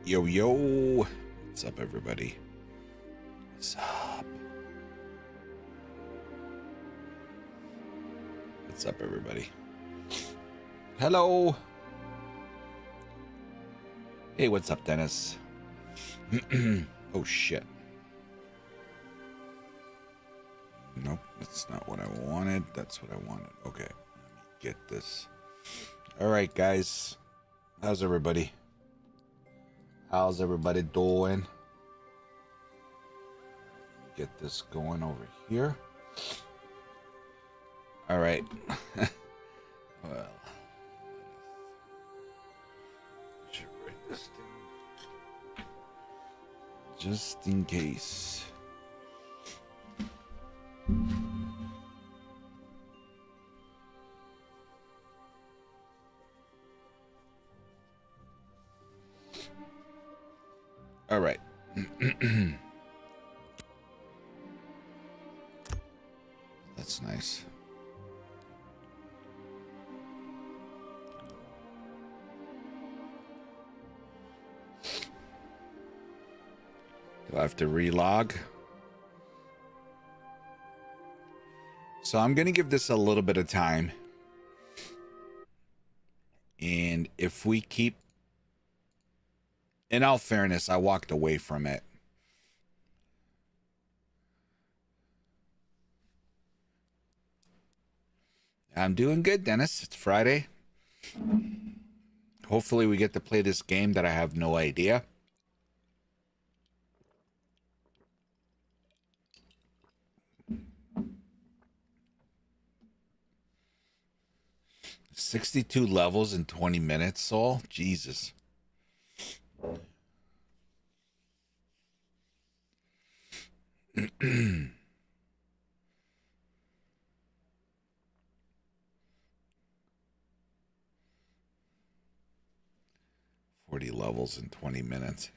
Yo, yo. What's up, everybody? What's up? What's up, everybody? Hello. Hey, what's up, Dennis? Oh, shit. Nope, that's not what I wanted. That's what I wanted. Okay, let me get this. All right, guys. How's everybody? How's everybody doing? Get this going over here. All right. Well, I should write this down just in case. All right. That's nice. Do I have to relog? So I'm going to give this a little bit of time. And if we keep... In all fairness, I walked away from it. I'm doing good, Dennis. It's Friday. Hopefully we get to play this game that I have no idea. $62 levels in 20 minutes, Soul? Jesus. $40 levels in 20 minutes.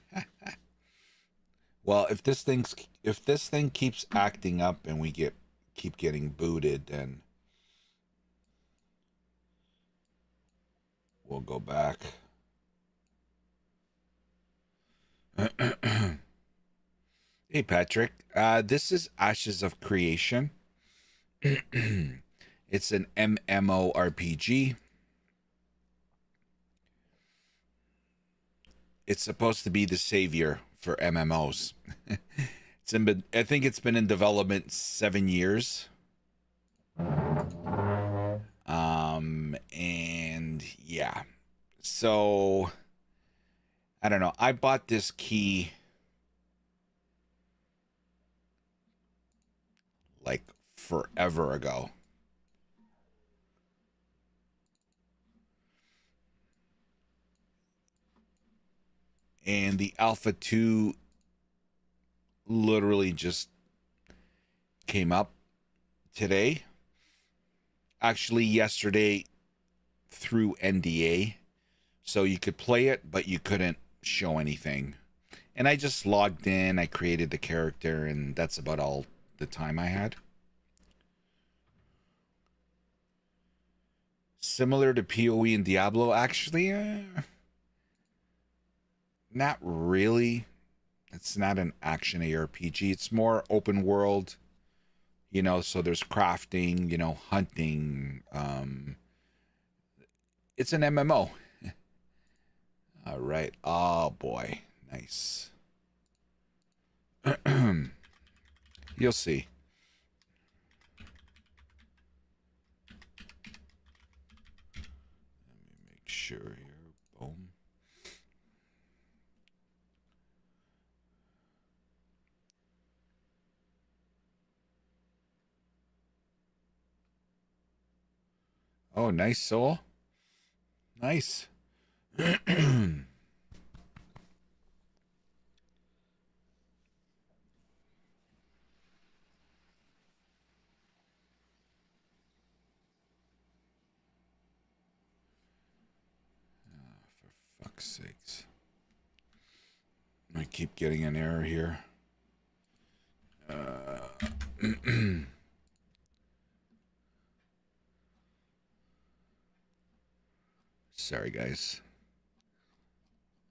Well, if this thing keeps acting up and we keep getting booted, then we'll go back. Hey, Patrick. This is Ashes of Creation. It's an mmorpg. It's supposed to be the savior for MMOs. I think it's been in development 7 years. And yeah. So I don't know. I bought this key like forever ago. And the Alpha 2 literally just came up today. Actually, yesterday through NDA. So you could play it, but you couldn't show anything. And I just logged in, I created the character, and that's about all the time I had. Similar to PoE and Diablo, actually. Not really. It's not an action ARPG. It's more open world, so there's crafting, hunting. It's an MMO. All right. Oh, boy. Nice. You'll see. Let me make sure here. Boom. Oh, nice, Soul. Nice. For fuck's sakes. I keep getting an error here. Sorry, guys.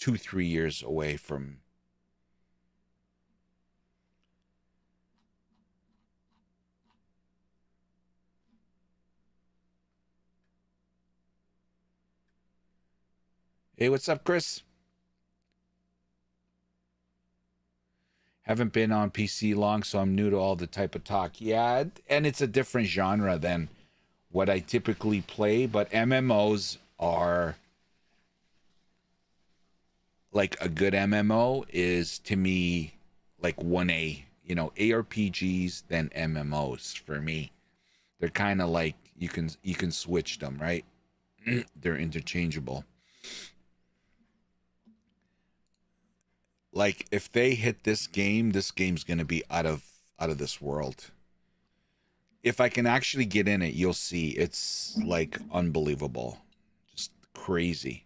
2-3 years away from. Hey, what's up, Chris? Haven't been on PC long, so I'm new to all the type of talk. Yeah, and it's a different genre than what I typically play, but MMOs are like a good MMO is to me like 1A, you know, ARPGs then MMOs for me. They're kind of like you can switch them, right? They're interchangeable. Like if they hit this game's going to be out of this world. If I can actually get in it, you'll see it's like unbelievable. Just crazy.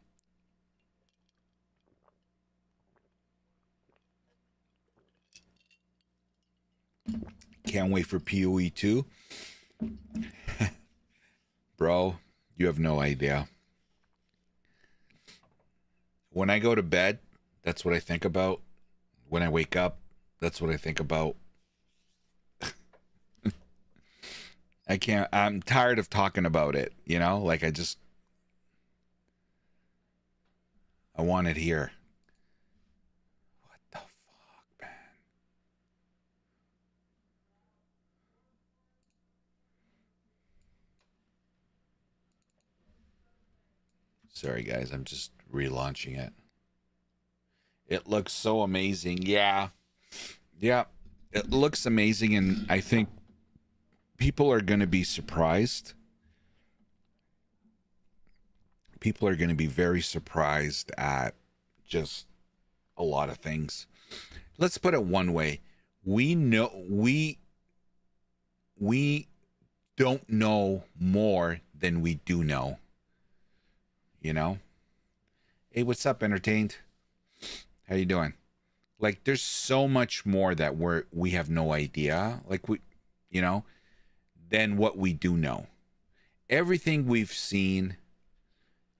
Can't wait for PoE 2. Bro, you have no idea. When I go to bed, that's what I think about. When I wake up, that's what I think about. I'm tired of talking about it, you know? Like I want it here. What the fuck, man? Sorry guys, I'm just relaunching it. It looks so amazing. Yeah. Yeah. It looks amazing, and I think people are going to be surprised. People are going to be very surprised at just a lot of things. Let's put it one way. We don't know more than we do know, you know? Hey, what's up, Entertained? How you doing? Like there's so much more that we have no idea, like you know, than what we do know. Everything we've seen,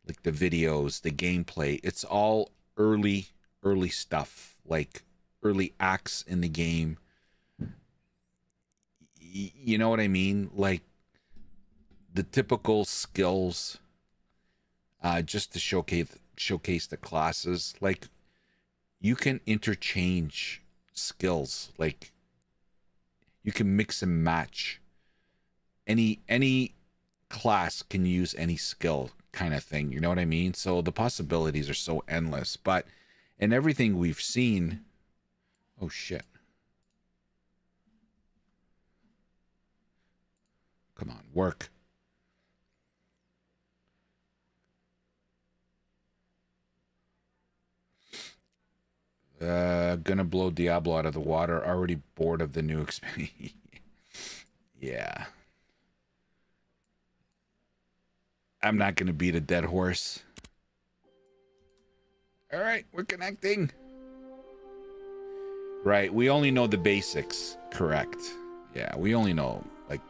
like the videos, the gameplay, it's all early stuff, like early acts in the game. You know what I mean? Like the typical skills, just to showcase the classes. Like you can interchange skills, like you can mix and match. Any class can use any skill kind of thing, you know what I mean? So the possibilities are so endless. But in everything we've seen, oh shit, come on, work. Gonna blow Diablo out of the water. Already bored of the new expansion. Yeah, I'm not gonna beat a dead horse. All right, we're connecting. Right, we only know the basics. Correct. Yeah, we only know like.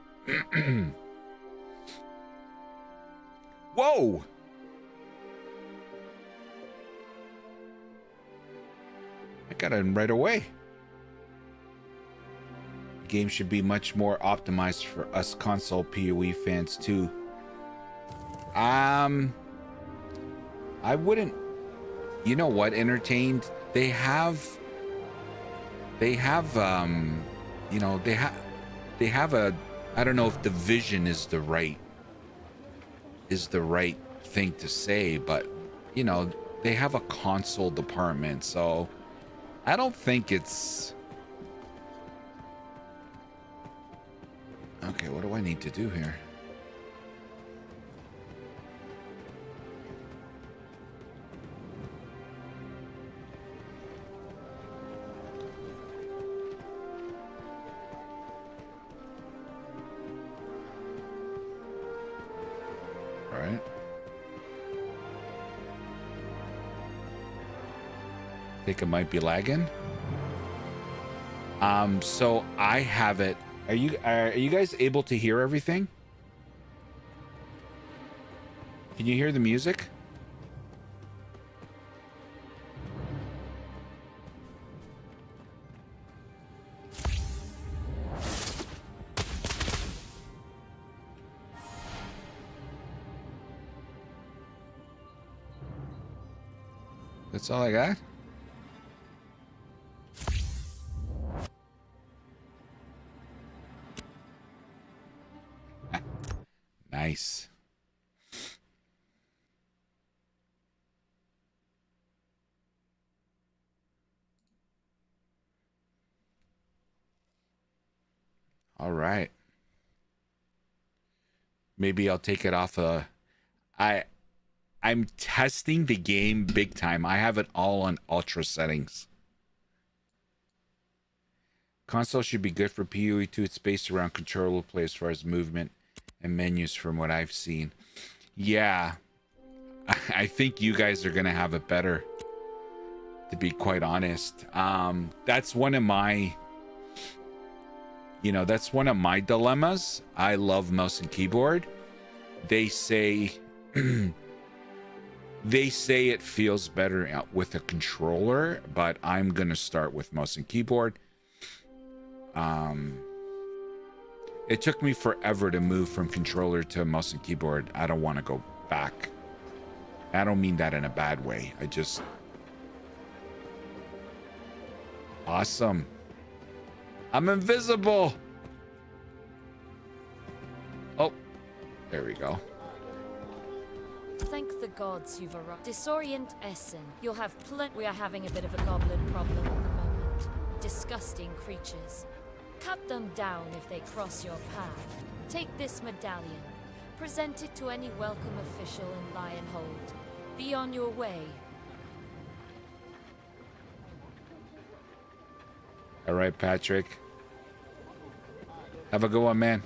Whoa! I got it right away. The game should be much more optimized for us console PoE fans too. I wouldn't. You know what? Entertained. They have. You know, they have a. I don't know if the vision is the right thing to say, but you know, they have a console department, so I don't think it's okay. What do I need to do here? All right. Think it might be lagging. So I have it. Are you guys able to hear everything? Can you hear the music? That's all I got? Nice. All right. Maybe I'll take it off I'm testing the game big time. I have it all on ultra settings. Console should be good for PoE 2. It's based around controllable play as far as movement and menus from what I've seen. Yeah. I think you guys are going to have it better, to be quite honest. That's one of my, that's one of my dilemmas. I love mouse and keyboard. They say it feels better with a controller, but I'm going to start with mouse and keyboard. It took me forever to move from controller to mouse and keyboard. I don't want to go back. I don't mean that in a bad way. Awesome. I'm invisible. Oh, there we go. Thank the gods you've arrived. Disorient Essen. You'll have we are having a bit of a goblin problem at the moment. Disgusting creatures. Cut them down if they cross your path. Take this medallion. Present it to any welcome official in Lionhold. Be on your way. All right, Patrick. Have a good one, man.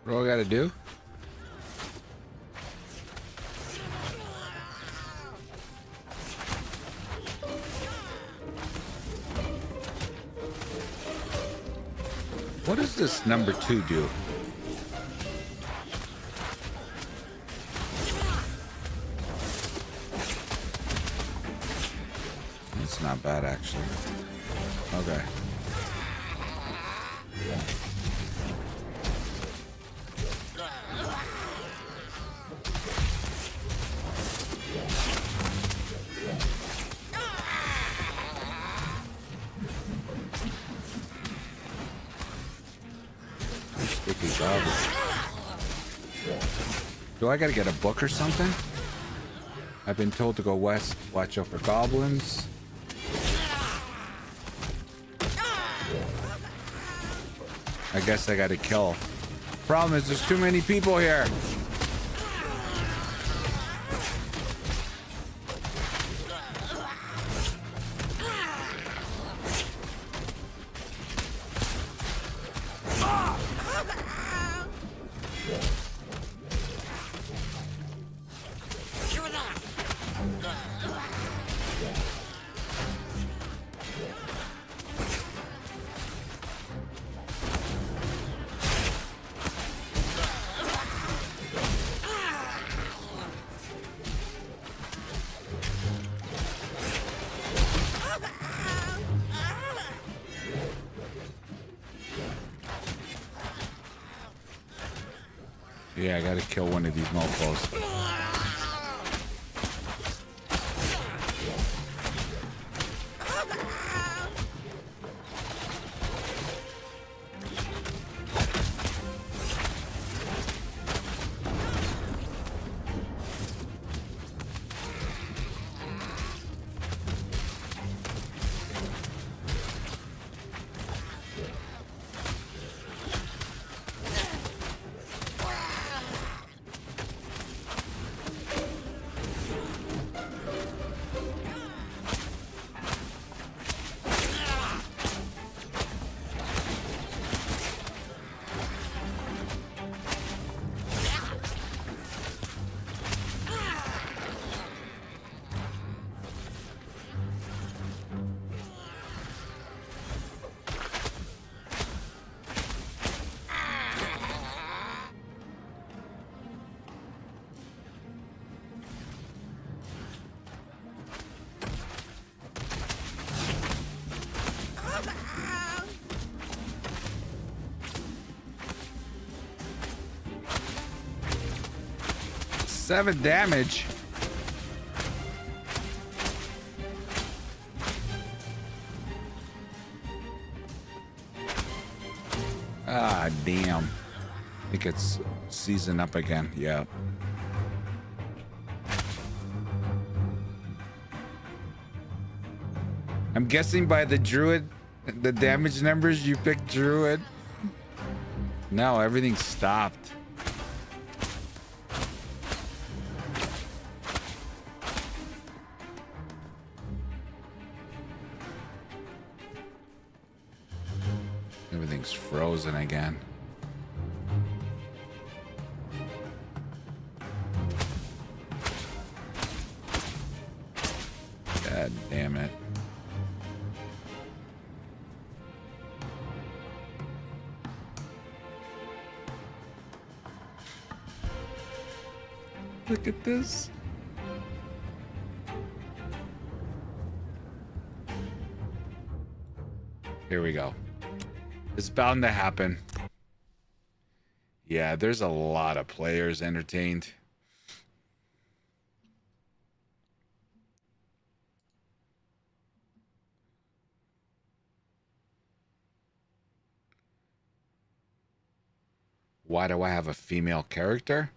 What do I gotta do? What does this number 2 do? It's not bad, actually. Okay. Do I gotta get a book or something? I've been told to go west, watch out for goblins. I guess I gotta kill. Problem is there's too many people here. Yeah, I gotta kill one of these mofos. 7 damage. Ah, damn. I think it's season up again. Yeah. I'm guessing by the druid, the damage numbers, you picked druid. No, everything stopped. Everything's frozen again. God damn it. Look at this. Here we go. It's bound to happen. Yeah, there's a lot of players entertained. Why do I have a female character?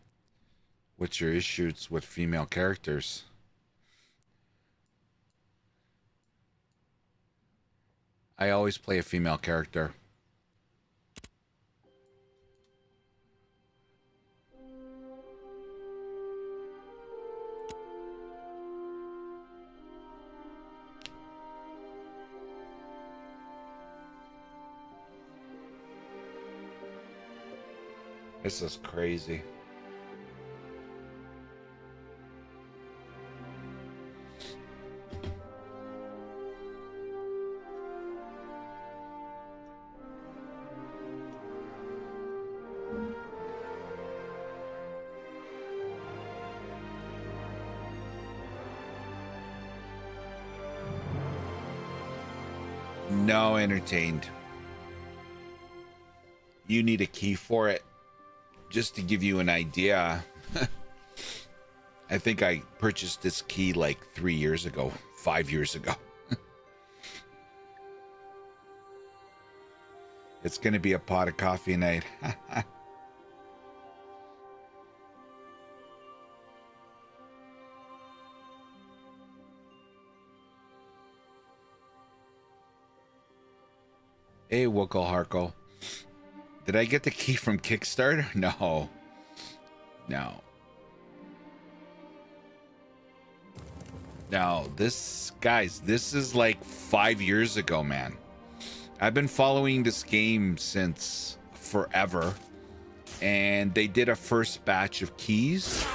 What's your issues with female characters? I always play a female character. This is crazy. No, entertained. You need a key for it. Just to give you an idea, I think I purchased this key like 3 years ago, 5 years ago. It's going to be a pot of coffee night. Hey, Wokal Harko. Did I get the key from Kickstarter? No. No. No, this, guys, this is like 5 years ago, man. I've been following this game since forever. And they did a first batch of keys.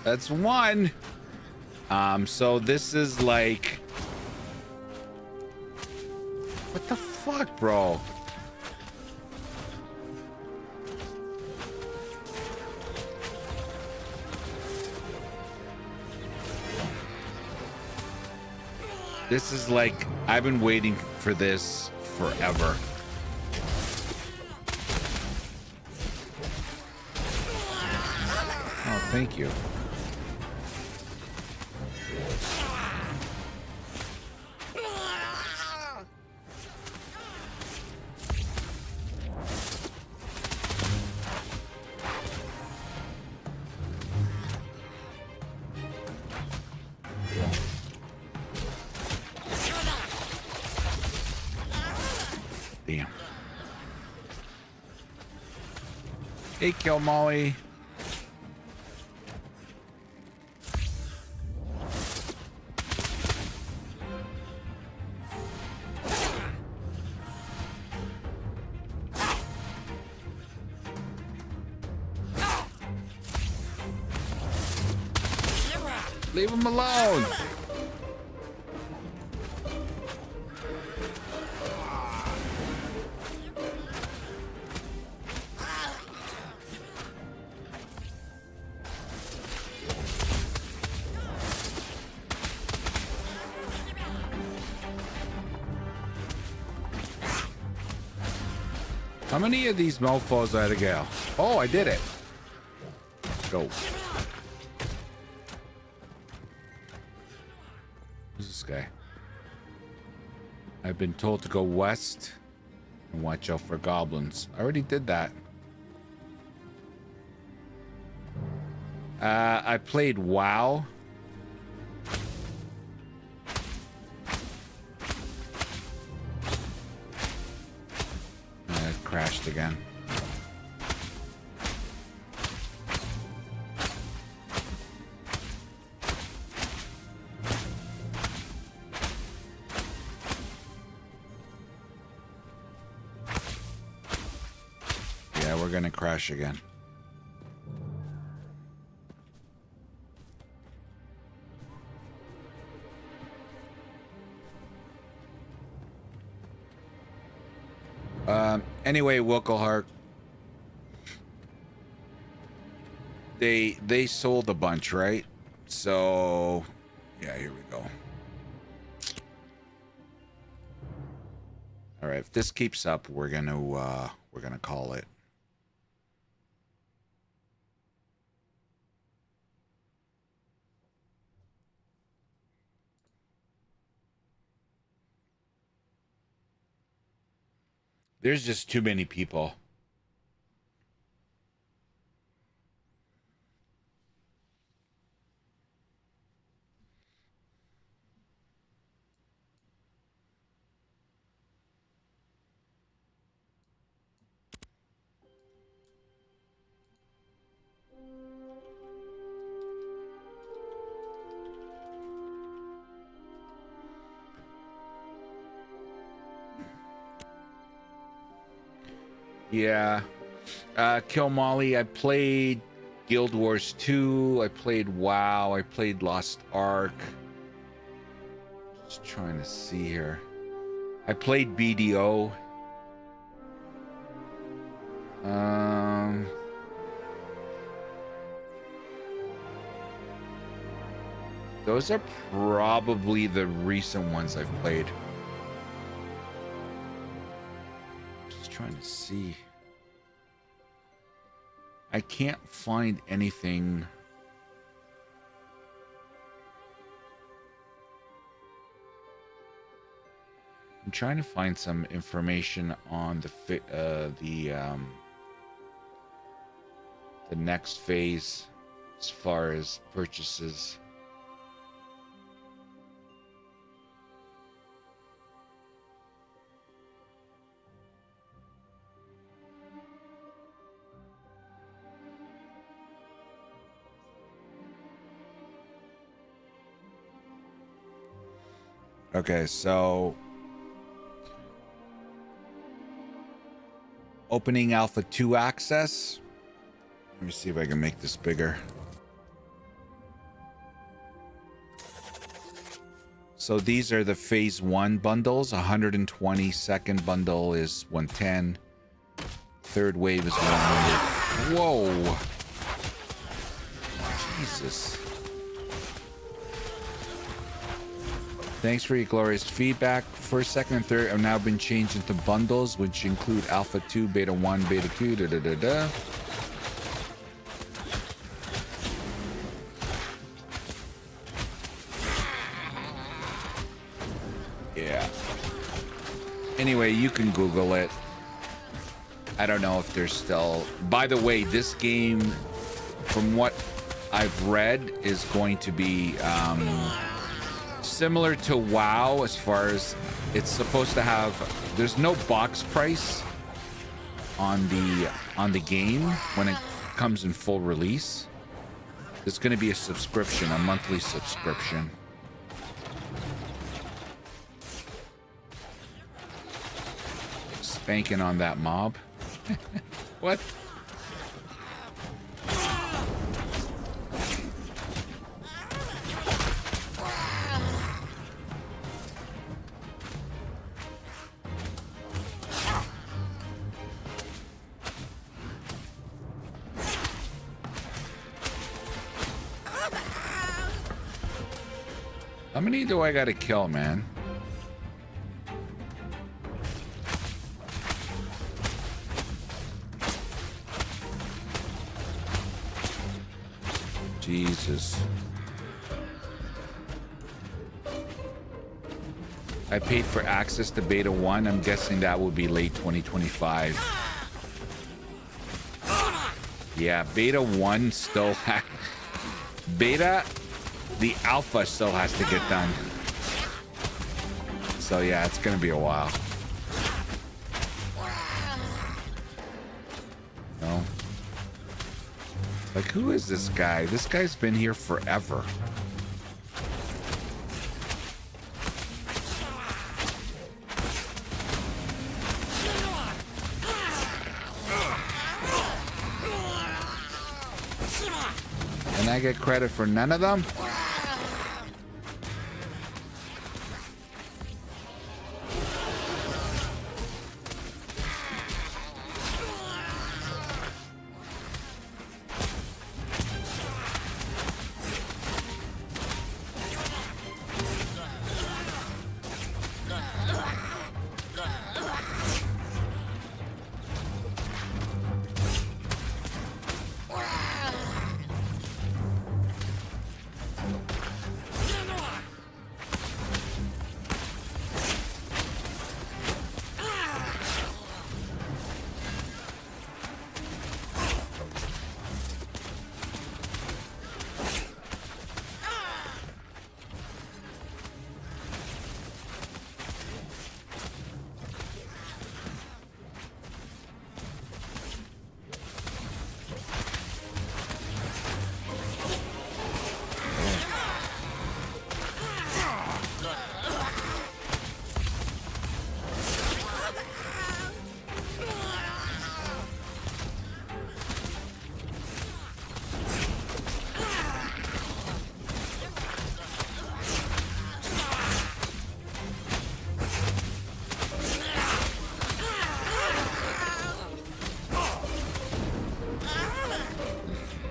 That's one. So this is like, what the fuck, bro? This is like, I've been waiting for this forever. Oh, thank you. Damn. Hey, Kill Molly. Leave him alone. How many of these mofos I had to go? Oh, I did it. Go. Who's this guy? I've been told to go west and watch out for goblins. I already did that. I played WoW. It crashed again. Yeah, we're gonna crash again. Anyway, Wilkelhark, they sold a bunch, right? So, yeah, here we go. All right, if this keeps up, we're gonna call it. There's just too many people. Yeah. Kill Molly, I played Guild Wars 2, I played WoW, I played Lost Ark. Just trying to see here. I played BDO. Those are probably the recent ones I've played. Just trying to see. I can't find anything. I'm trying to find some information on the next phase as far as purchases. Okay, so opening Alpha 2 access. Let me see if I can make this bigger. So these are the phase 1 bundles. 120. Second bundle is 110. Third wave is 100. Whoa. Jesus. Thanks for your glorious feedback. First, second, and third have now been changed into bundles, which include Alpha 2, Beta 1, Beta 2, da-da-da-da. Yeah. Anyway, you can Google it. I don't know if there's still... By the way, this game, from what I've read, is going to be... similar to WoW as far as it's supposed to have. There's no box price on the game when it comes in full release. There's going to be a subscription, a monthly subscription. Spanking on that mob. What? How many do I gotta kill, man? Jesus. I paid for access to beta 1. I'm guessing that would be late 2025. Yeah, beta 1 still beta, the alpha still has to get done. So yeah, it's gonna be a while. No. Like, who is this guy? This guy's been here forever. And I get credit for none of them?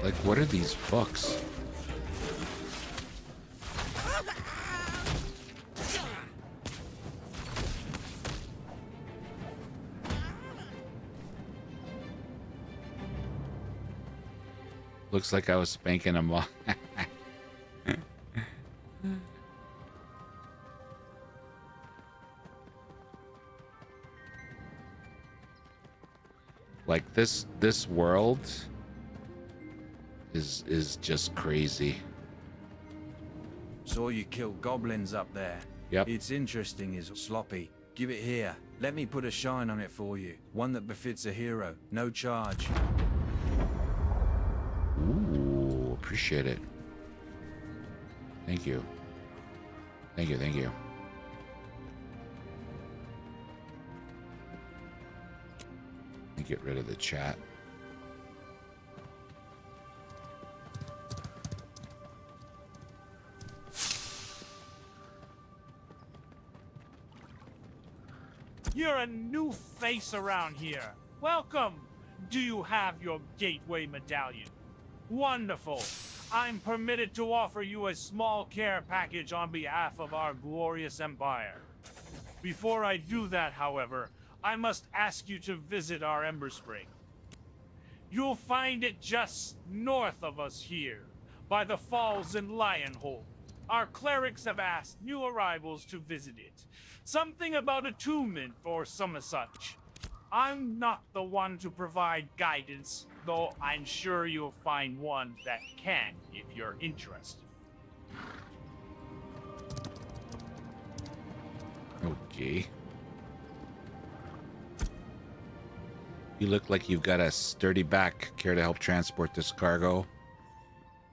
Like, what are these books? Looks like I was spanking him off. Like, this world is just crazy. Saw you kill goblins up there. Yep. It's interesting is sloppy. Give it here. Let me put a shine on it for you. One that befits a hero. No charge. Ooh, appreciate it. Thank you. Thank you, thank you. Let me get rid of the chat. You're a new face around here. Welcome. Do you have your gateway medallion? Wonderful. I'm permitted to offer you a small care package on behalf of our glorious empire. Before I do that, however, I must ask you to visit our Ember Spring. You'll find it just north of us here, by the falls in Lionhold. Our clerics have asked new arrivals to visit it. Something about attunement or some such. I'm not the one to provide guidance, though I'm sure you'll find one that can if you're interested. Okay. You look like you've got a sturdy back. Care to help transport this cargo?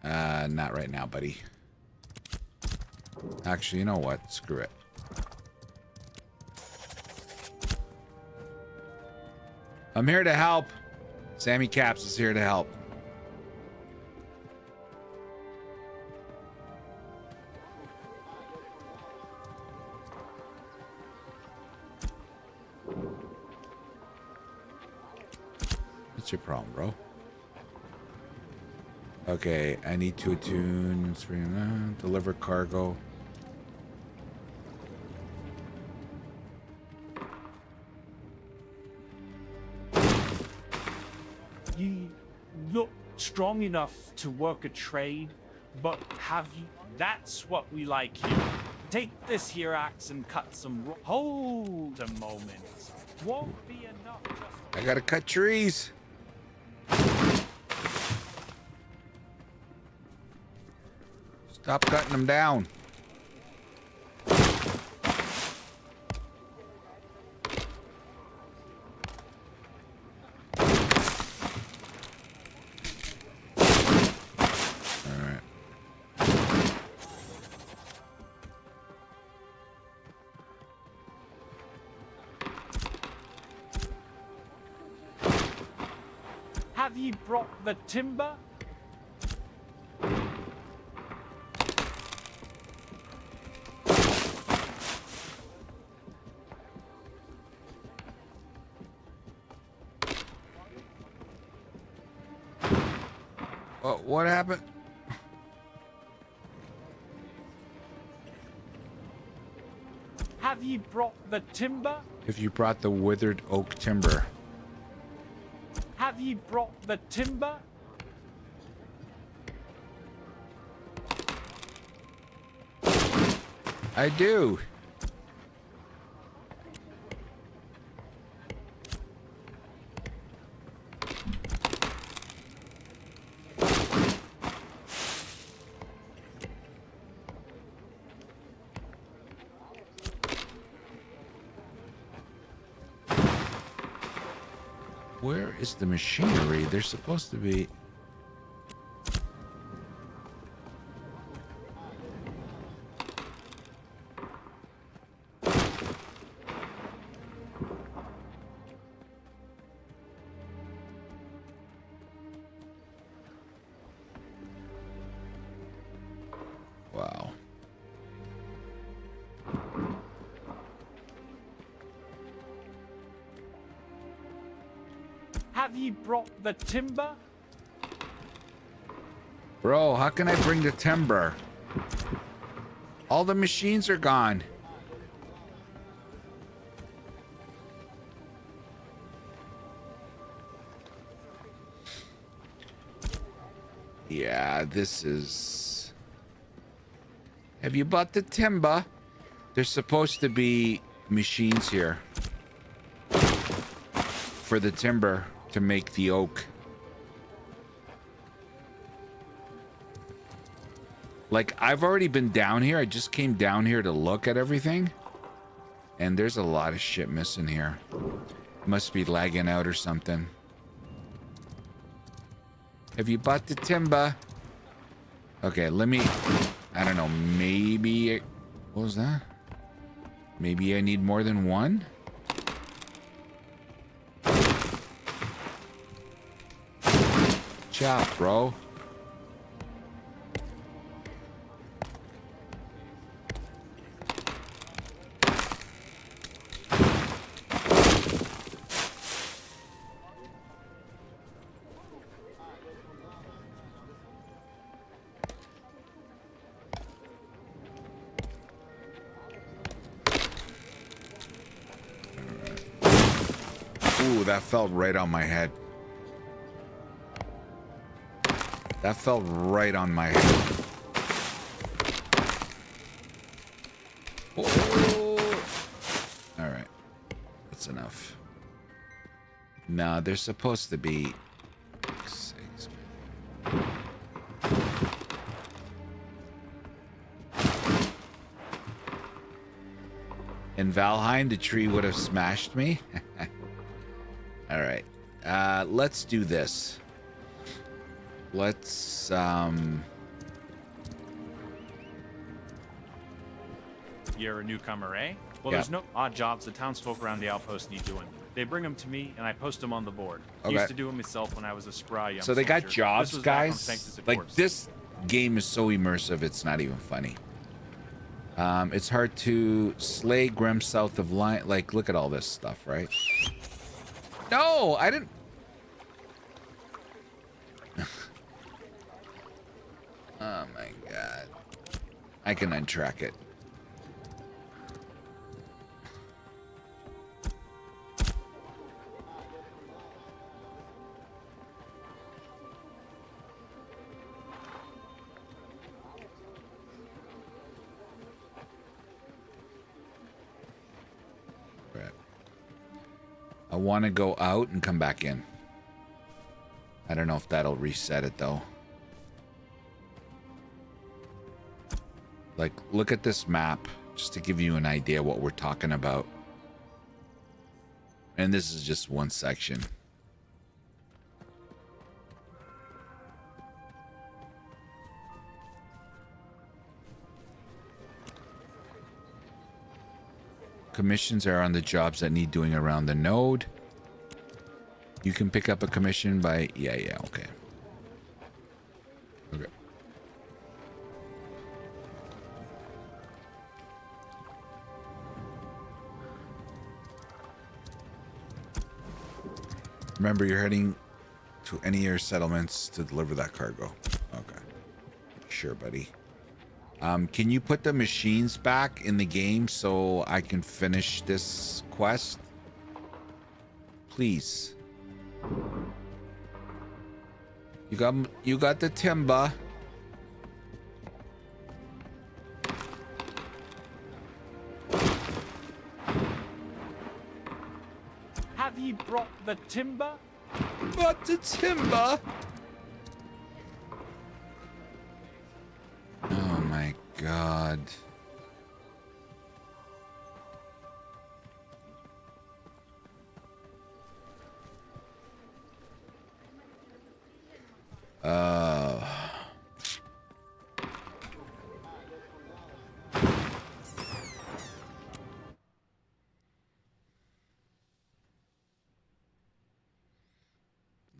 Not right now, buddy. Actually, you know what? Screw it. I'm here to help. Sammy Caps is here to help. What's your problem, bro? Okay, I need to attune, deliver cargo. strong enough to work a trade, but have you? That's what we like here. Take this here axe and cut some. Hold a moment. Won't be enough just. I gotta cut trees. Stop cutting them down. Have ye brought the timber? What happened? Have ye brought the timber? If you brought the withered oak timber. Have ye brought the timber? I do. Where is the machinery? They're supposed to be... Wow. Have ye brought the timber? Bro, how can I bring the timber? All the machines are gone. Yeah, this is... Have you bought the timber? There's supposed to be machines here for the timber to make the oak. Like, I've already been down here. I just came down here to look at everything. And there's a lot of shit missing here. Must be lagging out or something. Have you bought the timber? Okay, let me... I don't know, maybe... What was that? Maybe I need more than one? Chop, bro. Ooh, that fell right on my head. That fell right on my head. Oh. All right. That's enough. Nah, they're supposed to be... In Valheim, the tree would have smashed me. All right. Let's do this. Let's, You're a newcomer, eh? Well, Yeah. there's no odd jobs the townsfolk around the outpost need doing. They bring them to me, and I post them on the board. Okay. Used to do them myself when I was a spry young so they got soldier. jobs, This was back on guys. Sanctus of Like, Corpse. this game is so immersive, it's not even funny. It's hard to slay Grim south of line. Like, look at all this stuff, right? No, I didn't. Oh my god. I can untrack it. I want to go out and come back in. I don't know if that'll reset it though. Like, look at this map just to give you an idea what we're talking about. And this is just one section. Commissions are on the jobs that need doing around the node. You can pick up a commission by... Yeah, okay. Okay. Remember, you're heading to any of your settlements to deliver that cargo. Okay. Sure, buddy. Can you put the machines back in the game so I can finish this quest? Please. You got the timber. Have ye brought the timber? Brought the timber. Oh my God.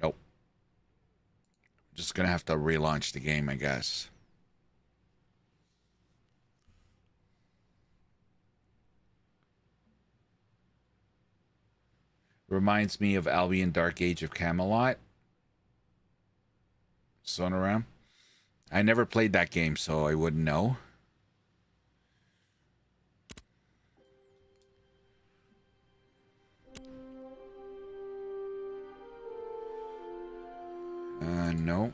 Nope. Just gonna have to relaunch the game, I guess. Reminds me of Albion Dark Age of Camelot. Sonoram. I never played that game, so I wouldn't know. No.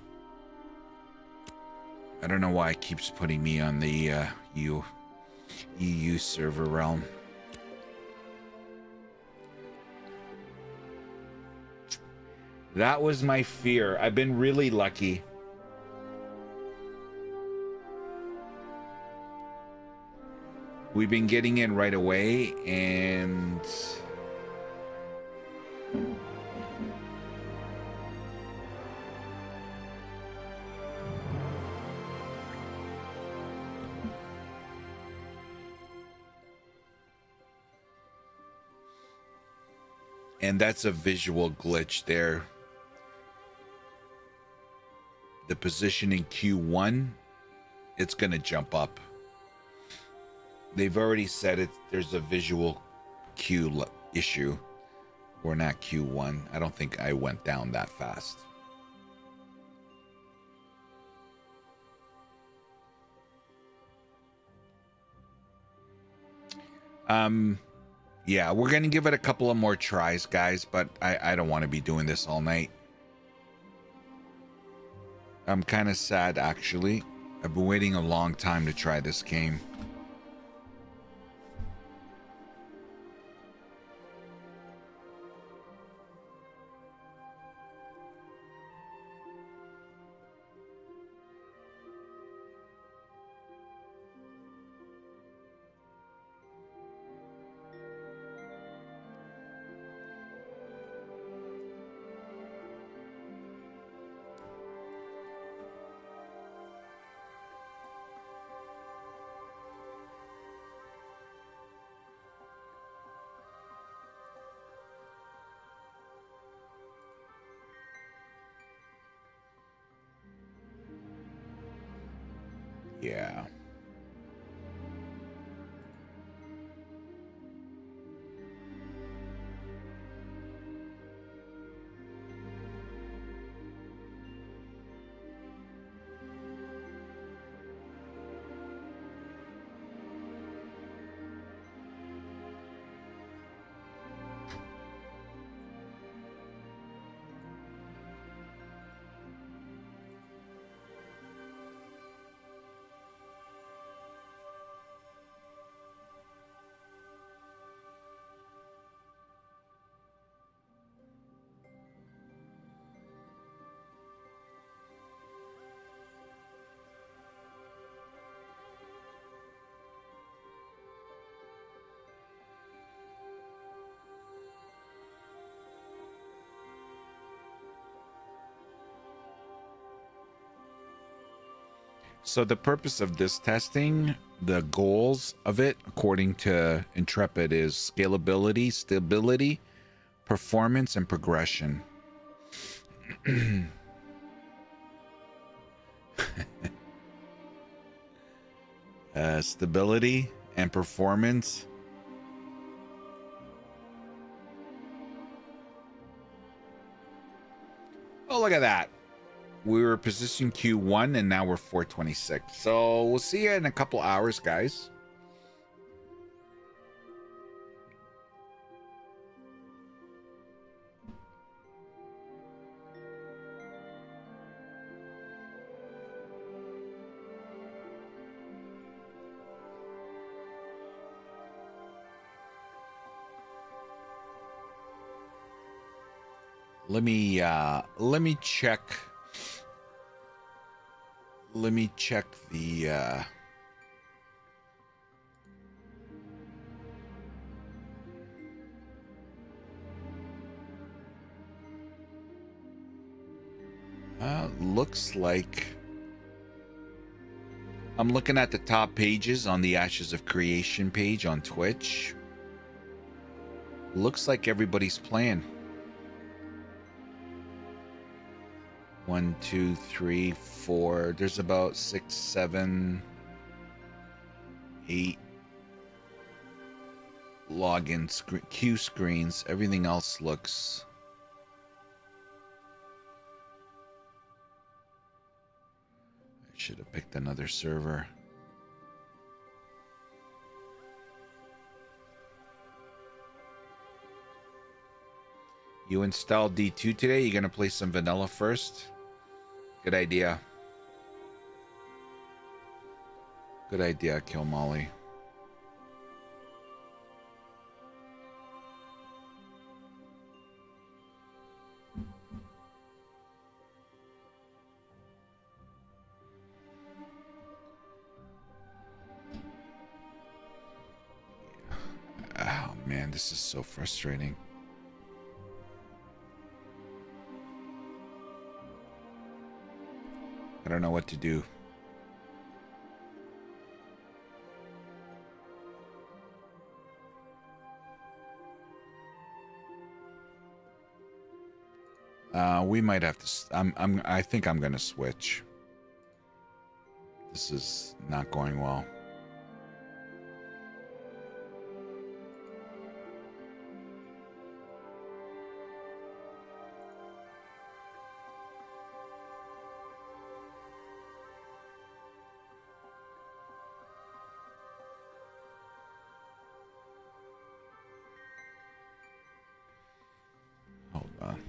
I don't know why it keeps putting me on the EU server realm. That was my fear. I've been really lucky. We've been getting in right away, and that's a visual glitch there. The position in Q1, it's going to jump up. They've already said it. There's a visual Q issue. Or not Q1. I don't think I went down that fast. Yeah, we're going to give it a couple of more tries, guys, but I don't want to be doing this all night. I'm kind of sad, actually. I've been waiting a long time to try this game. Yeah. So the purpose of this testing, the goals of it, according to Intrepid, is scalability, stability, performance, and progression. Stability and performance. Oh, look at that. We were position Q1 and now we're 426. So we'll see you in a couple hours, guys. Let me check. Let me check the looks like I'm looking at the top pages on the Ashes of Creation page on Twitch. Looks like everybody's playing. 1, 2, 3, 4. There's about 6, 7, 8 login queue screens. Everything else looks. I should have picked another server. You installed D2 today? You gonna play some vanilla first? Good idea. Good idea, Kill Molly. Oh man, this is so frustrating. I don't know what to do. We might have to. I think I'm gonna switch. This is not going well. Hold on.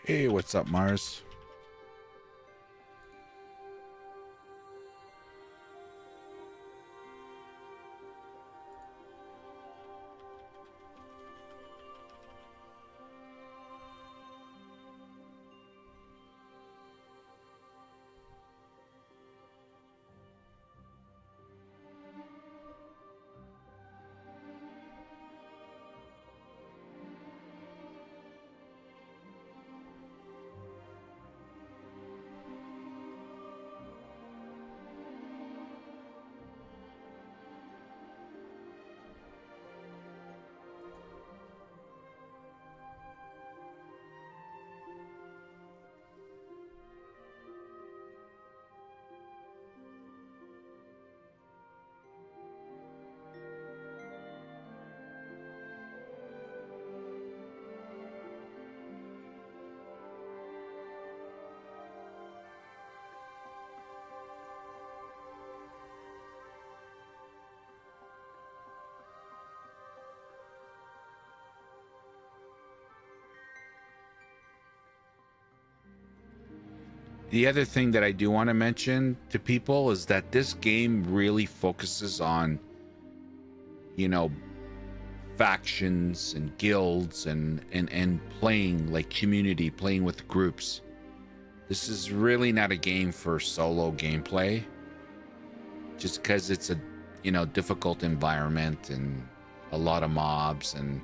Hey, what's up, Mars? The other thing that I do want to mention to people is that this game really focuses on, you know, factions and guilds and playing like community, playing with groups. This is really not a game for solo gameplay, just because it's a, you know, difficult environment and a lot of mobs, and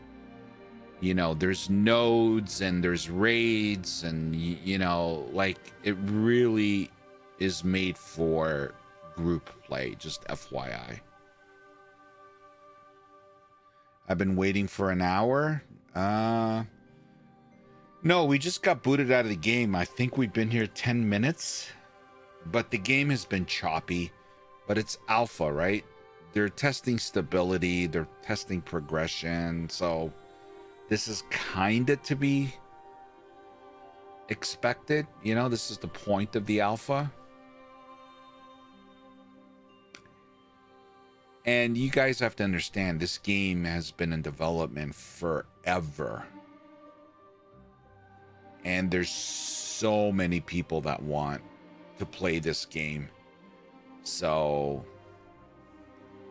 you know, there's nodes and there's raids, and you know, like, it really is made for group play, just FYI. I've been waiting for an hour. No, we just got booted out of the game. I think we've been here 10 minutes, but the game has been choppy, but it's alpha, right? They're testing stability, they're testing progression, so this is kind of to be expected. You know, this is the point of the alpha. And you guys have to understand, this game has been in development forever. And there's so many people that want to play this game. So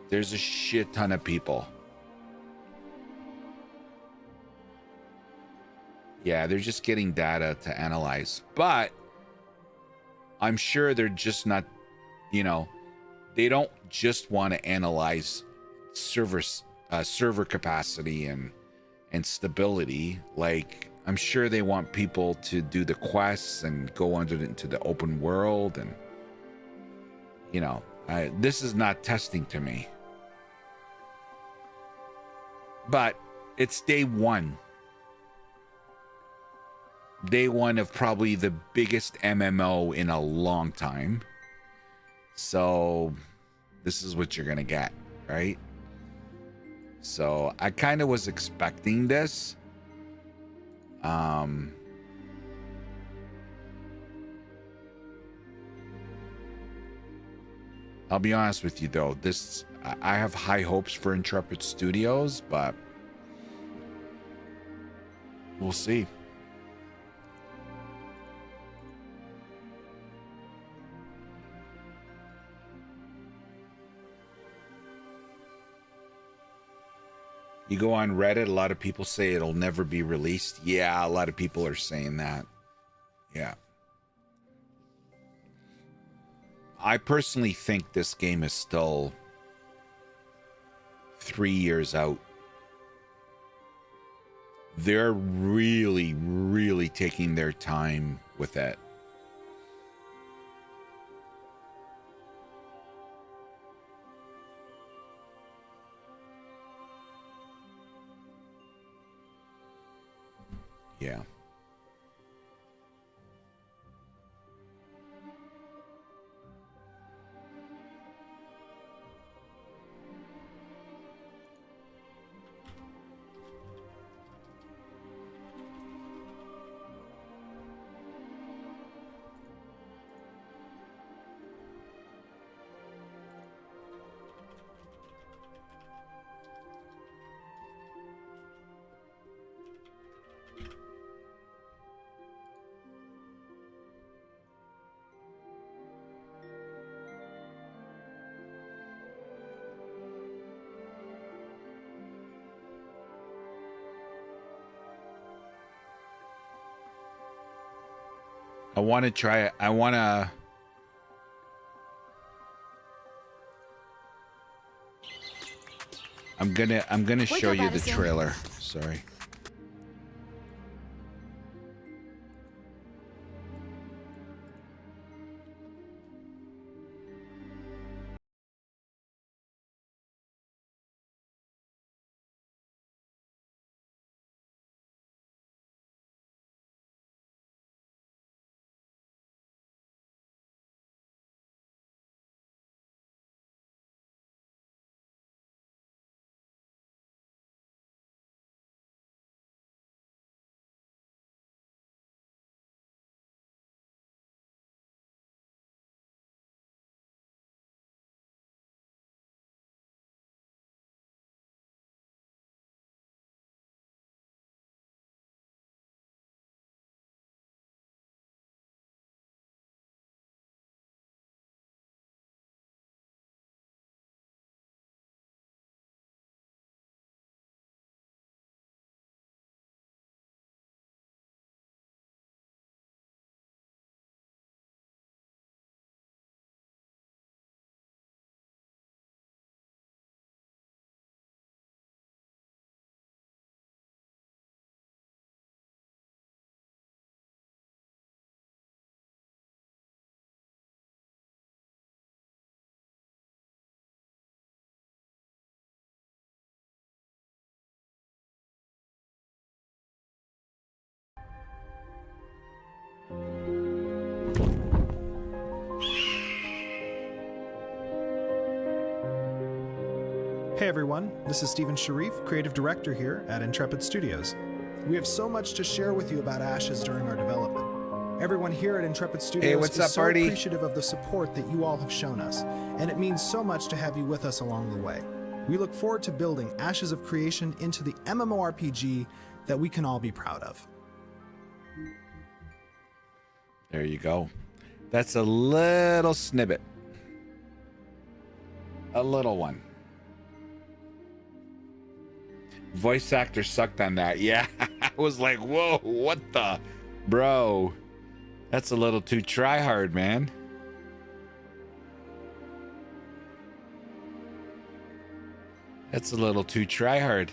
there's a shit ton of people. Yeah, they're just getting data to analyze. But I'm sure they're just not, you know, they don't just want to analyze server capacity and stability. Like, I'm sure they want people to do the quests and go into the open world, and you know, this is not testing to me. But it's day one. Day one of probably the biggest MMO in a long time. So this is what you're gonna get, right? So I kind of was expecting this. I'll be honest with you though, I have high hopes for Intrepid Studios, but we'll see. You go on Reddit, a lot of people say it'll never be released. Yeah, a lot of people are saying that. Yeah. I personally think this game is still 3 years out. They're really, really taking their time with it. Yeah. I want to try it. I'm gonna show you the trailer. Sorry. Hey everyone, this is Stephen Sharif, Creative Director here at Intrepid Studios. We have so much to share with you about Ashes during our development. Everyone here at Intrepid Studios what's is up, so Artie? appreciative of the support that you all have shown us, and it means so much to have you with us along the way. We look forward to building Ashes of Creation into the MMORPG that we can all be proud of. There you go. That's a little snippet. A little one. Voice actor sucked on that. Yeah, I was like, whoa, what the? Bro, that's a little too try hard, man. That's a little too try hard.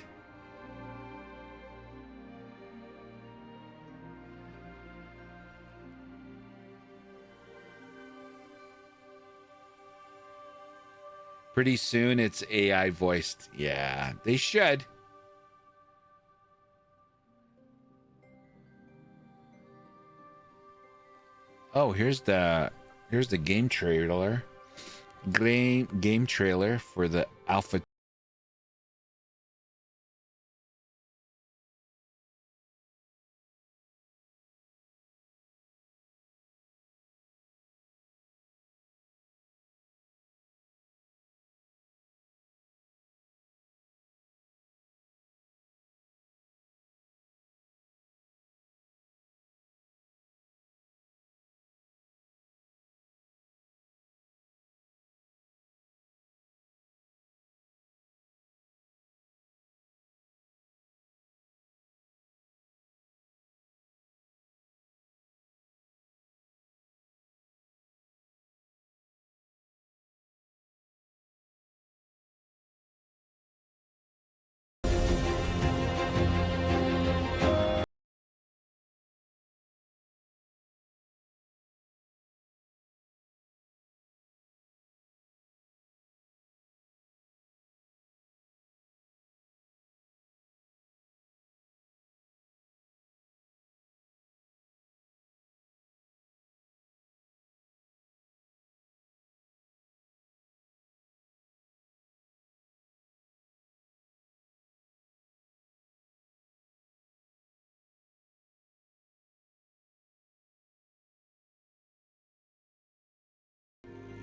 Pretty soon it's AI voiced. Yeah, they should. Oh, here's the game trailer. Game trailer for the alpha.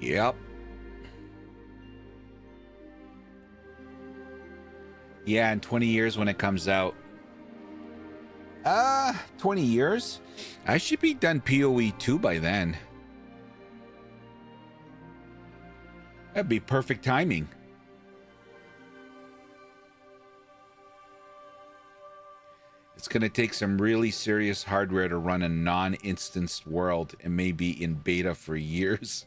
Yep. Yeah, in 20 years when it comes out. 20 years? I should be done PoE 2 by then. That'd be perfect timing. It's going to take some really serious hardware to run a non-instanced world and maybe in beta for years.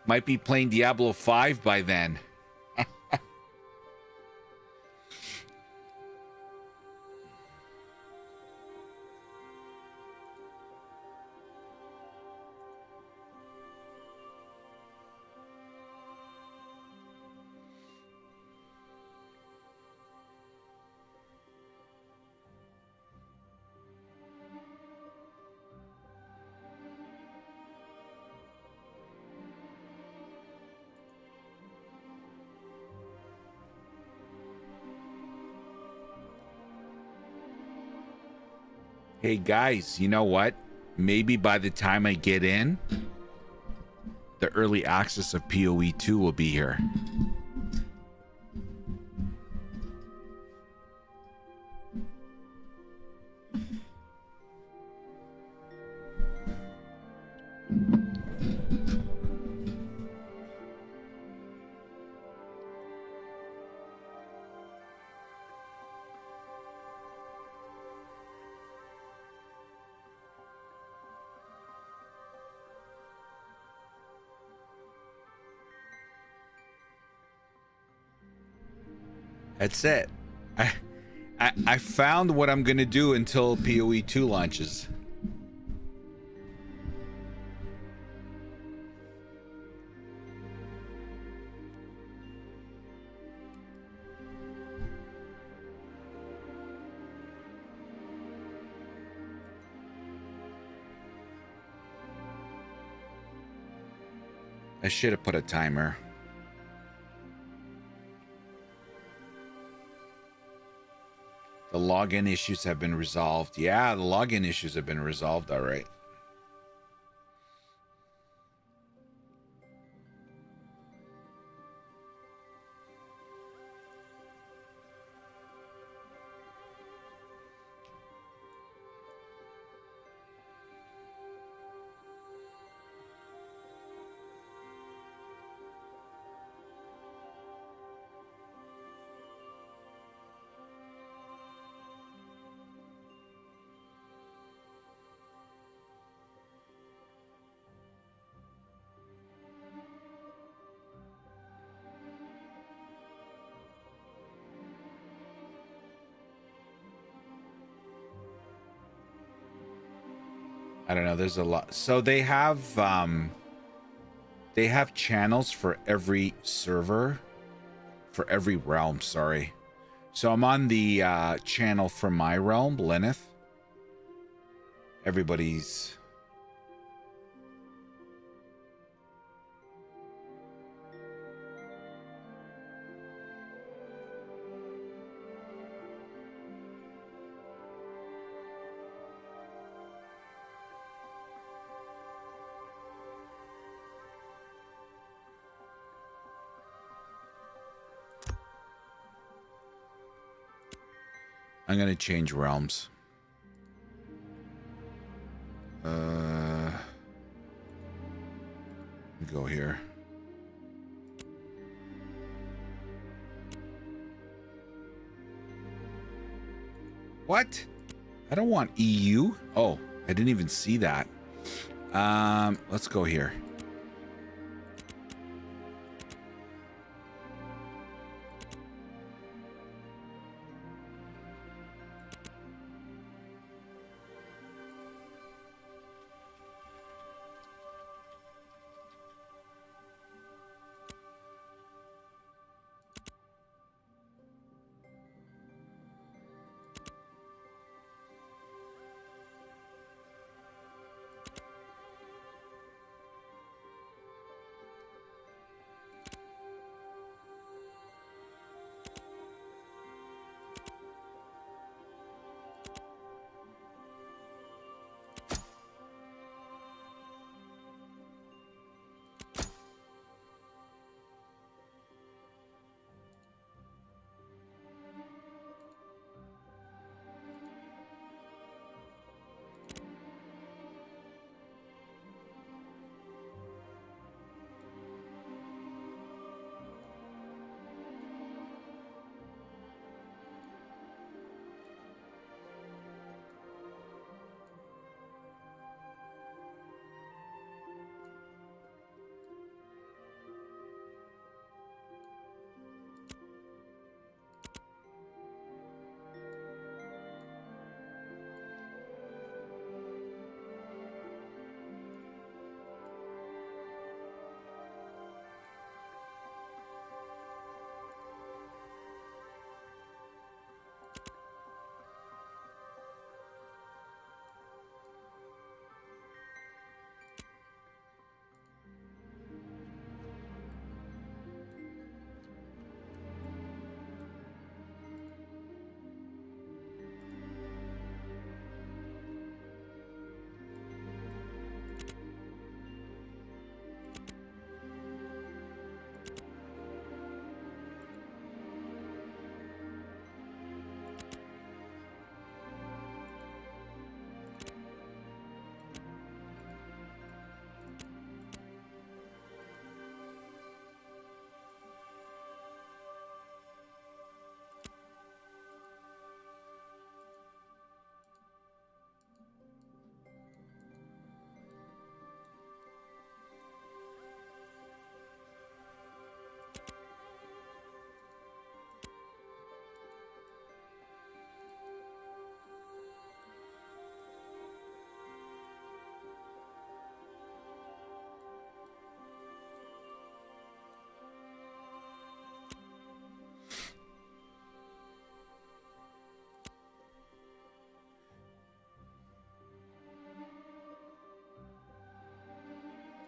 Might be playing Diablo 5 by then. Hey guys, you know what? Maybe by the time I get in, the early access of PoE 2 will be here. That's it. I found what I'm gonna do until PoE 2 launches. I should have put a timer. The login issues have been resolved. Yeah, the login issues have been resolved. All right. I don't know. There's a lot. So they have channels for every server, for every realm. Sorry. So I'm on the channel for my realm, Lenneth. Everybody's. I'm gonna change realms. Go here. What? I don't want EU. Oh, I didn't even see that. Let's go here.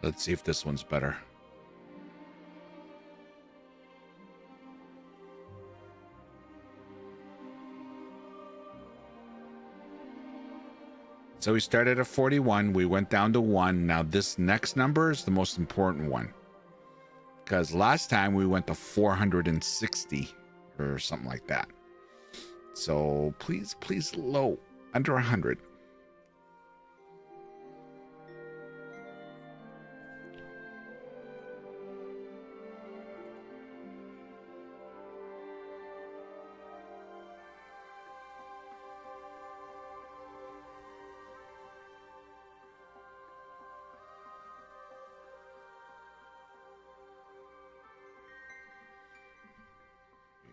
Let's see if this one's better. So we started at 41. We went down to 1. Now this next number is the most important one. Because last time we went to 460 or something like that. So please, please low, under 100.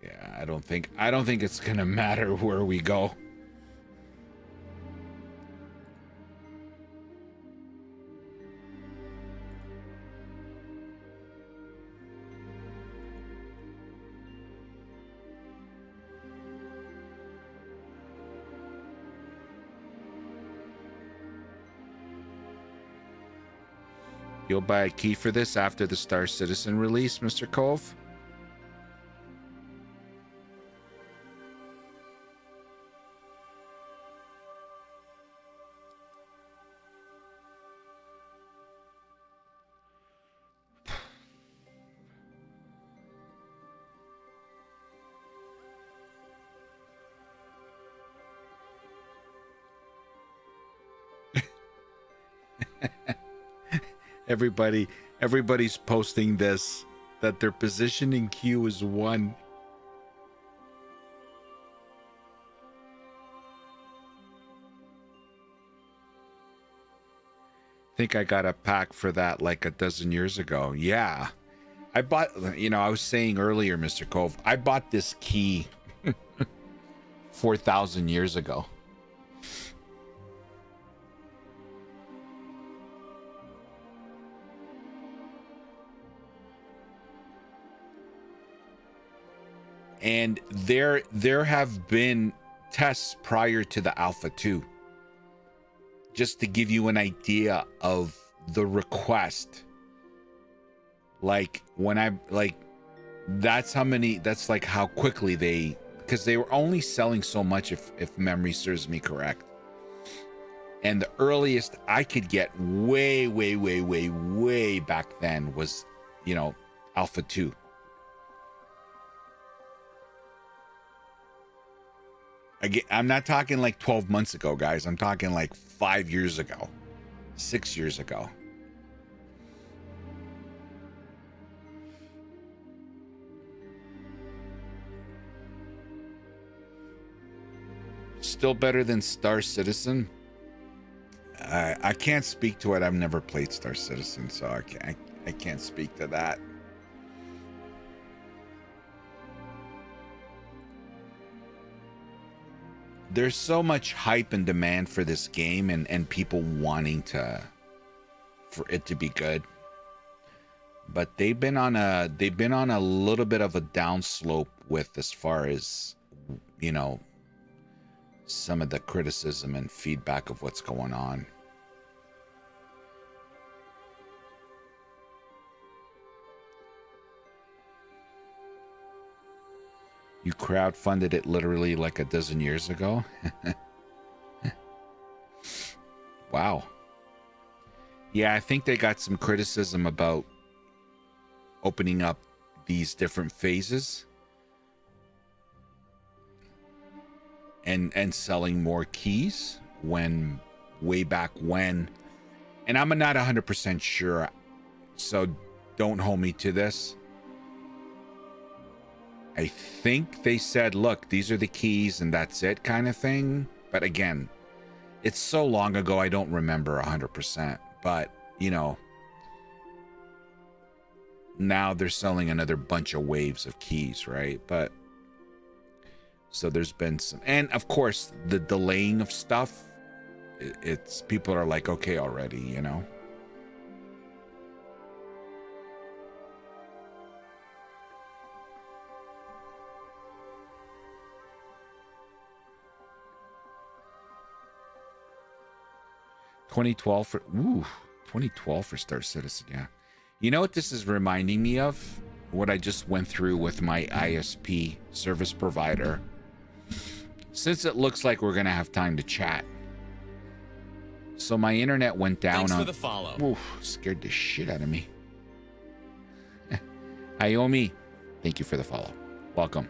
Yeah, I don't think it's gonna matter where we go. You'll buy a key for this after the Star Citizen release, Mr. Cove? Everybody's posting this, that their position in queue is 1. Think I got a pack for that like a dozen years ago. Yeah. I bought, I was saying earlier, Mr. Cove, I bought this key 4,000 years ago. And there have been tests prior to the Alpha 2. Just to give you an idea of the request. Like that's like how quickly because they were only selling so much if memory serves me correct. And the earliest I could get way back then was, Alpha 2. Again, I'm not talking like 12 months ago, guys. I'm talking like 5 years ago, 6 years ago. Still better than Star Citizen. I can't speak to it. I've never played Star Citizen, so I can't speak to that. There's so much hype and demand for this game and people wanting for it to be good. But they've been on a little bit of a downslope with as far as, some of the criticism and feedback of what's going on. You crowdfunded it literally like a dozen years ago? Wow. Yeah, I think they got some criticism about opening up these different phases and selling more keys way back when. And I'm not 100% sure, so don't hold me to this. I think they said, look, these are the keys and that's it kind of thing. But again, it's so long ago, I don't remember 100%. But, now they're selling another bunch of waves of keys, right? But, so there's been some, and of course, the delaying of stuff, it's, people are like, okay, already, 2012 for 2012 for Star Citizen, yeah. You know what this is reminding me of? What I just went through with my ISP service provider. Since it looks like we're gonna have time to chat, So my internet went down. Thanks on for the follow. Oof, scared the shit out of me. Iomi, thank you for the follow. Welcome.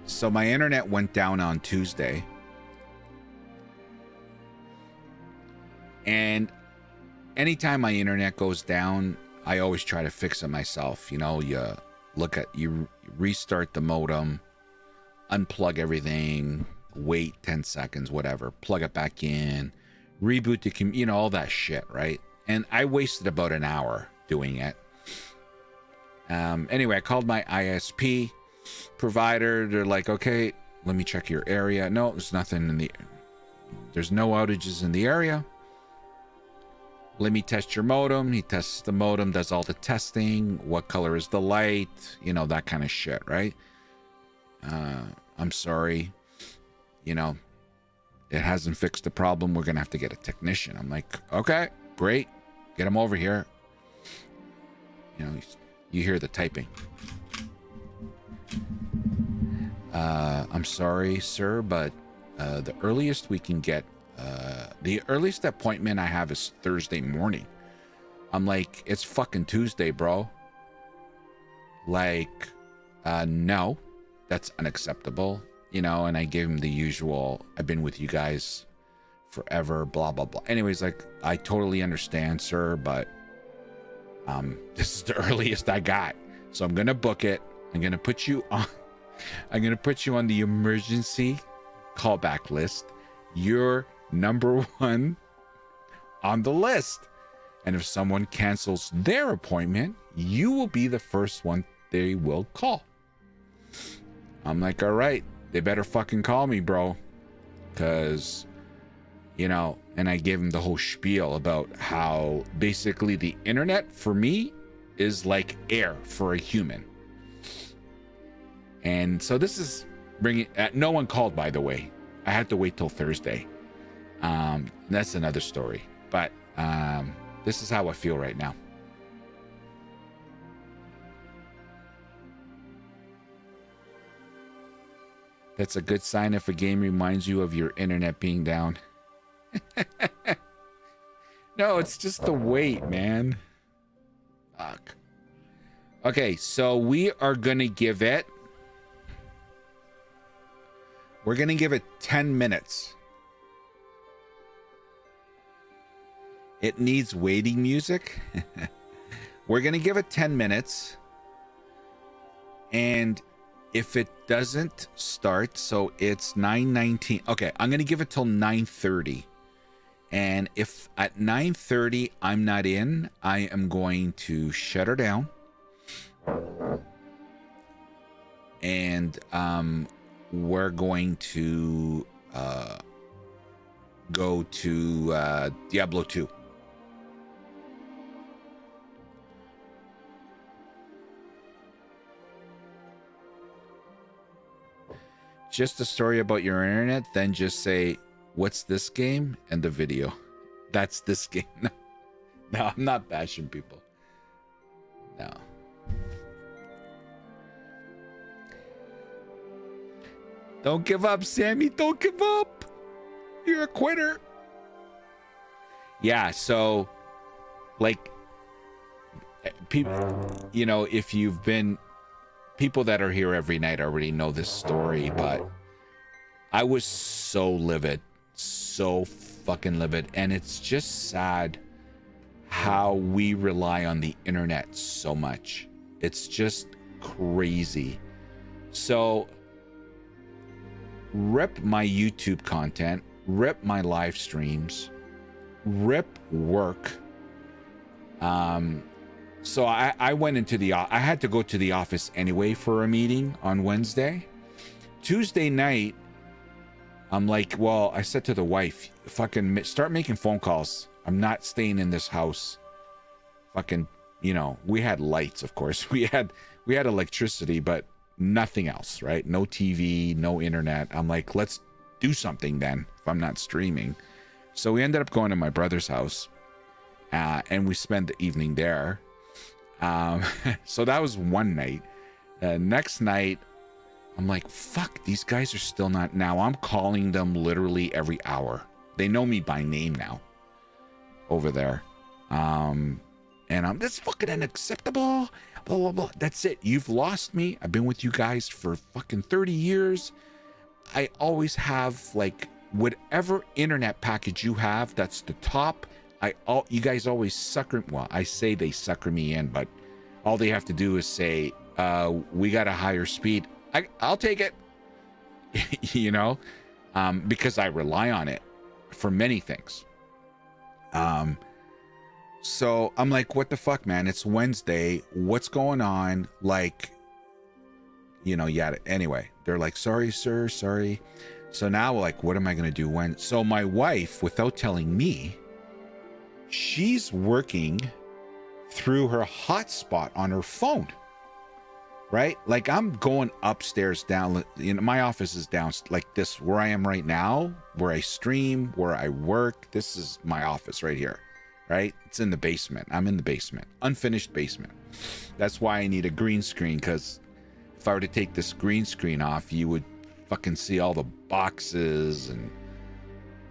So my internet went down on Tuesday. And anytime my internet goes down, I always try to fix it myself. You know, you restart the modem, unplug everything, wait 10 seconds, whatever, plug it back in, reboot the all that shit, right? And I wasted about an hour doing it. Anyway, I called my ISP provider. They're like, okay, let me check your area. No, there's nothing there's no outages in the area. Let me test your modem. He tests the modem, does all the testing. What color is the light? You know, that kind of shit, right? I'm sorry. You know, it hasn't fixed the problem. We're going to have to get a technician. I'm like, okay, great. Get him over here. You know, you hear the typing. I'm sorry, sir, but the earliest we can get, the earliest appointment I have is Thursday morning. I'm like, it's fucking Tuesday, bro. Like, no, that's unacceptable. You know, and I gave him the usual, I've been with you guys forever, blah, blah, blah. Anyways, like, I totally understand, sir, but this is the earliest I got. So I'm going to book it. I'm going to put you on, the emergency callback list. You're number one on the list. And if someone cancels their appointment, you will be the first one they will call. I'm like, all right, they better fucking call me, bro. Because, you know, and I gave him the whole spiel about how basically the internet for me is like air for a human. And so this is bringing, no one called, by the way. I had to wait till Thursday. That's another story. But this is how I feel right now. That's a good sign if a game reminds you of your internet being down. No, it's just the wait, man. Fuck. Okay, so we are going to give it... We're going to give it 10 minutes. It needs waiting music. We're going to give it 10 minutes. And if it doesn't start, so it's 9:19. Okay, I'm going to give it till 9:30. And if at 9:30 I'm not in, I am going to shut her down. And we're going to go to Diablo 2. Just a story about your internet, then just say, what's this game? And the video. That's this game. No, I'm not bashing people. No. Don't give up, Sammy. Don't give up. You're a quitter. Yeah, so, like, people, you know, if you've been... People that are here every night already know this story, but I was so livid. So fucking livid. And it's just sad how we rely on the internet so much. It's just crazy. So, rip my YouTube content, rip my live streams, rip work. So I went into I had to go to the office anyway for a meeting on Wednesday. Tuesday night, I'm like, well, I said to the wife, fucking start making phone calls. I'm not staying in this house. Fucking, you know, we had lights, of course. We had electricity, but nothing else, right? No TV, no internet. I'm like, let's do something then if I'm not streaming. So we ended up going to my brother's house, and we spent the evening there. So that was one night. Next night, I'm like, fuck, these guys are still not. Now I'm calling them literally every hour. They know me by name now over there. And that's fucking unacceptable. Blah, blah, blah. That's it. You've lost me. I've been with you guys for fucking 30 years. I always have, like, whatever internet package you have, that's the top. You guys always sucker. Well, I say they sucker me in, but all they have to do is say, we got a higher speed. I'll take it. You know, because I rely on it for many things. So I'm like, what the fuck, man? It's Wednesday. What's going on? Like, you know, yeah. Anyway, they're like, sorry, sir, sorry. So now, like, what am I going to do when? So my wife, without telling me, she's working through her hotspot on her phone, right? Like, I'm going upstairs, down, you know, my office is down like this, where I am right now, where I stream, where I work. This is my office right here, right? It's in the basement. I'm in the basement, unfinished basement. That's why I need a green screen, because if I were to take this green screen off, you would fucking see all the boxes and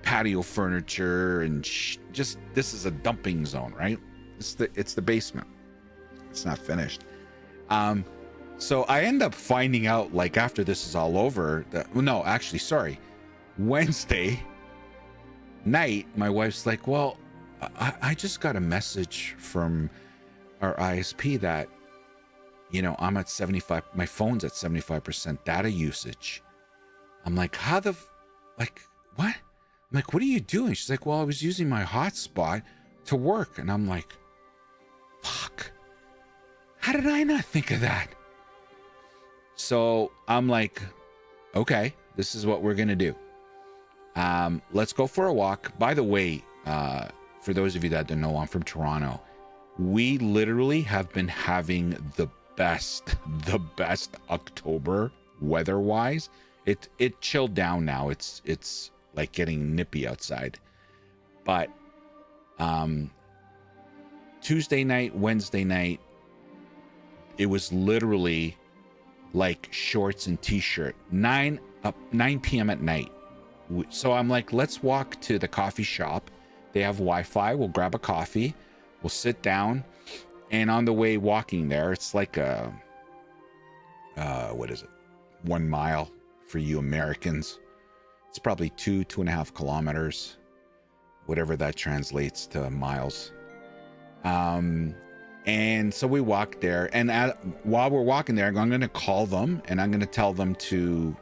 patio furniture and just, this is a dumping zone, right? It's the basement. It's not finished. So I end up finding out, like, after this is all over, that, well, no, actually, sorry, Wednesday night, my wife's like, well, I just got a message from our ISP that, you know, I'm at 75, my phone's at 75% data usage. I'm like, like, what? I'm like, what are you doing? She's like, well, I was using my hotspot to work. And I'm like, fuck, how did I not think of that? So I'm like, okay, this is what we're going to do. Let's go for a walk. By the way, for those of you that don't know, I'm from Toronto. We literally have been having the best October weather-wise. It chilled down now. It's like getting nippy outside. But Tuesday night, Wednesday night, it was literally like shorts and t-shirt. 9 p.m. at night. So I'm like, let's walk to the coffee shop. They have Wi-Fi. We'll grab a coffee. We'll sit down. And on the way walking there, it's like what is it? 1 mile for you Americans. It's probably 2.5 kilometers, whatever that translates to miles. And so we walked there, and while we're walking there, I'm going to call them, and I'm going to tell them to,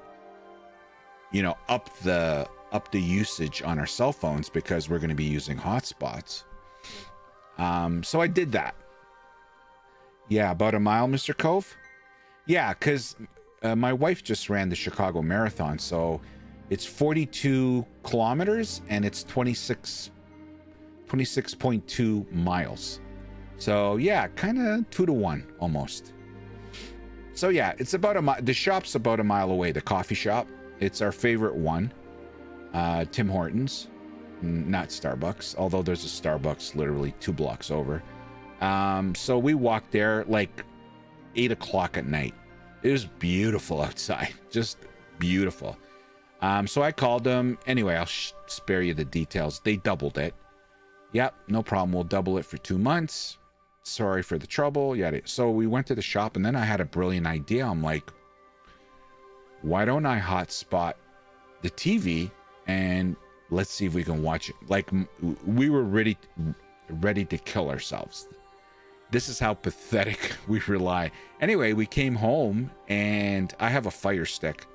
you know, up the usage on our cell phones, because we're going to be using hotspots. So I did that. Yeah, about a mile, Mr. Cove. Yeah, because my wife just ran the Chicago Marathon, so it's 42 kilometers and it's 26.2 miles. So yeah, kind of 2 to 1 almost. So yeah, it's about a mile. The shop's about a mile away. The coffee shop. It's our favorite one. Tim Hortons, not Starbucks. Although there's a Starbucks literally 2 blocks over. So we walked there like 8 o'clock at night. It was beautiful outside, just beautiful. So I called them. Anyway, I'll spare you the details. They doubled it. Yep, no problem. We'll double it for 2 months. Sorry for the trouble. Yeah. So we went to the shop, and then I had a brilliant idea. I'm like, why don't I hotspot the TV and let's see if we can watch it. Like, we were ready to kill ourselves. This is how pathetic we rely. Anyway, we came home, and I have a Fire Stick,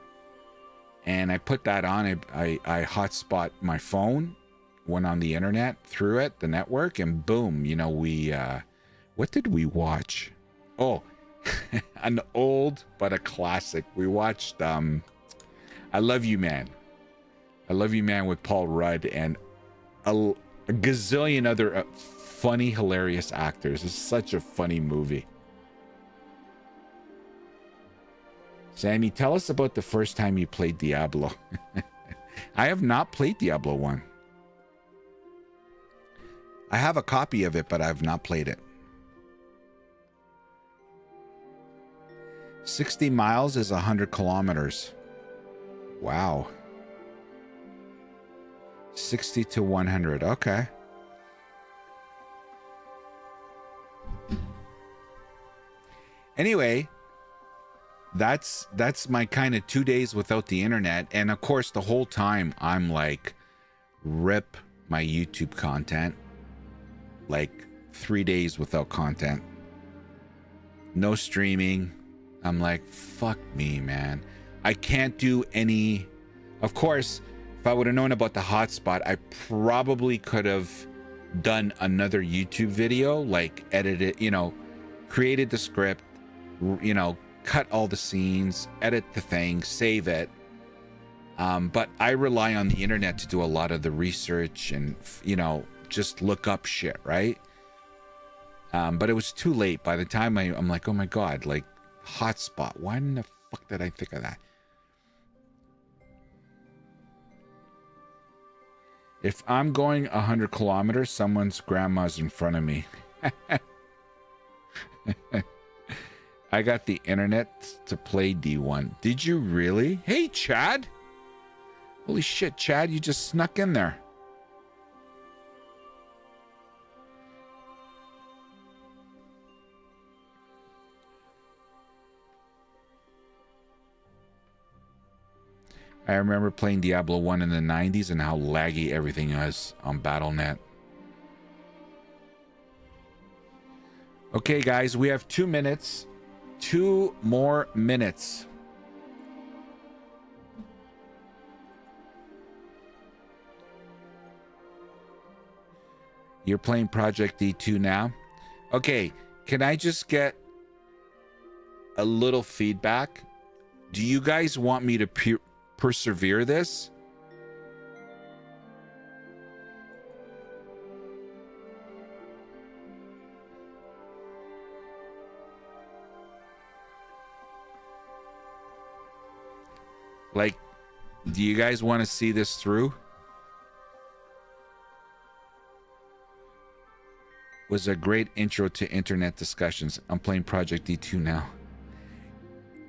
and I put that on. I hotspot my phone, went on the internet, through it, the network, and boom, you know, we what did we watch? Oh, an old but a classic. We watched I Love You Man. I Love You Man with Paul Rudd and a gazillion other funny, hilarious actors. It's such a funny movie. Sammy, tell us about the first time you played Diablo. I have not played Diablo 1. I have a copy of it, but I have not played it. 60 miles is 100 kilometers. Wow. 60 to 100. Okay. Anyway, that's my kind of 2 days without the internet. And of course, the whole time I'm like, rip my YouTube content. Like 3 days without content. No streaming. I'm like, fuck me, man. I can't do any. Of course, if I would have known about the hotspot, I probably could have done another YouTube video, like edited, you know, created the script, you know, cut all the scenes, edit the thing, save it. But I rely on the internet to do a lot of the research and, you know, just look up shit, right? But it was too late. By the time I'm like, oh my God, like hotspot. Why in the fuck did I think of that? If I'm going 100 kilometers, someone's grandma's in front of me. I got the internet to play D1. Did you really? Hey, Chad. Holy shit, Chad, you just snuck in there. I remember playing Diablo 1 in the 90s and how laggy everything was on Battle.net. Okay, guys, we have 2 minutes. 2 more minutes. You're playing Project D2 now? Okay, can I just get a little feedback? Do you guys want me to persevere this? Like, do you guys want to see this through? Was a great intro to internet discussions. I'm playing Project D2 now.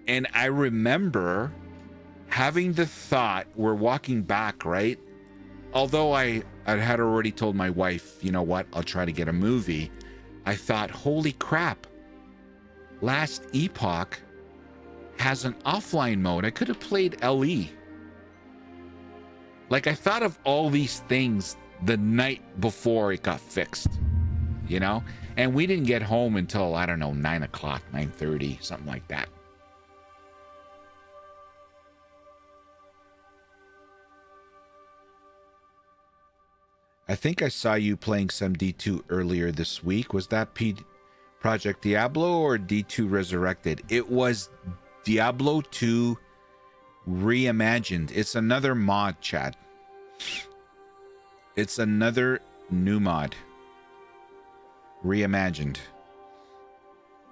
And I remember having the thought, we're walking back, right? Although I had already told my wife, you know what, I'll try to get a movie. I thought, holy crap, Last Epoch has an offline mode. I could have played LE. Like, I thought of all these things the night before it got fixed, you know? And we didn't get home until, I don't know, 9 o'clock, 9:30, something like that. I think I saw you playing some D2 earlier this week. Was that Project Diablo or D2 Resurrected? It was Diablo 2 Reimagined. It's another mod, Chad. It's another new mod. Reimagined.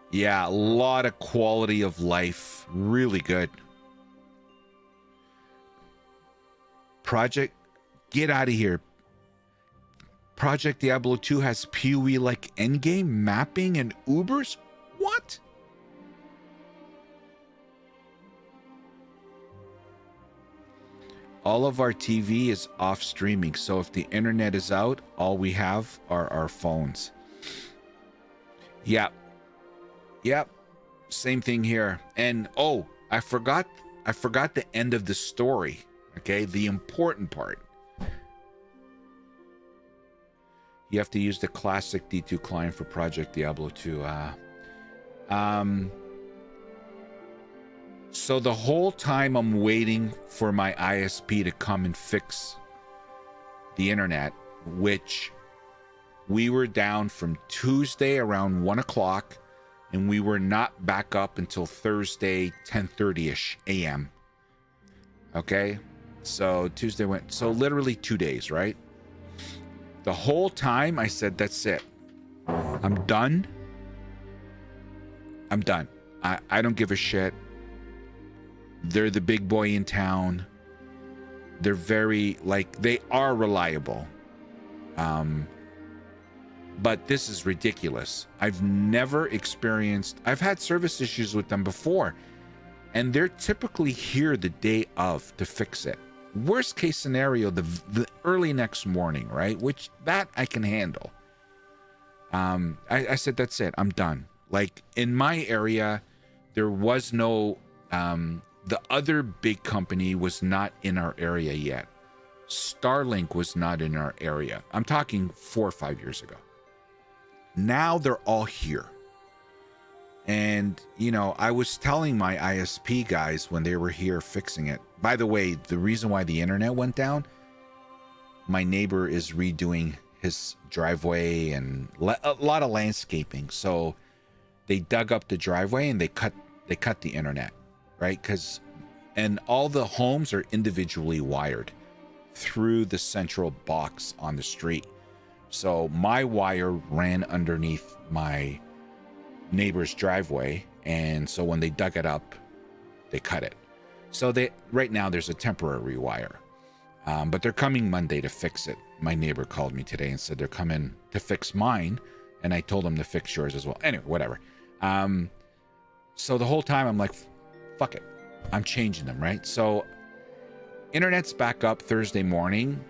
Yeah, a lot of quality of life. Really good. Project, get out of here. Project Diablo 2 has PoE-like endgame mapping and Ubers? What? All of our TV is off streaming, so if the internet is out, all we have are our phones. Yep. Yep. Same thing here. And oh, I forgot the end of the story. Okay, the important part. You have to use the classic D2 client for Project Diablo 2. So the whole time I'm waiting for my ISP to come and fix the internet, which we were down from Tuesday around 1 o'clock, and we were not back up until Thursday 10:30ish a.m. Okay, so Tuesday went, so literally 2 days, right? The whole time I said, that's it. I'm done. I'm done. I don't give a shit. They're the big boy in town. They're very, like, they are reliable. But this is ridiculous. I've never experienced, I've had service issues with them before. and they're typically here the day of to fix it. Worst case scenario, the early next morning, right? Which that I can handle. I said, that's it. I'm done. Like in my area, there was no, the other big company was not in our area yet. Starlink was not in our area. I'm talking 4 or 5 years ago. Now they're all here. And, you know, I was telling my ISP guys when they were here fixing it. By the way, the reason why the internet went down, my neighbor is redoing his driveway and a lot of landscaping. So they dug up the driveway and they cut the internet, right? And all the homes are individually wired through the central box on the street. So my wire ran underneath my neighbor's driveway, and so when they dug it up, they cut it. So right now there's a temporary wire, but they're coming Monday to fix it. My neighbor called me today and said they're coming to fix mine, and I told them to fix yours as well. Anyway, whatever. So the whole time I'm like, fuck it, I'm changing them, right? So internet's back up Thursday morning,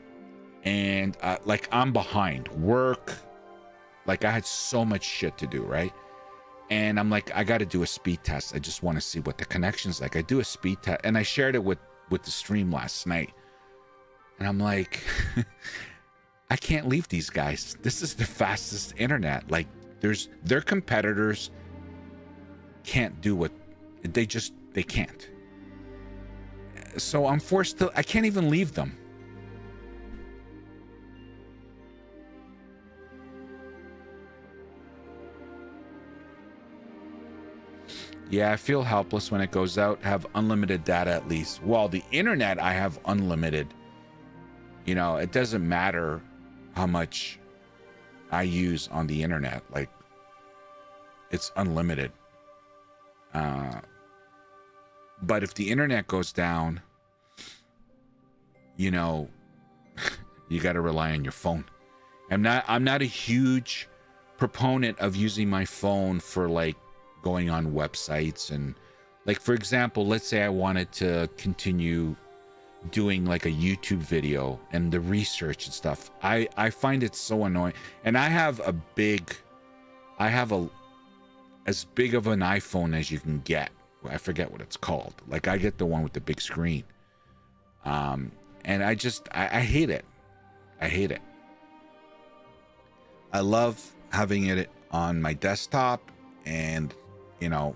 and like I'm behind work. Like I had so much shit to do, right? And I'm like, I got to do a speed test. I just want to see what the connection's like. I do a speed test, and I shared it with the stream last night. And I'm like, I can't leave these guys. This is the fastest internet. Like, their competitors can't do what they can't. So I'm forced to. I can't even leave them. Yeah, I feel helpless when it goes out. Have unlimited data at least. Well, the internet, I have unlimited. You know, it doesn't matter how much I use on the internet. Like, it's unlimited. But if the internet goes down, you know, you got to rely on your phone. I'm not a huge proponent of using my phone for like going on websites and like, for example, let's say I wanted to continue doing like a YouTube video and the research and stuff. I find it so annoying. And I have as big of an iPhone as you can get. I forget what it's called. Like I get the one with the big screen. And I hate it. I hate it. I love having it on my desktop, and you know,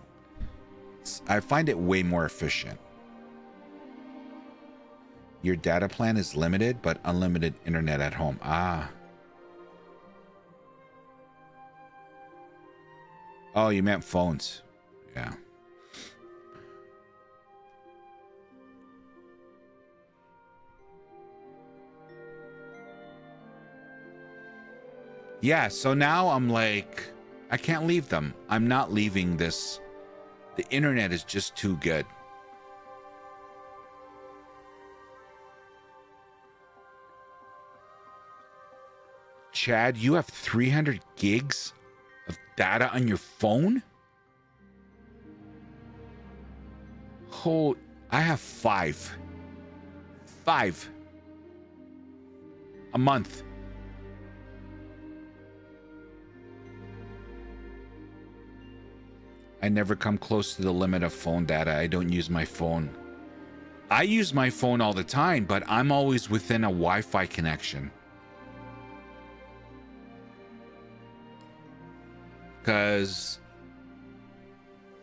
I find it way more efficient. Your data plan is limited, but unlimited internet at home. Oh, you meant phones. Yeah. Yeah, so now I'm like, I can't leave them. I'm not leaving this. The internet is just too good. Chad, you have 300 gigs of data on your phone? Oh, I have 5 a month. I never come close to the limit of phone data. I don't use my phone. I use my phone all the time, but I'm always within a Wi-Fi connection. Because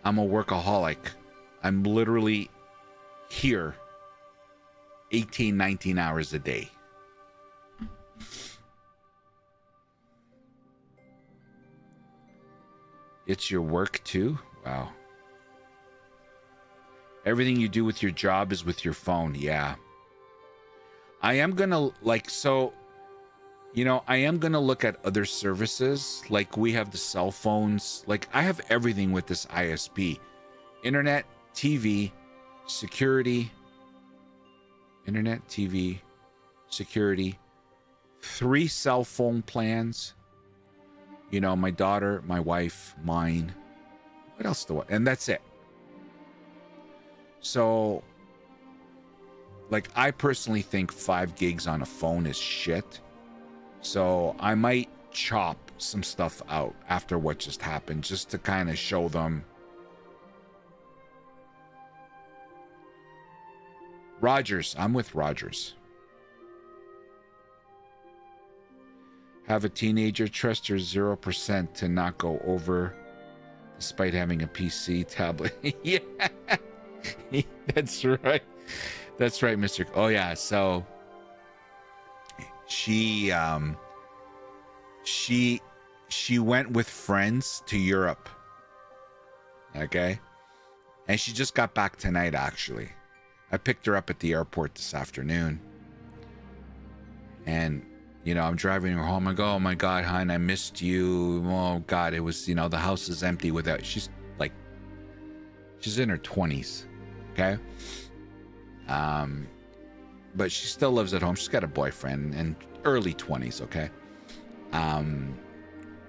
I'm a workaholic. I'm literally here 18, 19 hours a day. It's your work too? Wow. Everything you do with your job is with your phone. Yeah. I am gonna I am gonna look at other services. Like we have the cell phones. Like I have everything with this ISP. Internet, TV, security. Internet, TV, security. 3 cell phone plans. You know, my daughter, my wife, mine. What else do I? And that's it. So, like, I personally think 5 gigs on a phone is shit. So I might chop some stuff out after what just happened, just to kind of show them. Rogers, I'm with Rogers. Have a teenager, trust her 0% to not go over despite having a PC tablet. Yeah, that's right. That's right, Mr. Oh yeah, so she went with friends to Europe. Okay? And she just got back tonight, actually. I picked her up at the airport this afternoon. And, you know, I'm driving her home. I go, oh my God, hon, I missed you. Oh God, it was, you know, the house is empty without, she's in her 20s. Okay? But she still lives at home. She's got a boyfriend and early 20s, okay?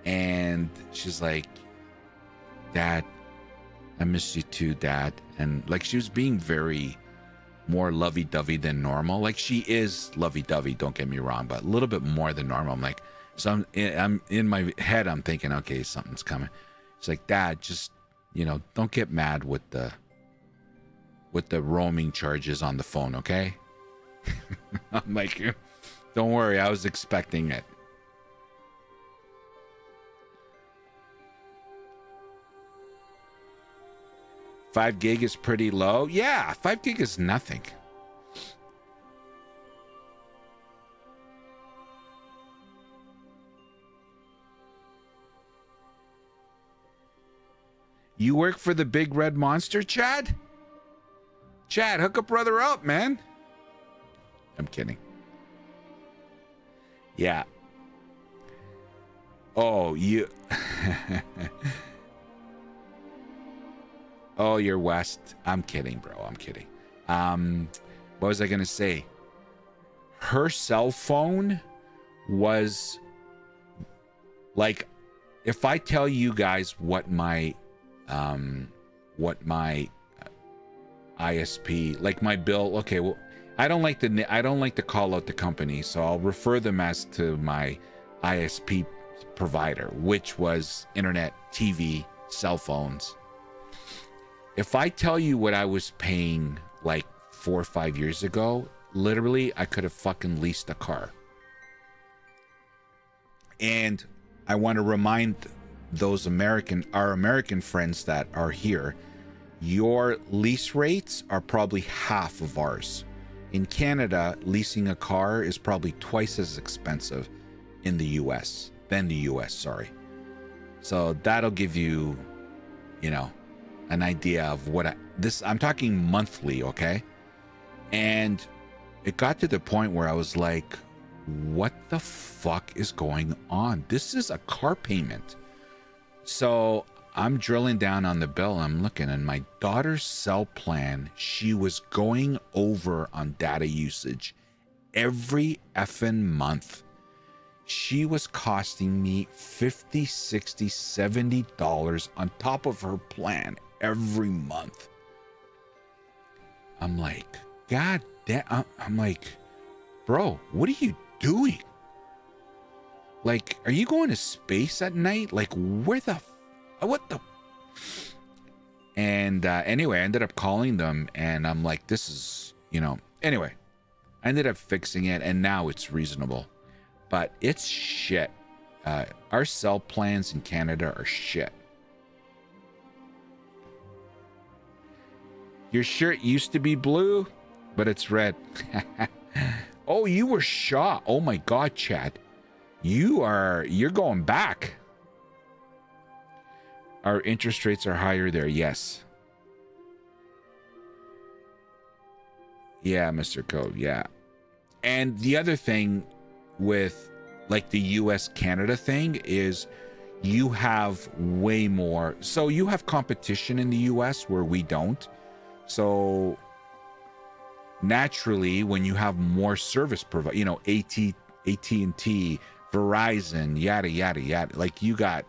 And she's like, Dad, I miss you too, Dad. And like, she was being very more lovey-dovey than normal. Like, she is lovey-dovey, don't get me wrong, but a little bit more than normal. I'm like, so I'm in my head, I'm thinking, okay, something's coming. It's like, Dad, just, you know, don't get mad with the roaming charges on the phone, okay? I'm like, don't worry, I was expecting it. $5 gig is pretty low. Yeah, 5 gig is nothing. You work for the big red monster, Chad? Chad, hook a brother up, man. I'm kidding. Yeah. Oh, you... Oh, you're West. I'm kidding, bro. I'm kidding. What was I going to say? Her cell phone was... Like, if I tell you guys what my ISP, like my bill, okay, well, I don't like to call out the company, so I'll refer them as to my ISP provider, which was internet, TV, cell phones. If I tell you what I was paying like 4 or 5 years ago, literally I could have fucking leased a car. And I want to remind those our American friends that are here, your lease rates are probably half of ours. In Canada, leasing a car is probably twice as expensive than the US, sorry. So that'll give you, you know, an idea of what I'm talking monthly, okay? And it got to the point where I was like, what the fuck is going on? This is a car payment. So I'm drilling down on the bill. I'm looking, and my daughter's cell plan, she was going over on data usage every effing month. She was costing me $50, $60, $70 on top of her plan every month. I'm like, God damn. I'm like, bro, what are you doing? Like, are you going to space at night? Like, what the? And anyway, I ended up calling them, and I'm like, this is, you know, anyway, I ended up fixing it, and now it's reasonable. But it's shit. Our cell plans in Canada are shit. Your shirt used to be blue, but it's red. Oh, you were shot. Oh my God, Chad. You're going back. Our interest rates are higher there. Yes. Yeah, Mr. Code. Yeah. And the other thing with like the US Canada thing is you have way more. So you have competition in the US where we don't. So naturally, when you have more service provider, you know, AT&T, Verizon, yada, yada, yada, like you got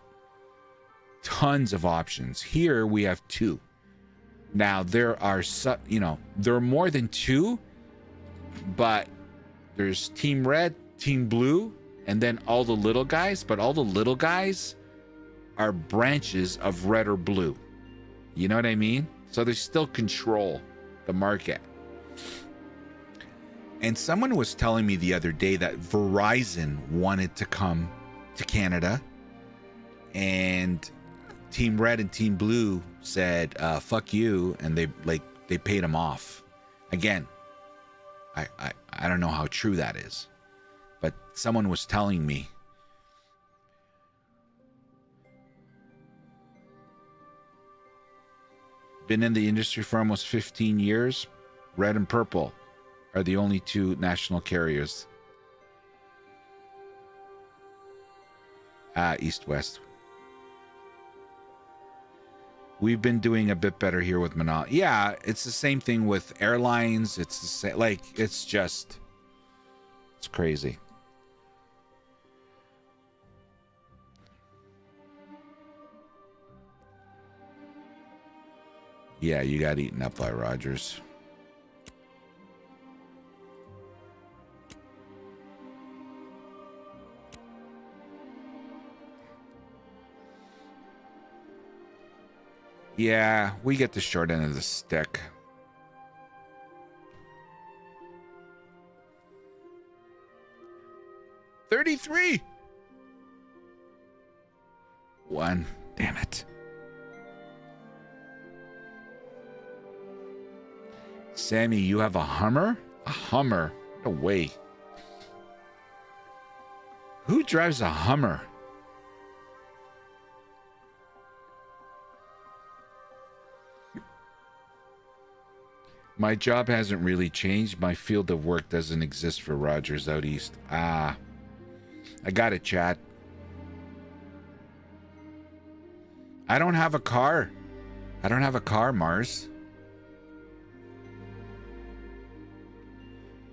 tons of options. Here we have 2. Now there are there are more than two, but there's Team Red, Team Blue, and then all the little guys, but all the little guys are branches of red or blue. You know what I mean? So they still control the market. And someone was telling me the other day that Verizon wanted to come to Canada, and Team Red and Team Blue said, fuck you, and they paid them off. Again, I don't know how true that is, but someone was telling me. Been in the industry for almost 15 years. Red and Purple are the only two national carriers. East-West. We've been doing a bit better here with Monopoly. Yeah, it's the same thing with airlines. It's the same, like, it's crazy. Yeah, you got eaten up by Rogers. Yeah, we get the short end of the stick. $33. One. Damn it. Sammy, you have a Hummer? A Hummer? No way. Who drives a Hummer? My job hasn't really changed. My field of work doesn't exist for Rogers out east. I got it, chat. I don't have a car. I don't have a car, Mars.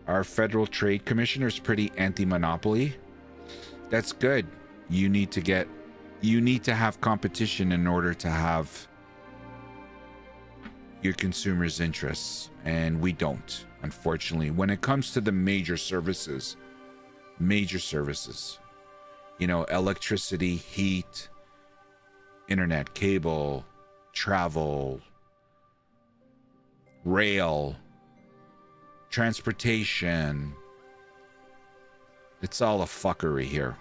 Our Federal Trade Commissioner is pretty anti-monopoly. That's good. You need to have competition in order to have your consumers' interests, and we don't, unfortunately. When it comes to the major services, you know, electricity, heat, internet, cable, travel, rail, transportation, it's all a fuckery here.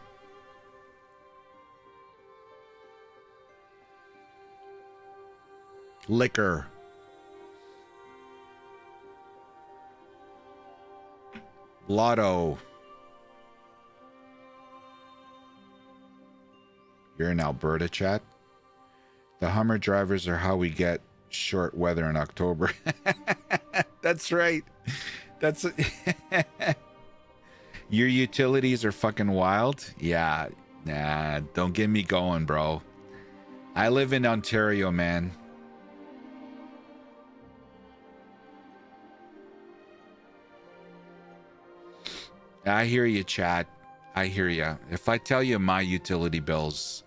Liquor. Lotto. You're in Alberta, chat. The Hummer drivers are how we get short weather in October. That's right. That's your utilities are fucking wild. Yeah. Nah, don't get me going, bro. I live in Ontario, man. I hear you, chat. I hear you. If I tell you my utility bills,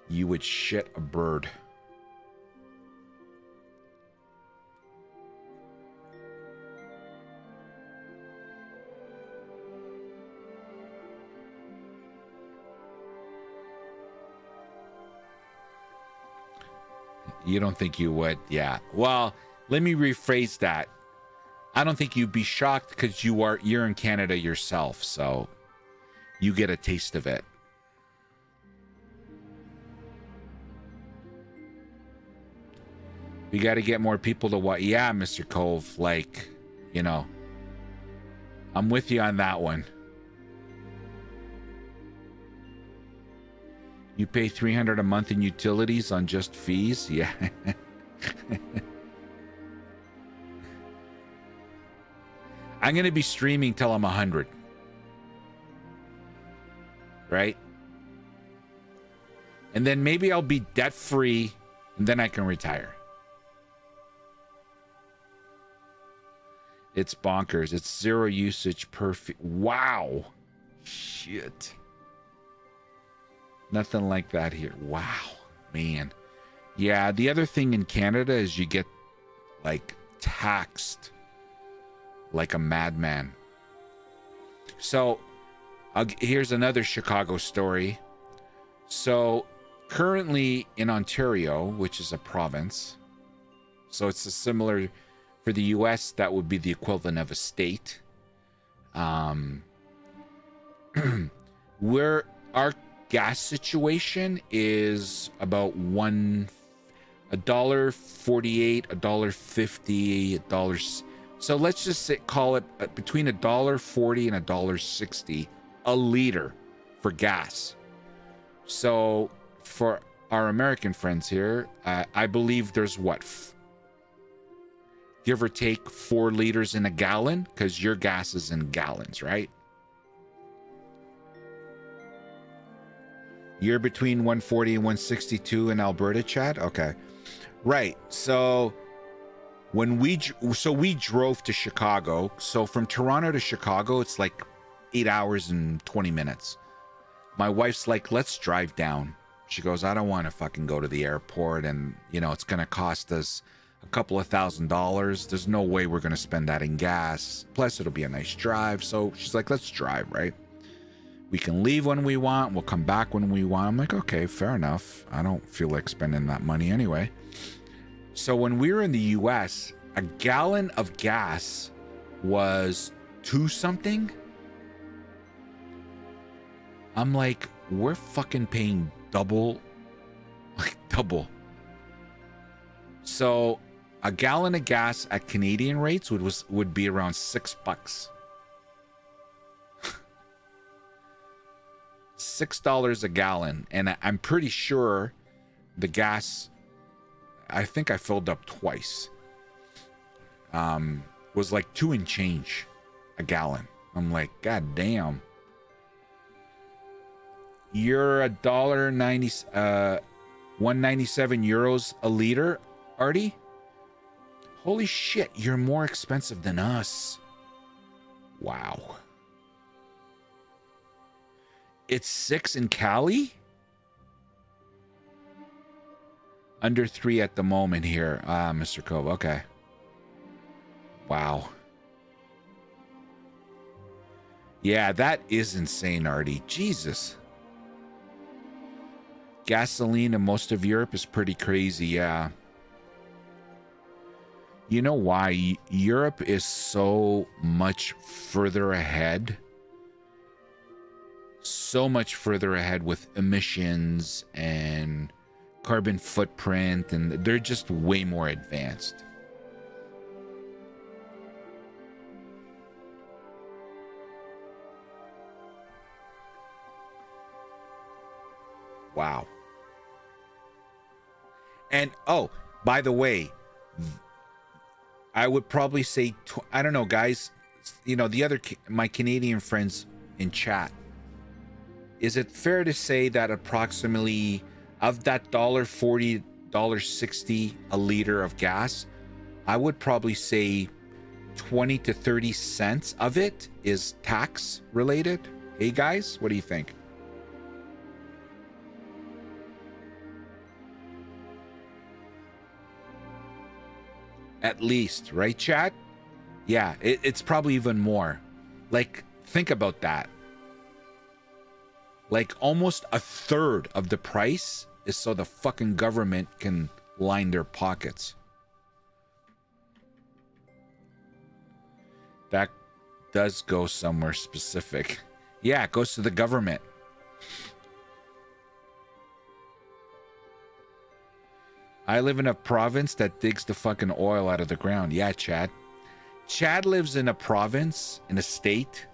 you would shit a bird. You don't think you would? Yeah. Well, let me rephrase that. I don't think you'd be shocked because you're in Canada yourself, so you get a taste of it. We got to get more people to watch. Yeah, Mr. Cove, like, you know, I'm with you on that one. You pay $300 a month in utilities on just fees? Yeah. I'm going to be streaming till I'm 100. Right? And then maybe I'll be debt-free, and then I can retire. It's bonkers. It's 0 usage per fee. Wow. Shit. Nothing like that here. Wow. Man. Yeah, the other thing in Canada is you get like taxed like a madman. So here's another Chicago story. So currently in Ontario, which is a province, so it's a similar, for the US, that would be the equivalent of a state. Where our gas situation is about $1.48, $1.50, $1. So let's just call it between $1.40 and $1.60 a liter for gas. So for our American friends here, I believe there's what, give or take 4 liters in a gallon, because your gas is in gallons, right? You're between 140 and 162 in Alberta, chat? Okay. Right. So when we drove to Chicago. So from Toronto to Chicago, it's like 8 hours and 20 minutes. My wife's like, let's drive down. She goes, I don't want to fucking go to the airport, and you know, it's going to cost us a couple of $1,000s. There's no way we're going to spend that in gas. Plus it'll be a nice drive. So she's like, let's drive, right? We can leave when we want. We'll come back when we want. I'm like, okay, fair enough. I don't feel like spending that money anyway. So when we were in the US, a gallon of gas was $2 something. I'm like, we're fucking paying double, like double. So a gallon of gas at Canadian rates would be around $6. $6 a gallon, and I'm pretty sure the gas, I think I filled up twice, was like 2 and change a gallon. I'm like, god damn. You're $1.97 euros a liter, Artie? Holy shit, you're more expensive than us. Wow. It's 6 in Cali? Under 3 at the moment here. Mr. Cove, okay. Wow. Yeah, that is insane, Artie. Jesus. Gasoline in most of Europe is pretty crazy, yeah. You know why? Europe is so much further ahead. So much further ahead with emissions and carbon footprint, and they're just way more advanced. Wow. And oh, by the way, I would probably say, I don't know, guys, you know, my Canadian friends in chat, is it fair to say that approximately of that $1.40, $1.60 a liter of gas, I would probably say 20 to 30 cents of it is tax related? Hey guys, what do you think? At least, right, chat? Yeah, it's probably even more. Like, think about that. Like, almost a third of the price is so the fucking government can line their pockets. That does go somewhere specific. Yeah, it goes to the government. I live in a province that digs the fucking oil out of the ground. Yeah, Chad. Chad lives in a province, in a state,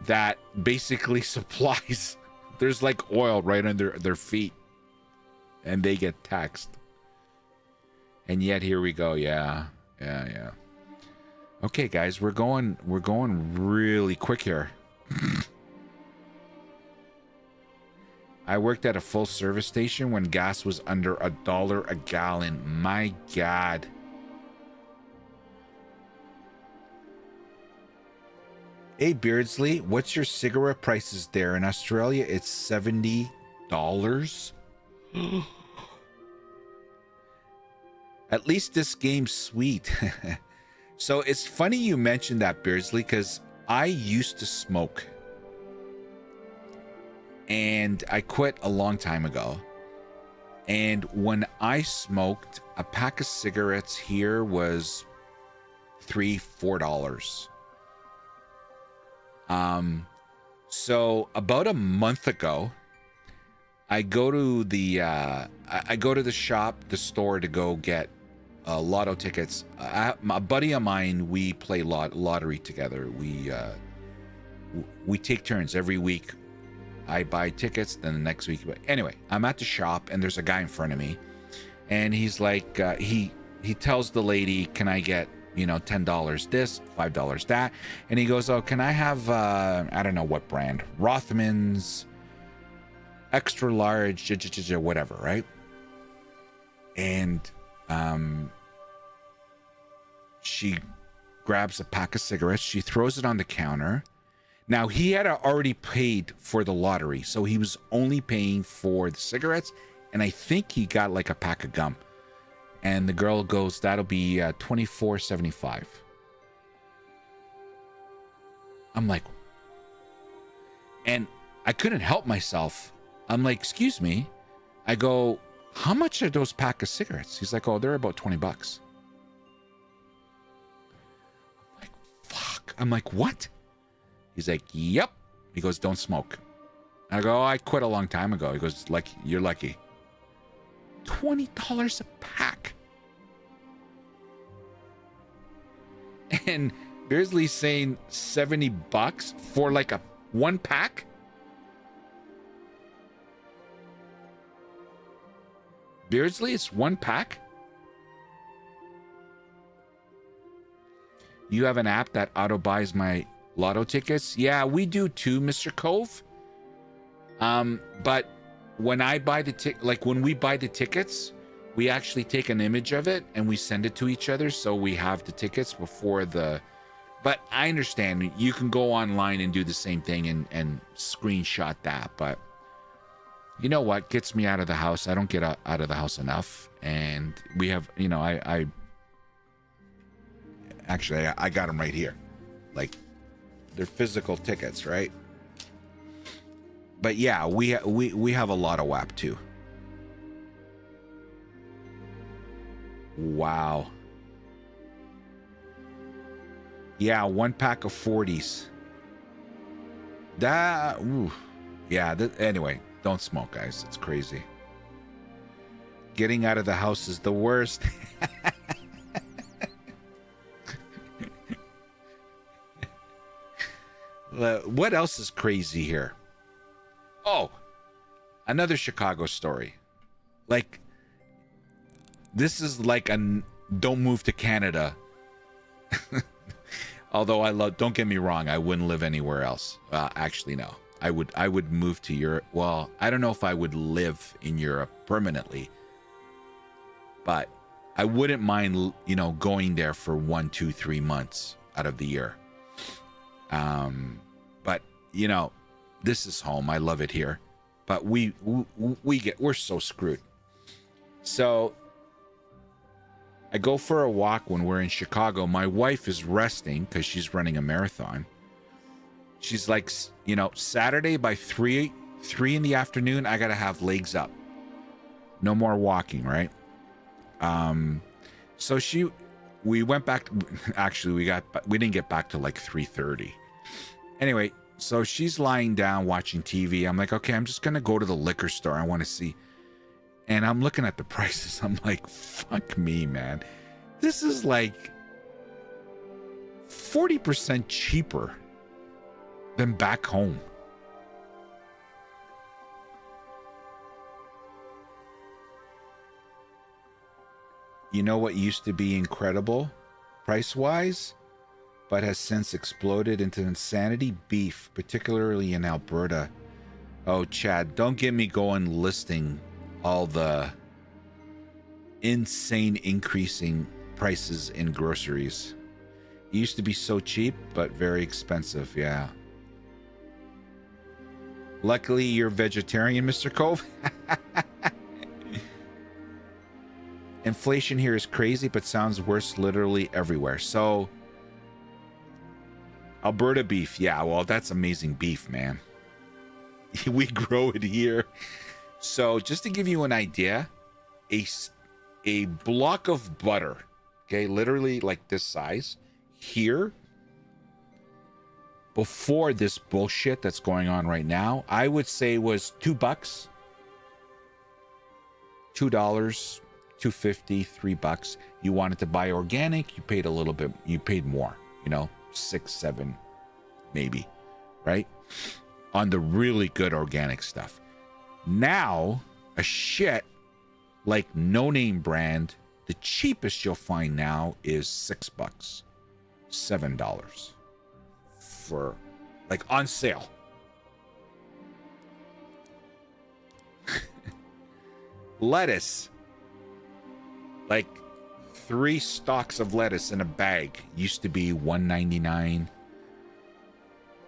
that basically supplies... There's like oil right under their feet. And they get taxed. And yet here we go. Yeah. Okay, guys, we're going really quick here. I worked at a full service station when gas was under $1 a gallon. My God. Hey, Beardsley, what's your cigarette prices there? In Australia, it's $70. At least this game's sweet. So it's funny you mentioned that, Beardsley, because I used to smoke. And I quit a long time ago. And when I smoked, a pack of cigarettes here was $3-4. So about a month ago, I go to the store to go get lotto tickets. A buddy of mine, we play lottery together. We take turns every week. I buy tickets, then the next week. But anyway, I'm at the shop and there's a guy in front of me, and he's like, he tells the lady, "Can I get $10 this, $5 that?" And he goes, "Oh, can I have I don't know what brand, Rothman's extra large, whatever, right?" And she grabs a pack of cigarettes. She throws it on the counter. Now, he had already paid for the lottery, so he was only paying for the cigarettes, and I think he got like a pack of gum. And the girl goes, "That'll be $24.75. I'm like, and I couldn't help myself. I'm like, "Excuse me." I go, "How much are those pack of cigarettes?" He's like, "Oh, they're about $20." I'm like, fuck. I'm like, "What?" He's like, "Yep." He goes, "Don't smoke." I go, "Oh, I quit a long time ago." He goes, "Lucky, you're lucky." $20 a pack. And Beardsley's saying $70 for like a one pack. Beardsley, it's one pack. You have an app that auto buys my lotto tickets? Yeah, we do too, Mr. Cove. But when I buy when we buy the tickets, we actually take an image of it and we send it to each other, so we have the tickets before the. But I understand you can go online and do the same thing and screenshot that. But you know what gets me out of the house? I don't get out of the house enough, and we have, I actually I got them right here, like they're physical tickets, right? But yeah, we have a lot of WAP too. Wow. Yeah, one pack of 40s. That, ooh. Yeah, anyway, don't smoke, guys. It's crazy. Getting out of the house is the worst. What else is crazy here? Oh, another Chicago story. Like, this is like a don't move to Canada. Although don't get me wrong, I wouldn't live anywhere else. Actually, no. I would move to Europe. Well, I don't know if I would live in Europe permanently, but I wouldn't mind, going there for 1, 2, 3 months out of the year. But this is home. I love it here, but we're so screwed. So I go for a walk when we're in Chicago. My wife is resting because she's running a marathon. She's like, Saturday by 3 in the afternoon, I got to have legs up. No more walking, right? So we went back. Actually, we didn't get back to like 3:30. Anyway, so she's lying down watching TV. I'm like, okay, I'm just going to go to the liquor store. I want to see. And I'm looking at the prices. I'm like, fuck me, man. This is like 40% cheaper than back home. You know what used to be incredible price-wise, but has since exploded into insanity? Beef, particularly in Alberta. Oh, Chad, don't get me going listing all the insane increasing prices in groceries. It used to be so cheap, but very expensive, yeah. Luckily, you're vegetarian, Mr. Cove. Inflation here is crazy, but sounds worse literally everywhere. So, Alberta beef. Yeah, well, that's amazing beef, man. We grow it here. So, just to give you an idea, a block of butter, okay, literally like this size, here, before this bullshit that's going on right now, I would say was $2, $2, $2.50, $3. You wanted to buy organic, you paid a little bit, you paid more, you know, 6, 7, maybe, right? On the really good organic stuff. Now, a shit like no name brand, the cheapest you'll find now is $6, $7 for like on sale. Lettuce, like 3 stalks of lettuce in a bag used to be $1.99,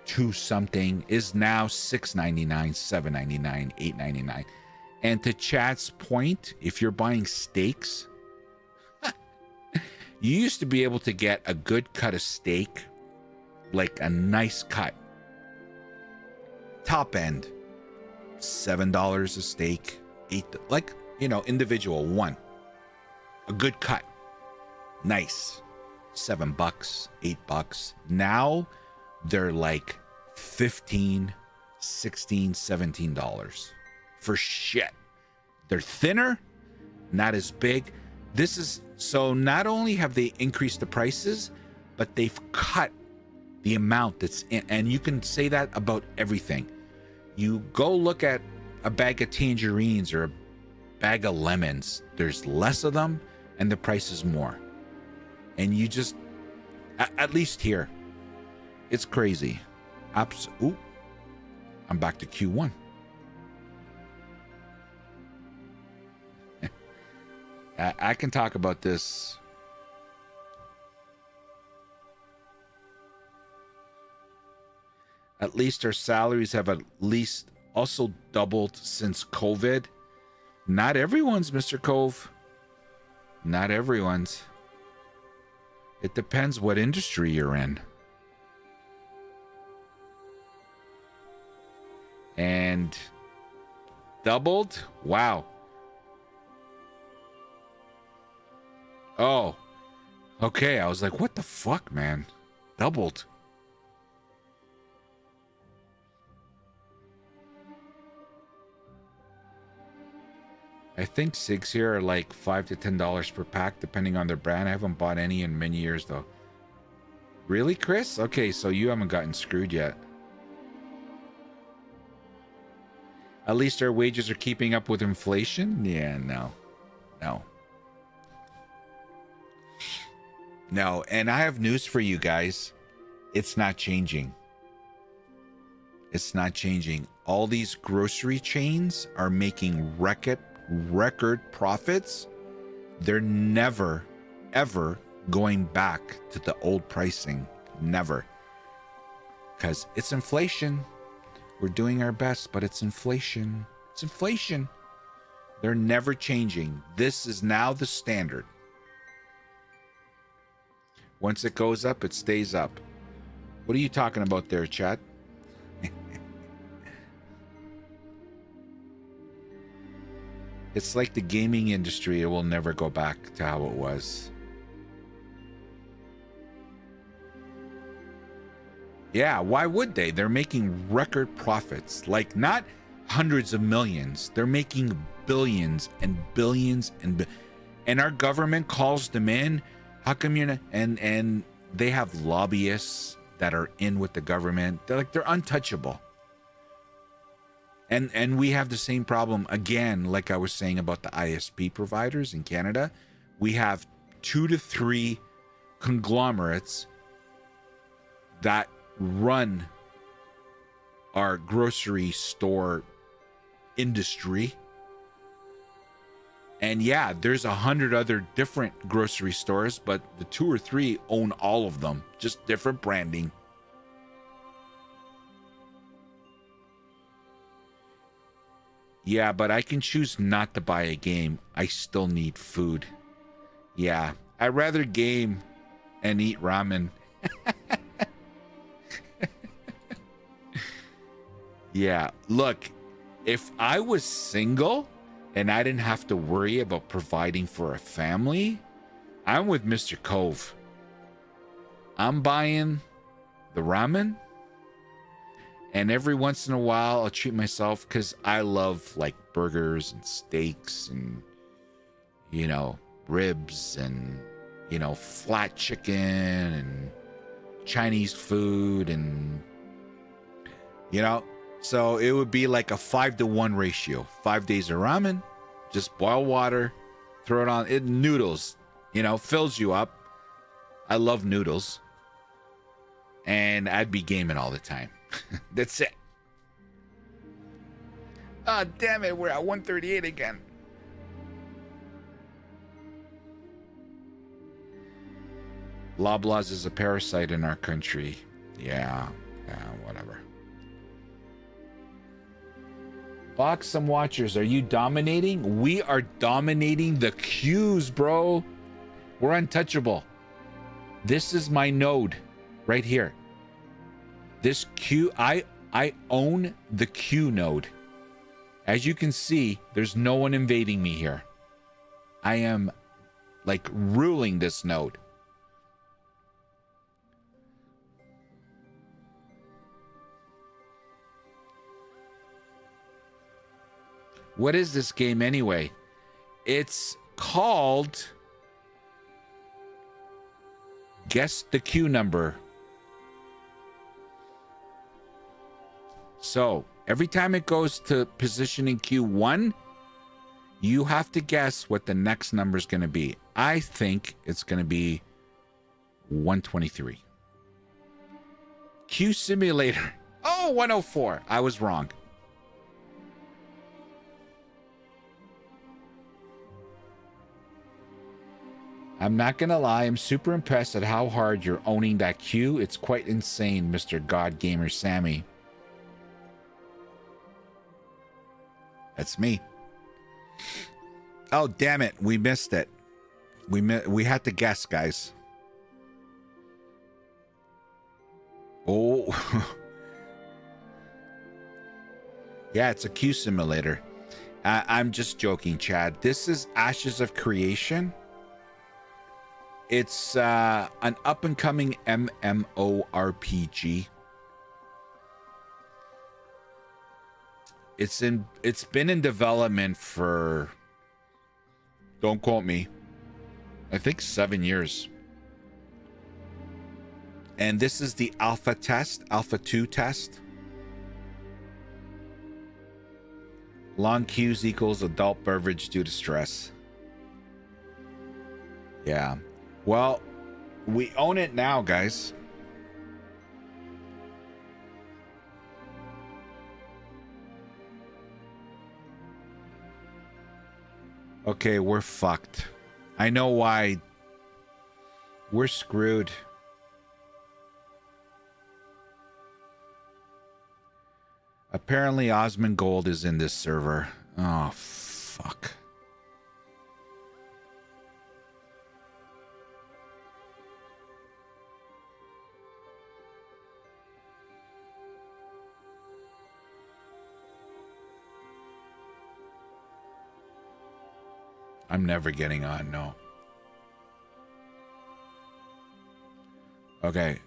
2 something, is now $6.99, $7.99, $8.99. And to Chad's point, if you're buying steaks, you used to be able to get a good cut of steak, like a nice cut, top end, $7 a steak, 8, like, you know, individual one, a good cut, nice, $7, $8. Now they're like $15, $16, $17 for shit. They're thinner, not as big. This is so not only have they increased the prices, but they've cut the amount that's in, and you can say that about everything. You go look at a bag of tangerines or a bag of lemons, there's less of them and the price is more. And you just, at least here, it's crazy. Ooh, I'm back to Q1. I can talk about this. At least our salaries have at least also doubled since COVID. Not everyone's, Mr. Cove. Not everyone's. It depends what industry you're in. And doubled? Wow. Oh, okay. I was like, what the fuck, man? Doubled. I think cigs here are like $5 to $10 per pack, depending on their brand. I haven't bought any in many years, though. Really, Chris? Okay, so you haven't gotten screwed yet. At least our wages are keeping up with inflation? Yeah, no. No. No, and I have news for you guys. It's not changing. It's not changing. All these grocery chains are making record profits. They're never, ever going back to the old pricing. Never. Because it's inflation. We're doing our best, but it's inflation. It's inflation. They're never changing. This is now the standard. Once it goes up, it stays up. What are you talking about there, chat? It's like the gaming industry. It will never go back to how it was. Yeah, why would they? They're making record profits. Like, not hundreds of millions. They're making billions and billions and our government calls them in. How come you're not? And they have lobbyists that are in with the government. They're untouchable. And we have the same problem again, like I was saying about the ISP providers in Canada. We have 2 to 3 conglomerates that run our grocery store industry. And yeah, there's 100 other different grocery stores, but the 2 or 3 own all of them, just different branding. Yeah, but I can choose not to buy a game. I still need food. Yeah, I'd rather game and eat ramen. Yeah, look, if I was single and I didn't have to worry about providing for a family, I'm with Mr. Cove. I'm buying the ramen, and every once in a while I'll treat myself because I love like burgers and steaks and, you know, ribs and, you know, flat chicken and Chinese food and, you know, so it would be like a 5-to-1 ratio. 5 days of ramen, just boil water, throw it on it, noodles, you know, fills you up. I love noodles. And I'd be gaming all the time. That's it. Oh, damn it. We're at 138 again. Loblaws is a parasite in our country. Yeah, whatever. Box some watchers. Are you dominating? We are dominating the queues, bro. We're untouchable. This is my node right here. This queue, I own the queue node. As you can see, there's no one invading me here. I am like ruling this node. What is this game anyway? It's called Guess the Queue Number. So every time it goes to positioning Q1, you have to guess what the next number is going to be. I think it's going to be 123. Q Simulator. Oh, 104. I was wrong. I'm not going to lie. I'm super impressed at how hard you're owning that queue. It's quite insane, Mr. God Gamer Sammy. That's me. Oh, damn it. We missed it. We had to guess, guys. Oh. Yeah, it's a queue simulator. I'm just joking, Chad. This is Ashes of Creation. It's an up-and-coming mmorpg. It's been in development for, don't quote me, I think 7 years. And this is the alpha test, alpha 2 test. Long queues equals adult beverage due to stress. Yeah. Well, we own it now, guys. Okay, we're fucked. I know why. We're screwed. Apparently Osmond Gold is in this server. Oh, fuck. I'm never getting on, no. Okay,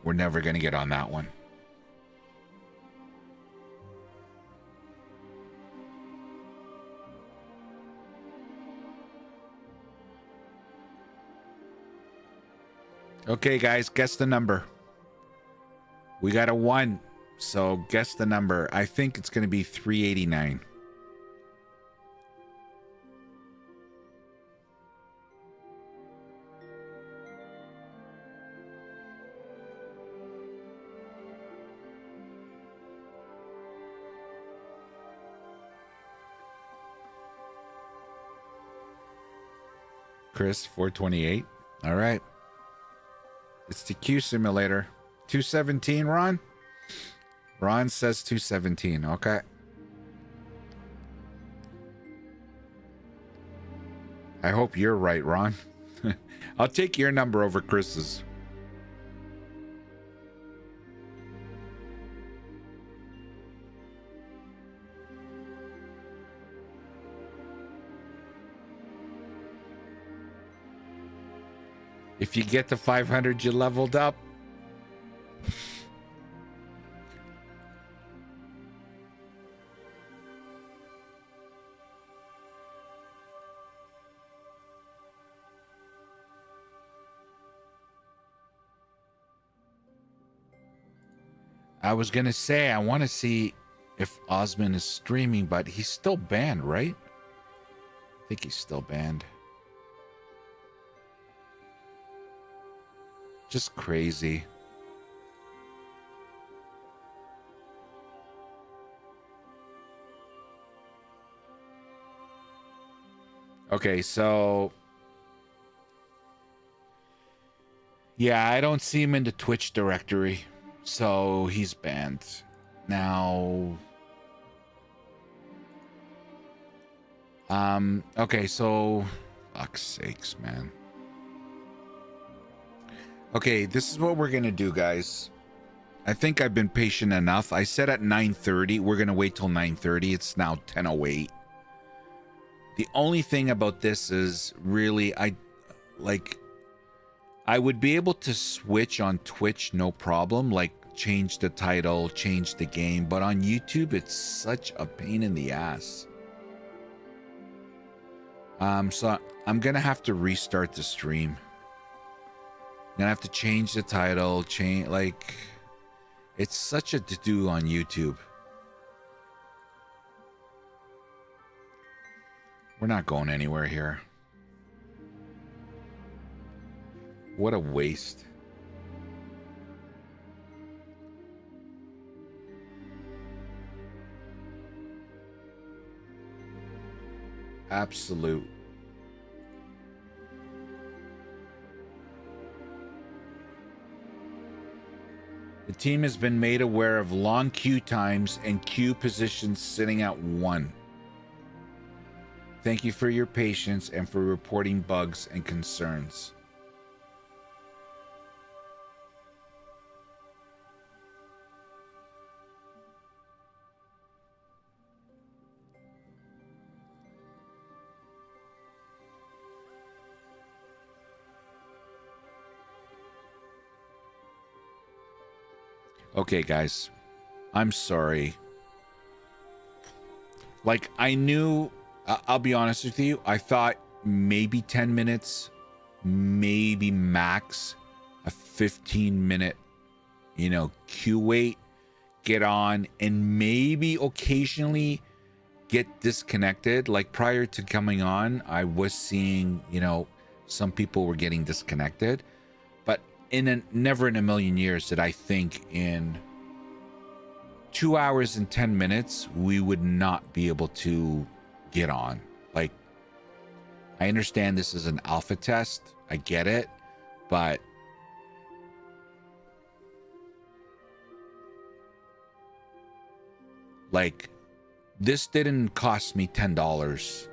we're never gonna get on that one. Okay, guys, guess the number. We got a 1, so guess the number. I think it's going to be 389. Chris, 428. All right. It's the Q simulator. 217, Ron? Ron says 217. Okay. I hope you're right, Ron. I'll take your number over Chris's. If you get to 500, you leveled up. I was gonna say, I want to see if Osman is streaming, but he's still banned, right? I think he's still banned. Just crazy. Okay, so yeah, I don't see him in the Twitch directory, so he's banned. Now, okay, so fuck's sakes, man. Okay, this is what we're gonna do, guys. I think I've been patient enough. I said at 9:30. We're gonna wait till 9:30. It's now 10:08. The only thing about this is really, I would be able to switch on Twitch, no problem. Like change the title, change the game. But on YouTube, it's such a pain in the ass. So I'm gonna have to restart the stream. I'm gonna have to change the title, it's such a to-do on YouTube. We're not going anywhere here. What a waste. Absolute. The team has been made aware of long queue times and queue positions sitting at 1. Thank you for your patience and for reporting bugs and concerns. Okay, guys, I'm sorry. Like, I knew, I'll be honest with you, I thought maybe 10 minutes, maybe max a 15-minute, queue wait, get on, and maybe occasionally get disconnected. Like, prior to coming on, I was seeing, some people were getting disconnected. Never in a million years did I think in 2 hours and 10 minutes we would not be able to get on. Like, I understand this is an alpha test, I get it, but like, this didn't cost me $10.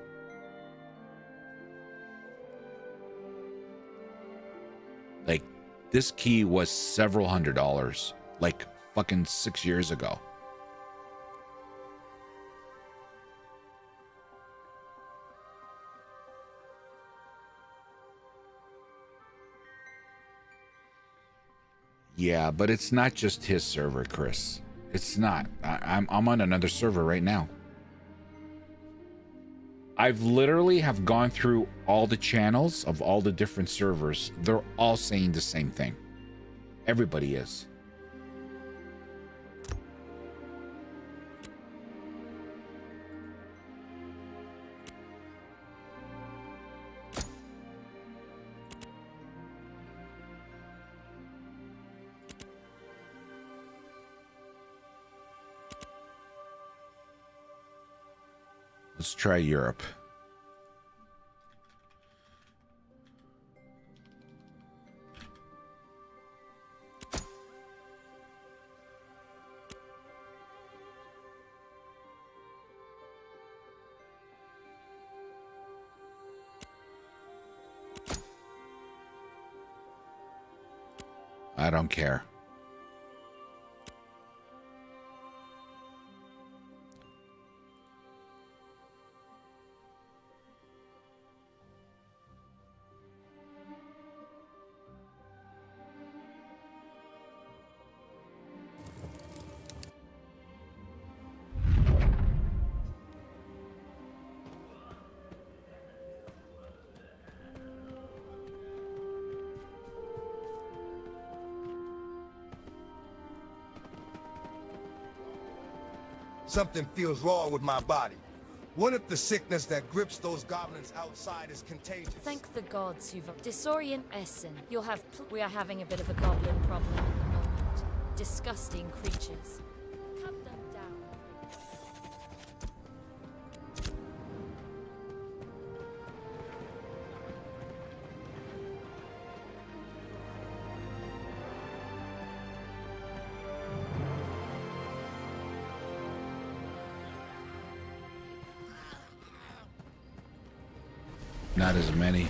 Like, this key was several $100s, like fucking 6 years ago. Yeah, but it's not just his server, Chris. It's not. I'm on another server right now. I've literally have gone through all the channels of all the different servers. They're all saying the same thing. Everybody is. Let's try Europe. I don't care. Something feels wrong with my body. What if the sickness that grips those goblins outside is contagious? Thank the gods you've disorient Essen. You'll have. We are having a bit of a goblin problem at the moment. Disgusting creatures. Cut them down. Not as many.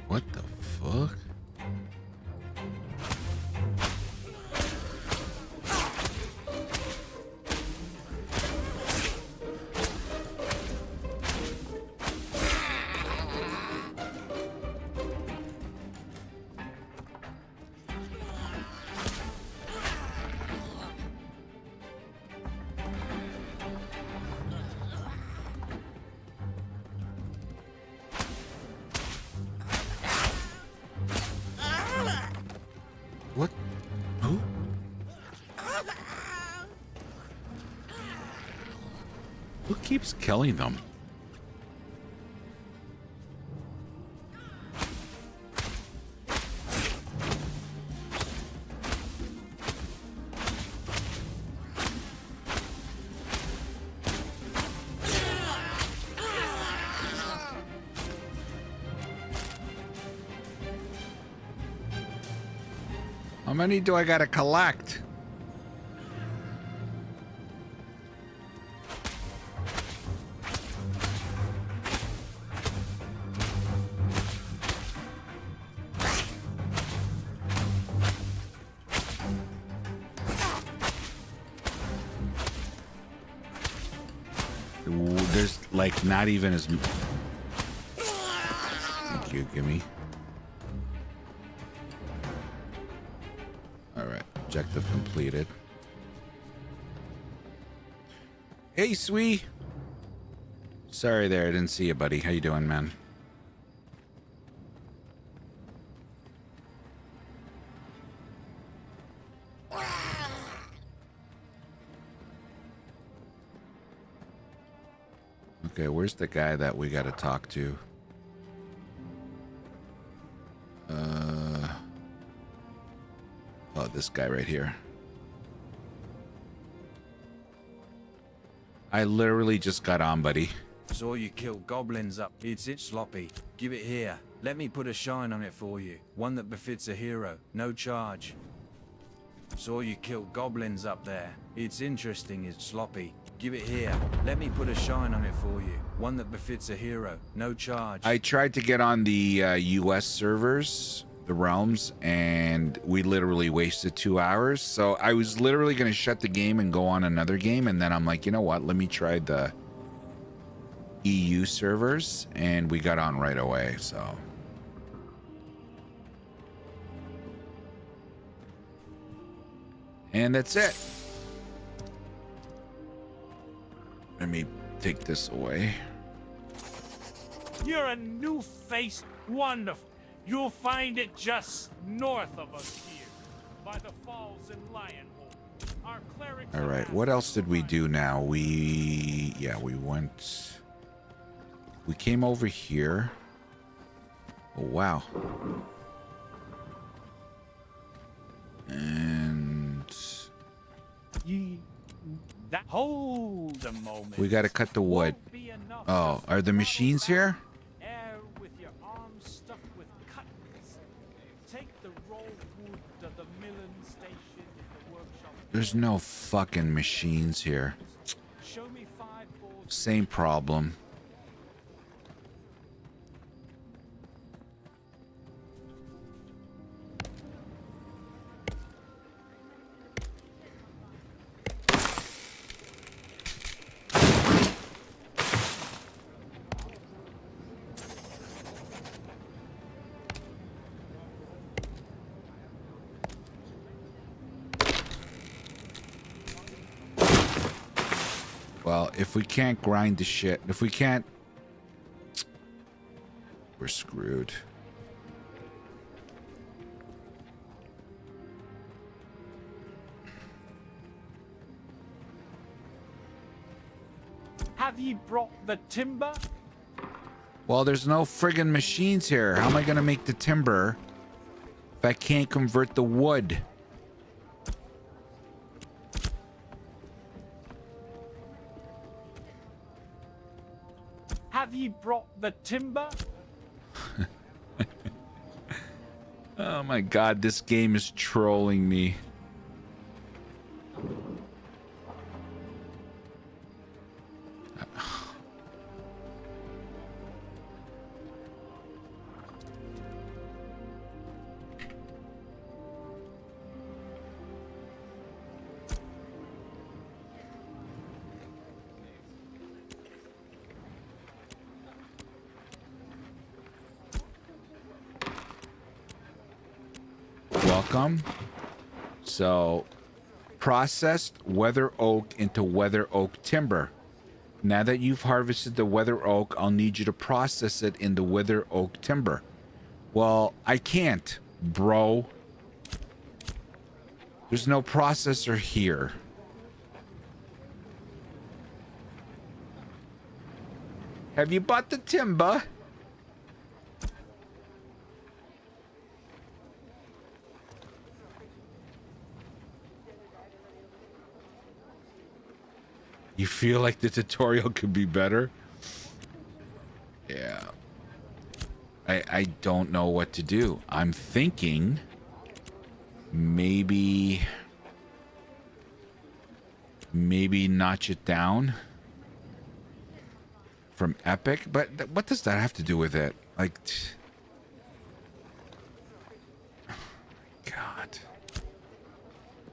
What the fuck? What? Who? Who keeps killing them? How many do I gotta collect? Ooh, there's like not even as. Thank you, gimme. Alright, objective completed. Hey, Swee! Sorry there, I didn't see you, buddy. How you doing, man? Okay, where's the guy that we gotta talk to? Oh, this guy right here. I literally just got on, buddy. Saw you kill goblins up. It's sloppy. Give it here. Let me put a shine on it for you. One that befits a hero. No charge. Saw you kill goblins up there. It's interesting. It's sloppy. Give it here. Let me put a shine on it for you. One that befits a hero. No charge. I tried to get on the US servers, the realms, and we literally wasted 2 hours. So I was literally going to shut the game and go on another game. And then I'm like, you know what? Let me try the EU servers. And we got on right away. So. And that's it. Let me take this away. You're a new face. Wonderful. You'll find it just north of us here, by the falls in Lionhold. Our clerics All have right, asked what else for did we right. do now? We came over here. Oh, wow. And That hold a moment. we got to cut the wood. Won't be enough Oh, just are to the throttle machines back. here? Air with your arms stuck with cutters. Take the raw wood to the milling station in the workshop. There's no fucking machines here. Show me 5 boards. Same problem. Well, if we can't grind the shit, if we can't, we're screwed. Have ye brought the timber? Well, there's no friggin' machines here. How am I gonna make the timber if I can't convert the wood? Have ye brought the timber? Oh my god, this game is trolling me. Welcome. So, processed weather oak into weather oak timber. Now that you've harvested the weather oak, I'll need you to process it into weather oak timber. Well, I can't, bro. There's no processor here. Have you bought the timber? You feel like the tutorial could be better? Yeah. I don't know what to do. I'm thinking maybe notch it down from epic, but what does that have to do with it? Like, God,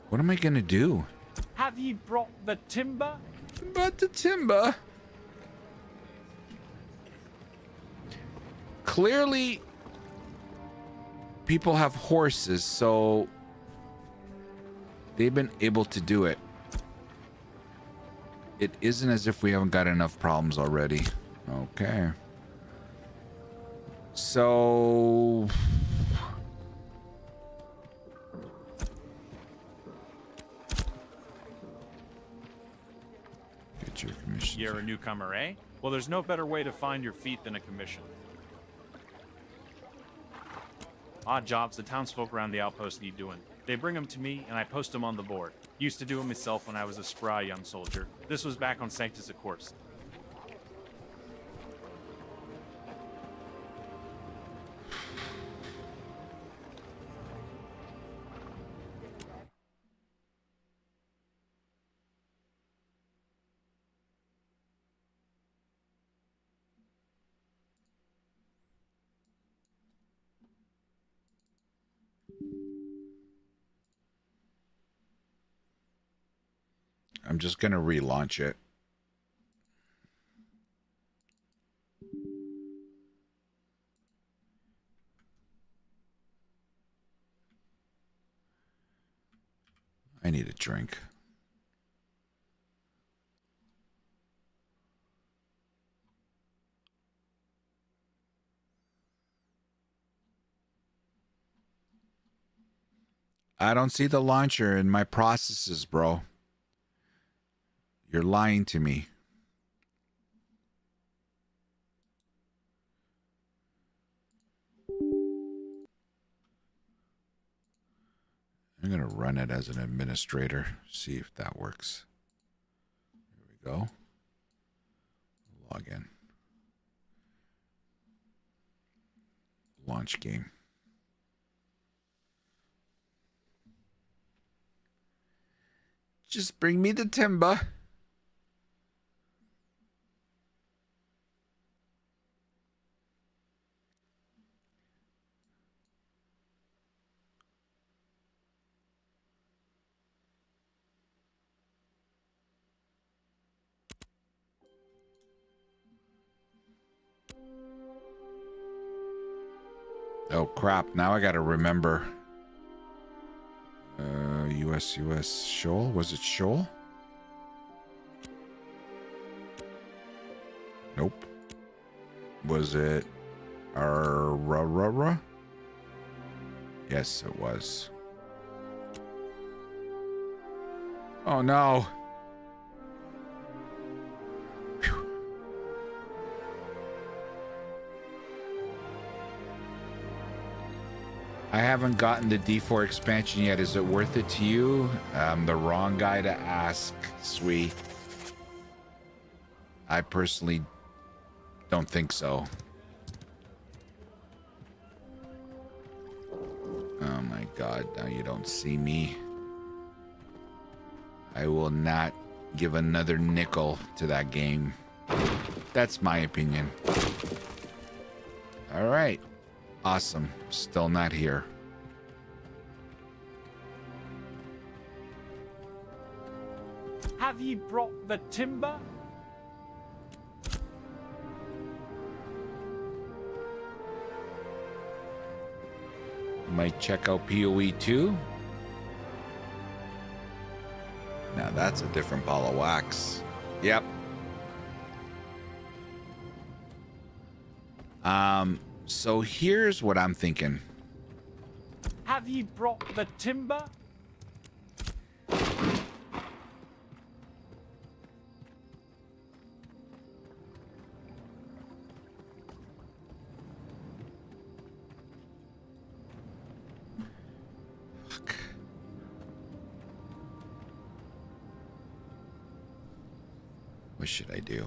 what am I gonna do? Have ye brought the timber? But the timber. Clearly, people have horses, so they've been able to do it. It isn't as if we haven't got enough problems already. Okay. So... get your commission. You're a newcomer, eh? Well, there's no better way to find your feet than a commission. Odd jobs the townsfolk around the outpost need doing. They bring them to me, and I post them on the board. Used to do them myself when I was a spry young soldier. This was back on Sanctus, of course. I'm just gonna relaunch it. I need a drink. I don't see the launcher in my processes, bro. You're lying to me. I'm going to run it as an administrator, see if that works. There we go. Log in. Launch game. Just bring me the timber. Oh crap, now I gotta remember. US Shoal? Was it Shoal? Nope. Was it Arrarara? Yes, it was. Oh no. Phew. I haven't gotten the D4 expansion yet. Is it worth it to you? I'm the wrong guy to ask, Sweet. I personally don't think so. Oh my god, now you don't see me. I will not give another nickel to that game. That's my opinion. All right. Awesome. Still not here. Have ye brought the timber? Might check out PoE 2. Now that's a different ball of wax. Yep. So here's what I'm thinking. Have ye brought the timber? Fuck. What should I do?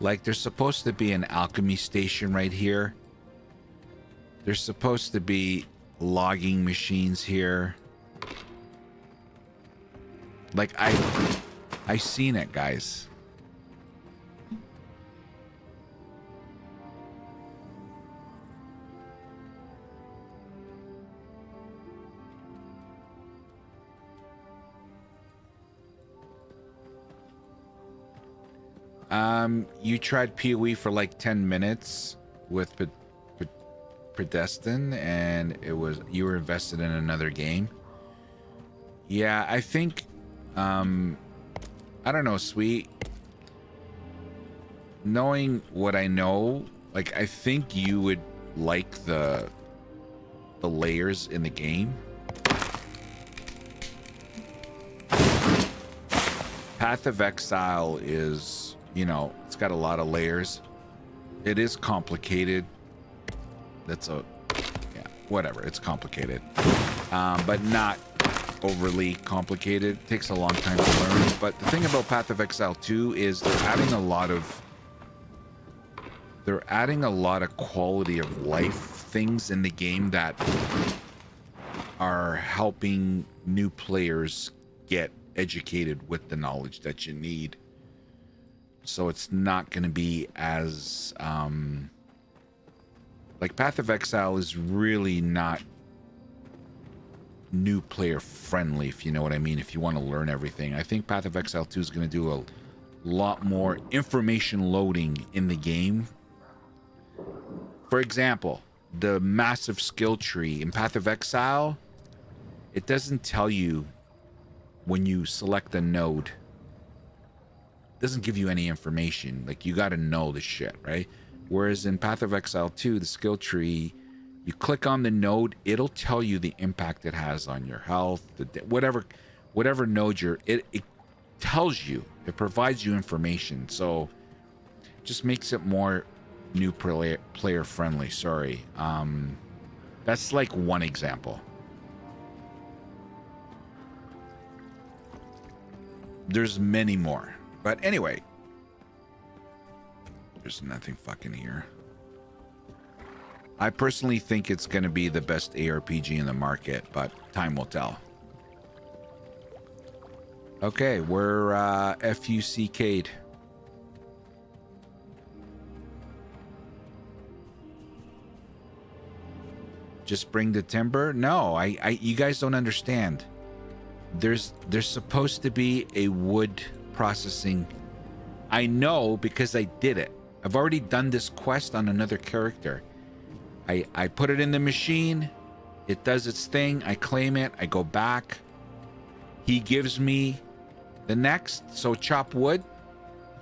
Like, there's supposed to be an alchemy station right here. There's supposed to be logging machines here. Like, I seen it, guys. You tried PoE for like 10 minutes with Predestin, and you were invested in another game. Yeah, I think, I don't know, Sweet. Knowing what I know, like, I think you would like the layers in the game. Path of Exile is, you know, it's got a lot of layers. It is complicated. Yeah, whatever. It's complicated, but not overly complicated. It takes a long time to learn. But the thing about Path of Exile 2 is they're adding a lot of quality of life things in the game that are helping new players get educated with the knowledge that you need. So it's not going to be as like Path of Exile is really not new player friendly, if you know what I mean, if you want to learn everything. I think Path of Exile 2 is going to do a lot more information loading in the game. For example, the massive skill tree in Path of Exile it doesn't tell you when you select a node. It doesn't give you any information. Like, you got to know the shit, right? Whereas in Path of Exile 2, the skill tree, you click on the node, it'll tell you the impact it has on your health, whatever node it tells you. It provides you information. So it just makes it more new player friendly. Sorry. That's like one example. There's many more. But anyway, there's nothing fucking here. I personally think it's going to be the best ARPG in the market, but time will tell. Okay, we're FUCK'd. Just bring the timber? No, you guys don't understand. There's supposed to be a wood processing. I know because I did it. I've already done this quest on another character. I put it in the machine. It does its thing. I claim it. I go back. He gives me the next. So chop wood.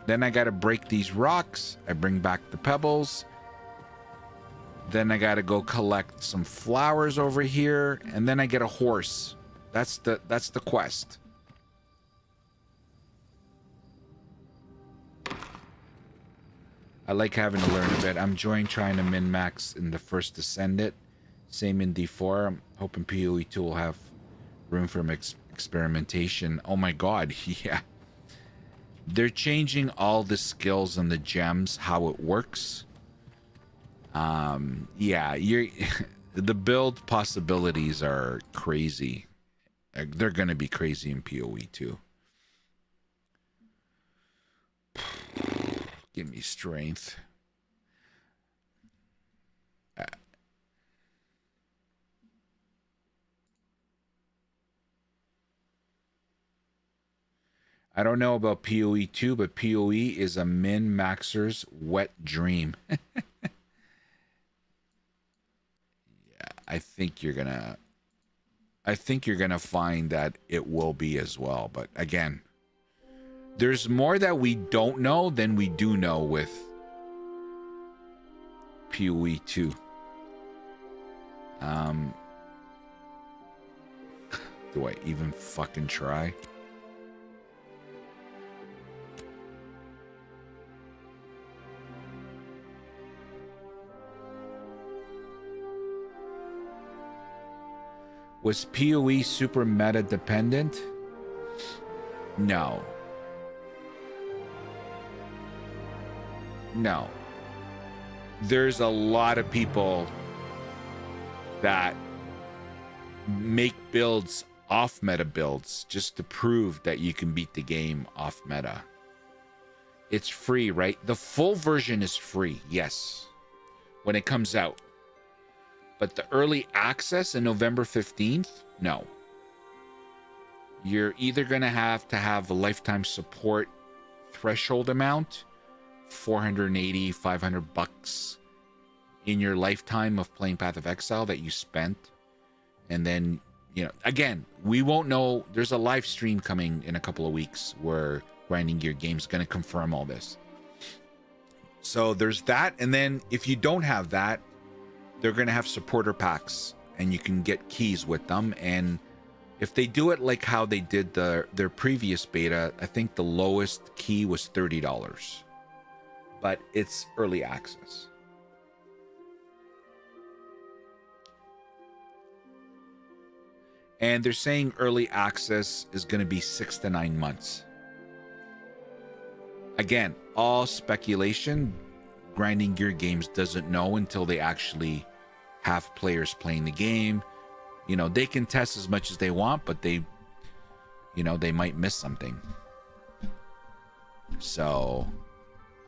Then I got to break these rocks. I bring back the pebbles. Then I got to go collect some flowers over here. And then I get a horse. That's the quest. I like having to learn a bit. I'm enjoying trying to min-max in the first Ascendant. Same in D4. I'm hoping PoE 2 will have room for experimentation. Oh my god, yeah. They're changing all the skills and the gems, how it works. Yeah, the build possibilities are crazy. They're going to be crazy in PoE 2. Give me strength. I don't know about PoE 2, but PoE is a min-maxer's wet dream. Yeah, I think you're gonna find that it will be as well. But again, there's more that we don't know than we do know with PoE 2. Do I even fucking try? Was PoE super meta dependent? No. No. There's a lot of people that make builds off meta builds just to prove that you can beat the game off meta. It's free, right? The full version is free, yes, when it comes out. But the early access in November 15th, no. You're either going to have a lifetime support threshold amount, 480, 500 bucks in your lifetime of playing Path of Exile that you spent. And then, you know, again, we won't know. There's a live stream coming in a couple of weeks where Grinding Gear Games going to confirm all this. So there's that. And then if you don't have that, they're going to have supporter packs and you can get keys with them. And if they do it like how they did their previous beta, I think the lowest key was $30. But it's early access. And they're saying early access is going to be 6 to 9 months. Again, all speculation. Grinding Gear Games doesn't know until they actually have players playing the game. You know, they can test as much as they want, but they might miss something. So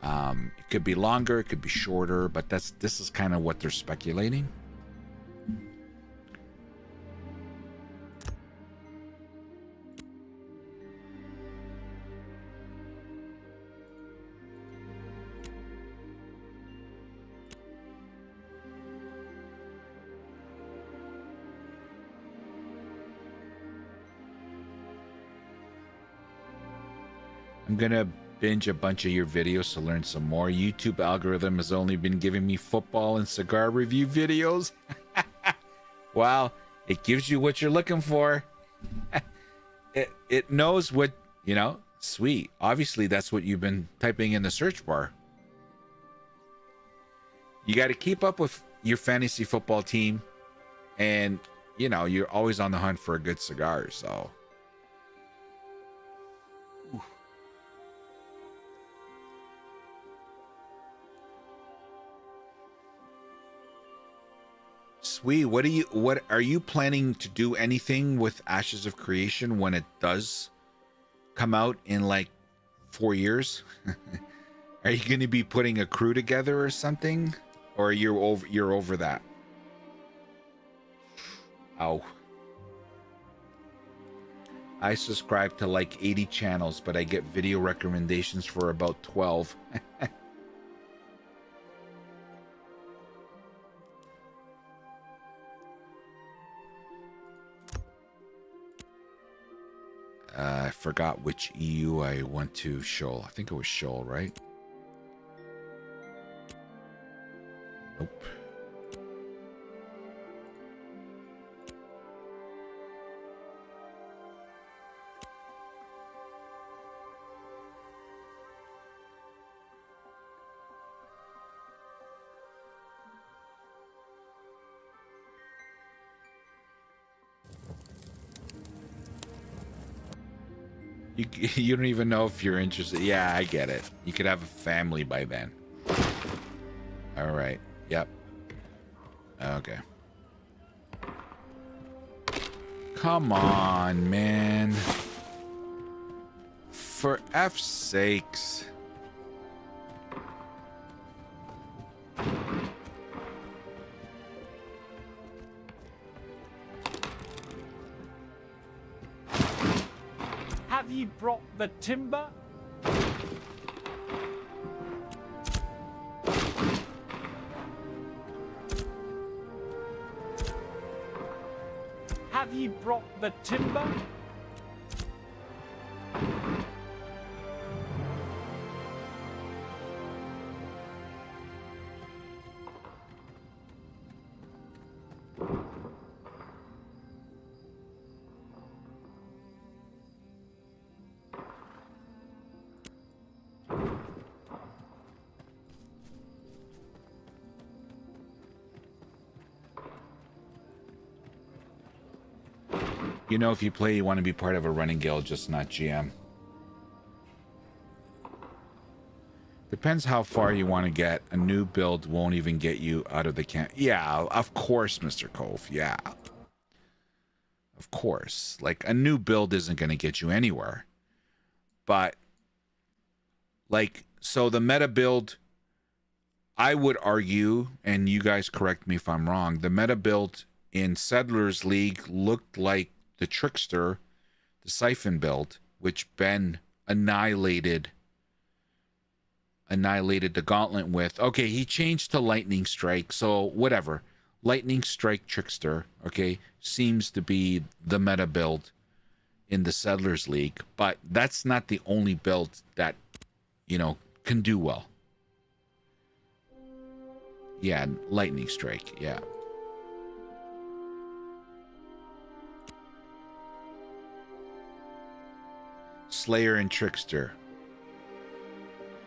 it could be longer, it could be shorter, but this is kind of what they're speculating. I'm gonna binge a bunch of your videos to learn some more. YouTube algorithm has only been giving me football and cigar review videos. Well, it gives you what you're looking for. It knows what, you know, sweet. Obviously, that's what you've been typing in the search bar. You got to keep up with your fantasy football team, and, you know, you're always on the hunt for a good cigar, so. Sweet, what are you planning to do anything with Ashes of Creation when it does come out in like 4 years? Are you going to be putting a crew together or something, or you're over that? Ow. I subscribe to like 80 channels, but I get video recommendations for about 12. I forgot which EU I went to. Shoal. I think it was Shoal, right? Nope. You don't even know if you're interested. Yeah, I get it. You could have a family by then. All right. Yep. Okay. Come on, man. For F's sakes. Have ye brought the timber? Have ye brought the timber? You know, if you play, you want to be part of a running guild, just not GM. Depends how far you want to get. A new build won't even get you out of the camp. Yeah, of course, Mr. Cove. Yeah. Of course. Like, a new build isn't going to get you anywhere. But, like, so the meta build, I would argue, and you guys correct me if I'm wrong, the meta build in Settlers League looked like the Trickster, the Siphon build, which Ben annihilated the Gauntlet with. Okay, he changed to Lightning Strike, so whatever. Lightning Strike Trickster, okay, seems to be the meta build in the Settlers League, but that's not the only build that, you know, can do well. Yeah, Lightning Strike, yeah. Slayer and Trickster.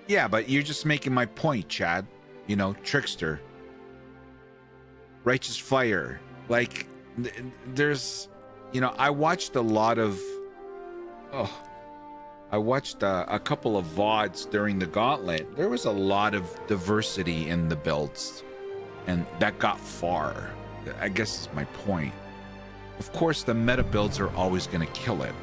Yeah, but you're just making my point, Chad. You know, Trickster. Righteous Fire. Like, there's... You know, I watched a lot of... Oh. I watched a couple of VODs during the Gauntlet. There was a lot of diversity in the builds. And that got far. I guess is my point. Of course, the meta builds are always going to kill it.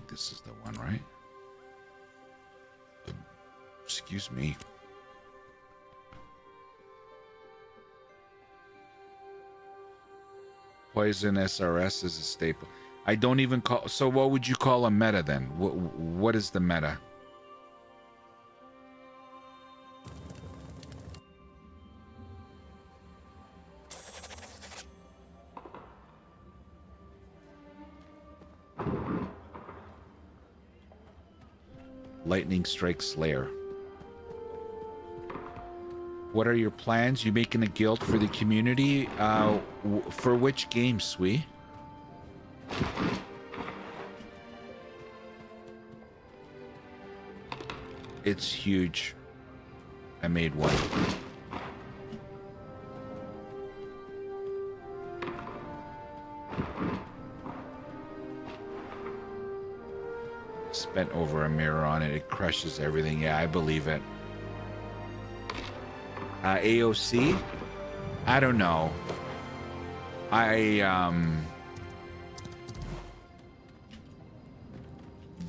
This is the one, right? Excuse me. Poison SRS is a staple. I don't even call... So what would you call a meta then? What is the meta? Lightning Strike Slayer. What are your plans? You making a guild for the community? For which game, Sweet? It's huge. I made one. Spent over a mirror on it. It crushes everything. Yeah, I believe it. AOC? I don't know.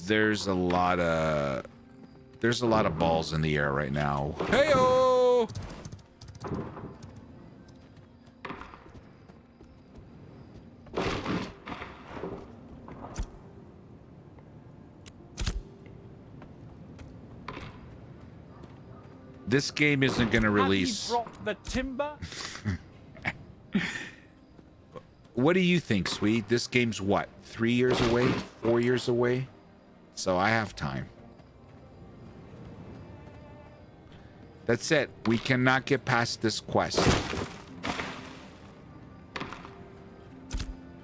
There's a lot of balls in the air right now. Heyo! This game isn't going to release. Have you brought the timber? What do you think, Sweet? This game's what? 3 years away? 4 years away? So I have time. That's it. We cannot get past this quest.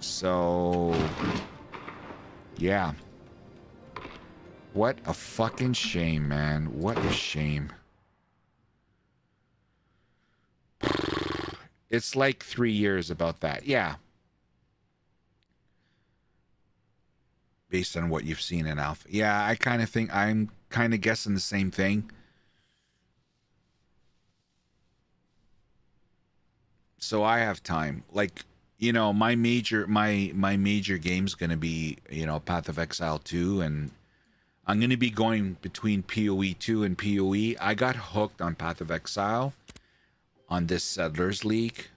So, yeah. What a fucking shame, man. What a shame. It's like 3 years about that. Yeah. Based on what you've seen in Alpha. Yeah, I kind of think I'm kind of guessing the same thing. So I have time. Like, you know, my major game's going to be, you know, Path of Exile 2, and I'm going to be going between PoE 2 and PoE. I got hooked on Path of Exile on this Settlers League.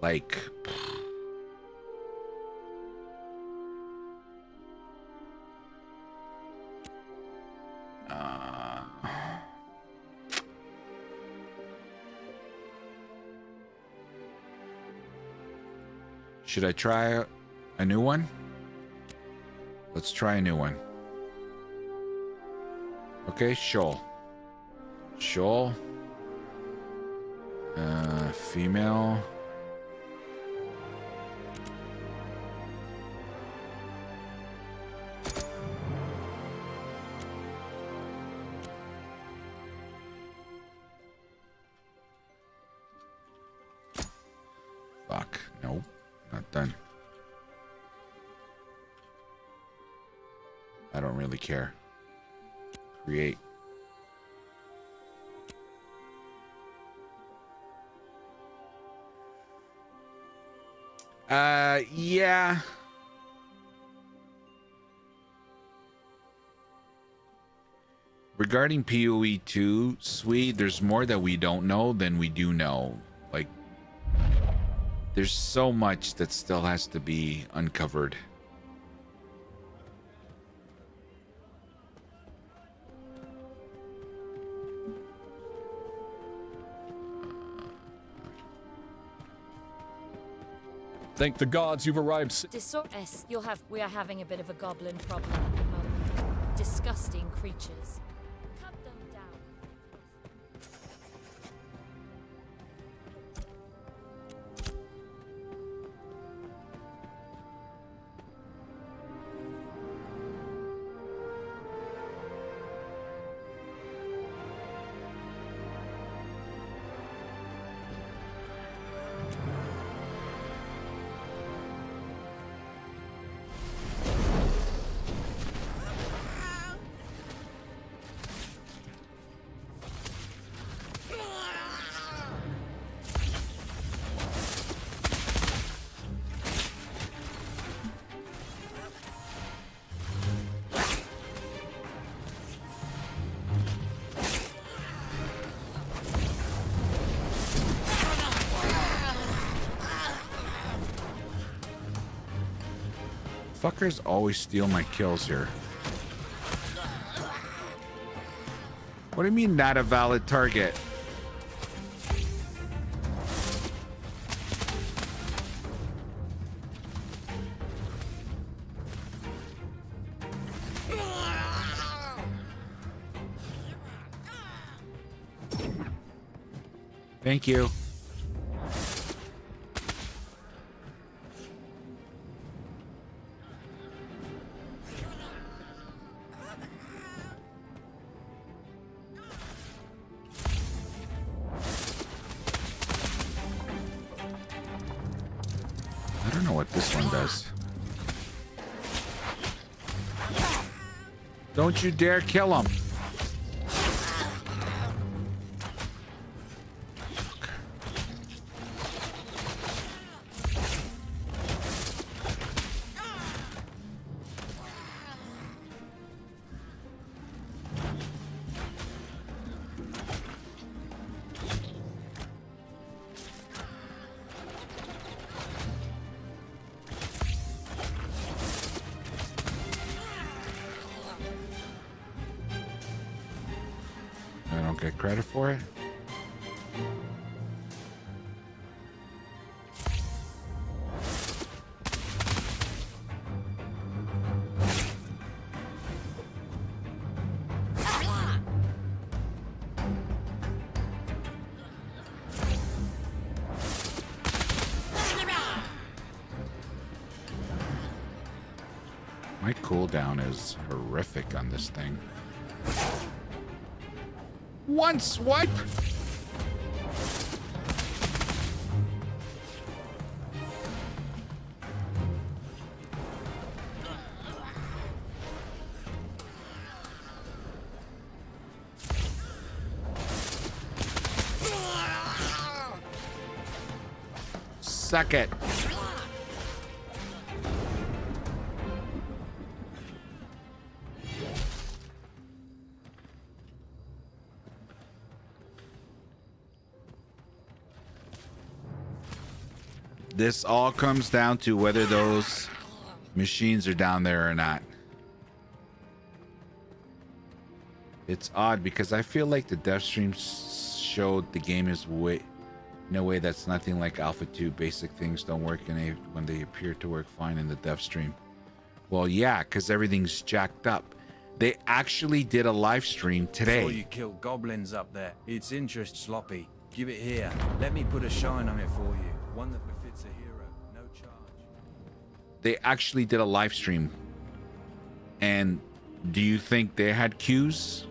Like, should I try a new one? Let's try a new one. Okay, Shoal. Shoal. Female. Fuck. Nope. Not done. I don't really care. Create. Yeah. Regarding PoE 2, Sweet, there's more that we don't know than we do know. Like, there's so much that still has to be uncovered. Thank the gods you've arrived. We are having a bit of a goblin problem at the moment. Disgusting creatures. Cut them down. Fuckers always steal my kills here. What do you mean, not a valid target? Thank you. I don't know what this one does. Don't you dare kill him. I don't get credit for it. My cooldown is horrific on this thing. One swipe. Suck it. This all comes down to whether those machines are down there or not. It's odd because I feel like the dev stream showed the game is in a way that's nothing like Alpha 2. Basic things don't work when they appear to work fine in the dev stream. Well, yeah, because everything's jacked up. They actually did a live stream today. Saw you kill goblins up there. It's interest sloppy. Give it here. Let me put a shine on it for you. One that befits a hero. No charge. They actually did a live stream. And do you think they had queues?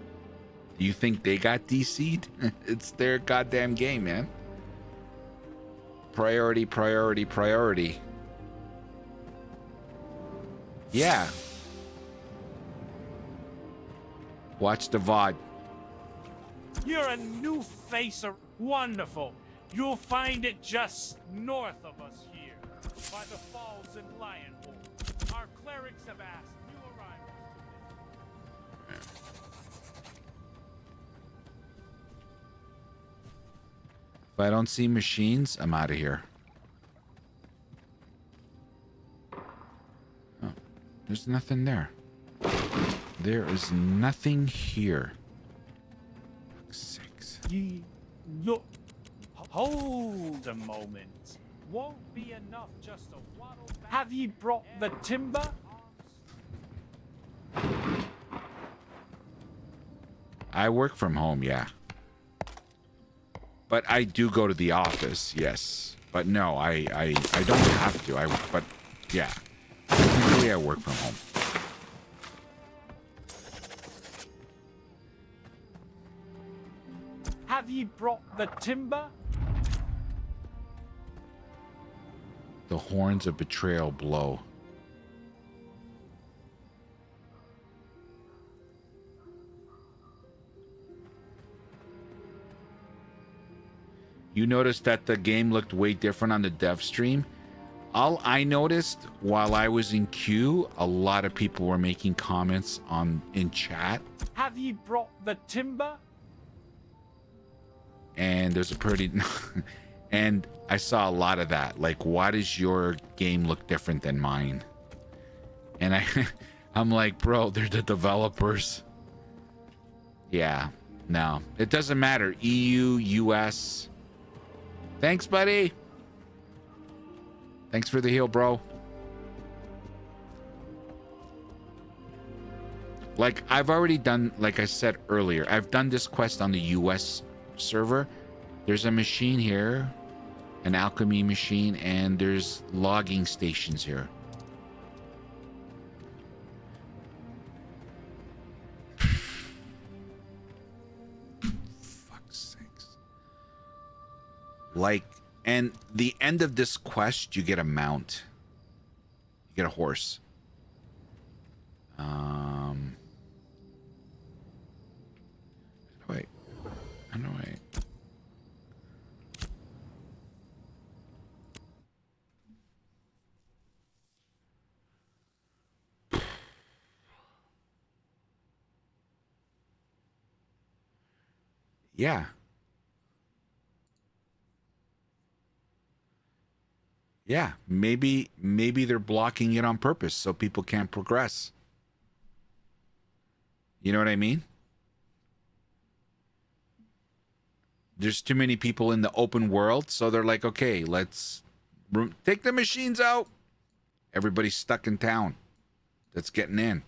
Do you think they got DC'd? It's their goddamn game, man. Priority, priority, priority. Yeah. Watch the VOD. You're a new face. Wonderful. You'll find it just north of us here, by the falls in Lionwood. Our clerics have asked new arrivals. If I don't see machines, I'm out of here. Oh, there's nothing there. There is nothing here. Six. Look. Hold a moment. Won't be enough just to waddle back. Have ye brought the timber? I work from home, yeah. But I do go to the office, yes. But no, I don't have to. But yeah. Technically I work from home. Have ye brought the timber? The horns of betrayal blow. You noticed that the game looked way different on the dev stream. All I noticed while I was in queue, a lot of people were making comments in chat. Have ye brought the timber? And there's a pretty and I saw a lot of that. Like, why does your game look different than mine? And I'm like, bro, they're the developers. Yeah, no, it doesn't matter. EU, US. Thanks, buddy. Thanks for the heal, bro. Like, I've already done, like I said earlier, I've done this quest on the US server. There's a machine here, an alchemy machine, and there's logging stations here. Fuck's sakes. Like, and the end of this quest, you get a mount. You get a horse. Wait. I know. Wait. Yeah. Yeah, maybe they're blocking it on purpose so people can't progress. You know what I mean? There's too many people in the open world, so they're like, okay, let's take the machines out. Everybody's stuck in town that's getting in.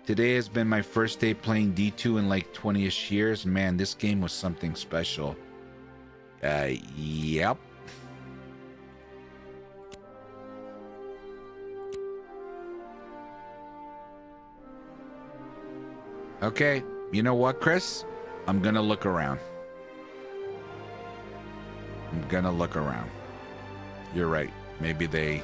Today has been my first day playing D2 in like 20-ish years. Man, this game was something special. Yep. Okay, you know what, Chris? I'm gonna look around. You're right. Maybe they...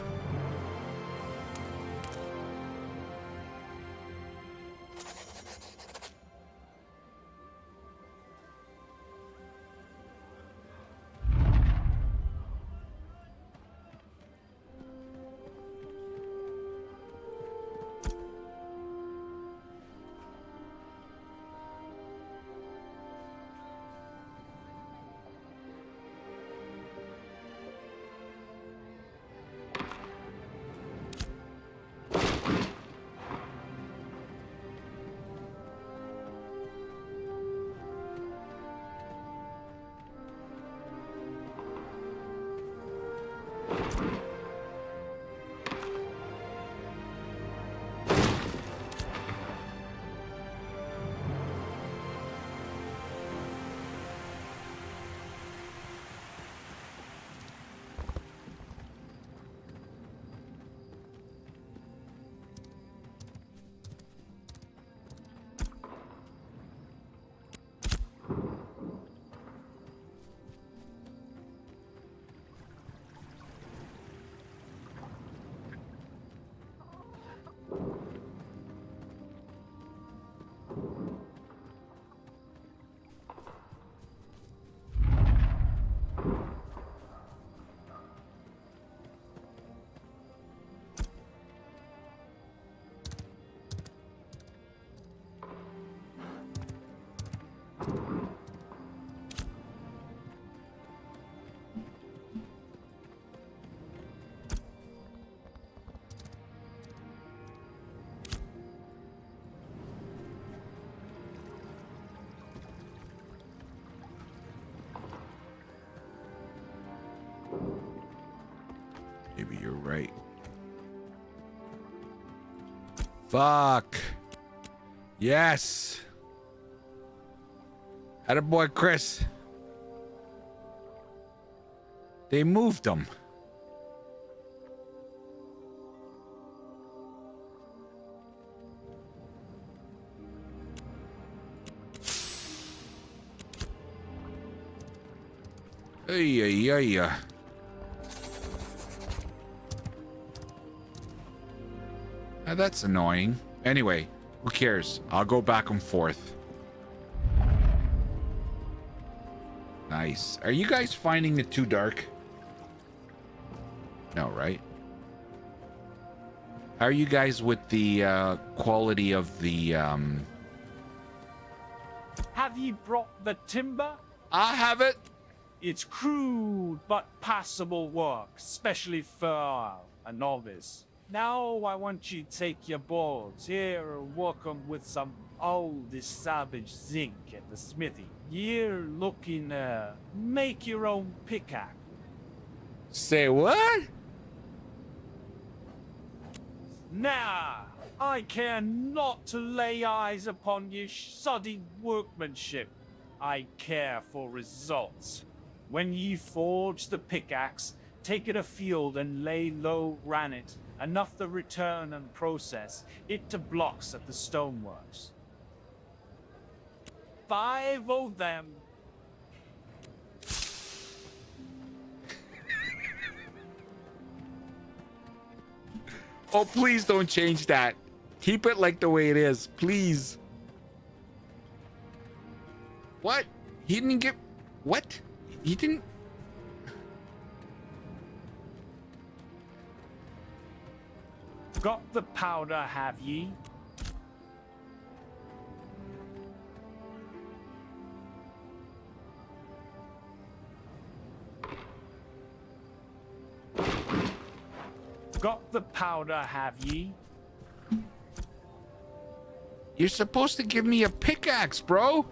Maybe you're right. Fuck. Yes. Attaboy, Chris. They moved them. Ay, ay, ay. That's annoying. Anyway, who cares? I'll go back and forth. Nice. Are you guys finding it too dark? No, right? How are you guys with the quality of the Have ye brought the timber? I have it. It's crude but passable work, especially for a novice. Now I want you to take your boards here and work 'em with some old savage zinc at the smithy. You're looking make your own pickaxe. Say what? Now, I care not to lay eyes upon your shoddy workmanship. I care for results. When ye forge the pickaxe, take it afield and lay low ran it, enough to return and process it to blocks at the stoneworks. 5 o' them. Oh, please don't change that. Keep it like the way it is, please. What? He didn't get... What? He didn't... Got the powder, have ye? Got the powder, have ye? You're supposed to give me a pickaxe, bro.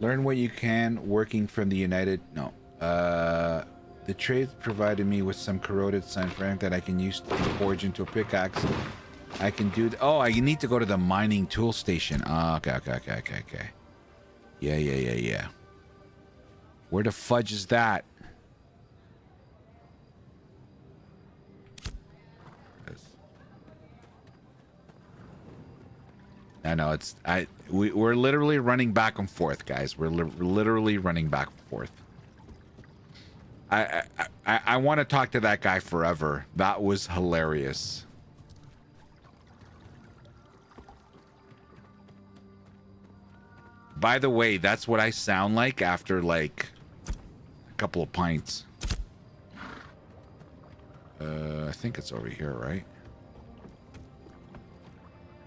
Learn what you can working from the United... No. The trade provided me with some corroded sandfrank that I can use to forge into a pickaxe. I can do... Oh, I need to go to the mining tool station. Okay. Yeah. Where the fudge is that? I know it's... We're literally running back and forth, guys. We're literally running back and forth. I want to talk to that guy forever. That was hilarious. By the way, that's what I sound like after like a couple of pints. I think it's over here, right?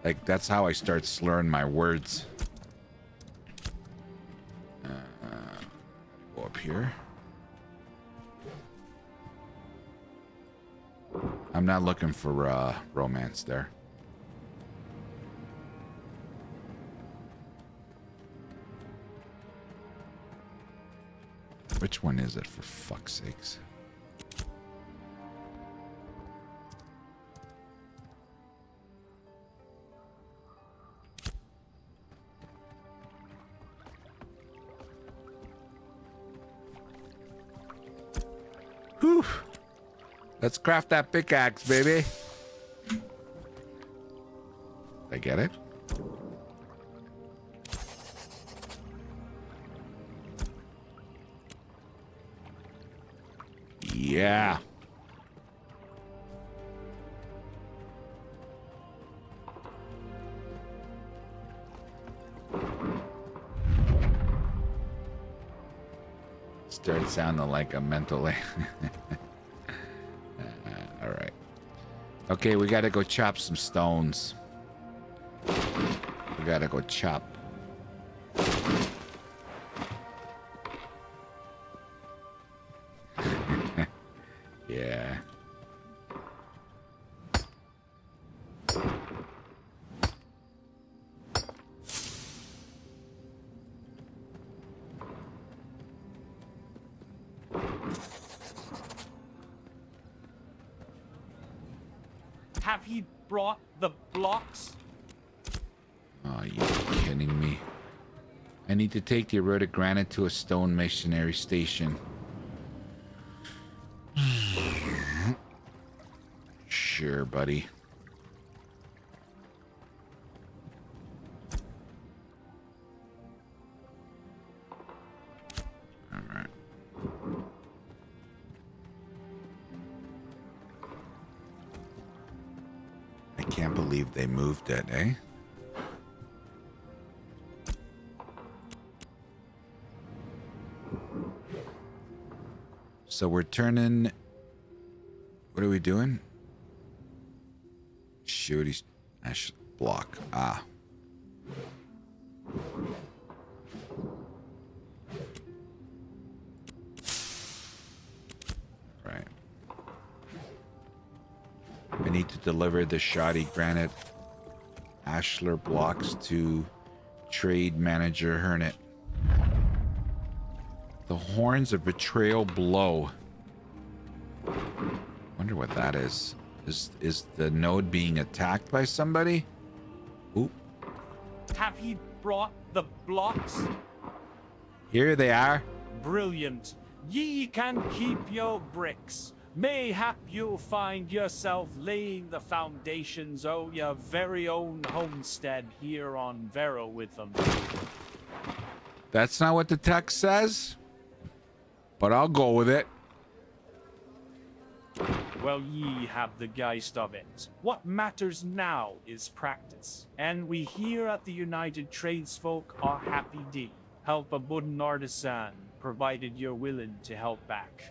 Like, that's how I start slurring my words. Go up here. I'm not looking for romance there. Which one is it, for fuck's sakes? Whew. Let's craft that pickaxe, baby. Did I get it? Yeah. Started sounding like a mental... all right. Okay, we gotta go chop some stones. We gotta go chop. Yeah. Have he brought the blocks? Oh, you kidding me? I need to take the eroded granite to a stone masonry station. Sure, buddy. All right. I can't believe they moved it, eh? So we're turning... What are we doing? Shoot, he's... Ash block. Ah, Right. I need to deliver the shoddy granite ashlar blocks to trade manager Hernet. The horns of betrayal blow. Wonder what that is. Is the node being attacked by somebody? Oop. Have ye brought the blocks? Here they are. Brilliant. Ye can keep your bricks. Mayhap you'll find yourself laying the foundations of your very own homestead here on Vero with them. That's not what the text says, but I'll go with it. Well, ye have the geist of it. What matters now is practice. And we here at the United Tradesfolk are happy to help a wooden artisan, provided you're willing to help back.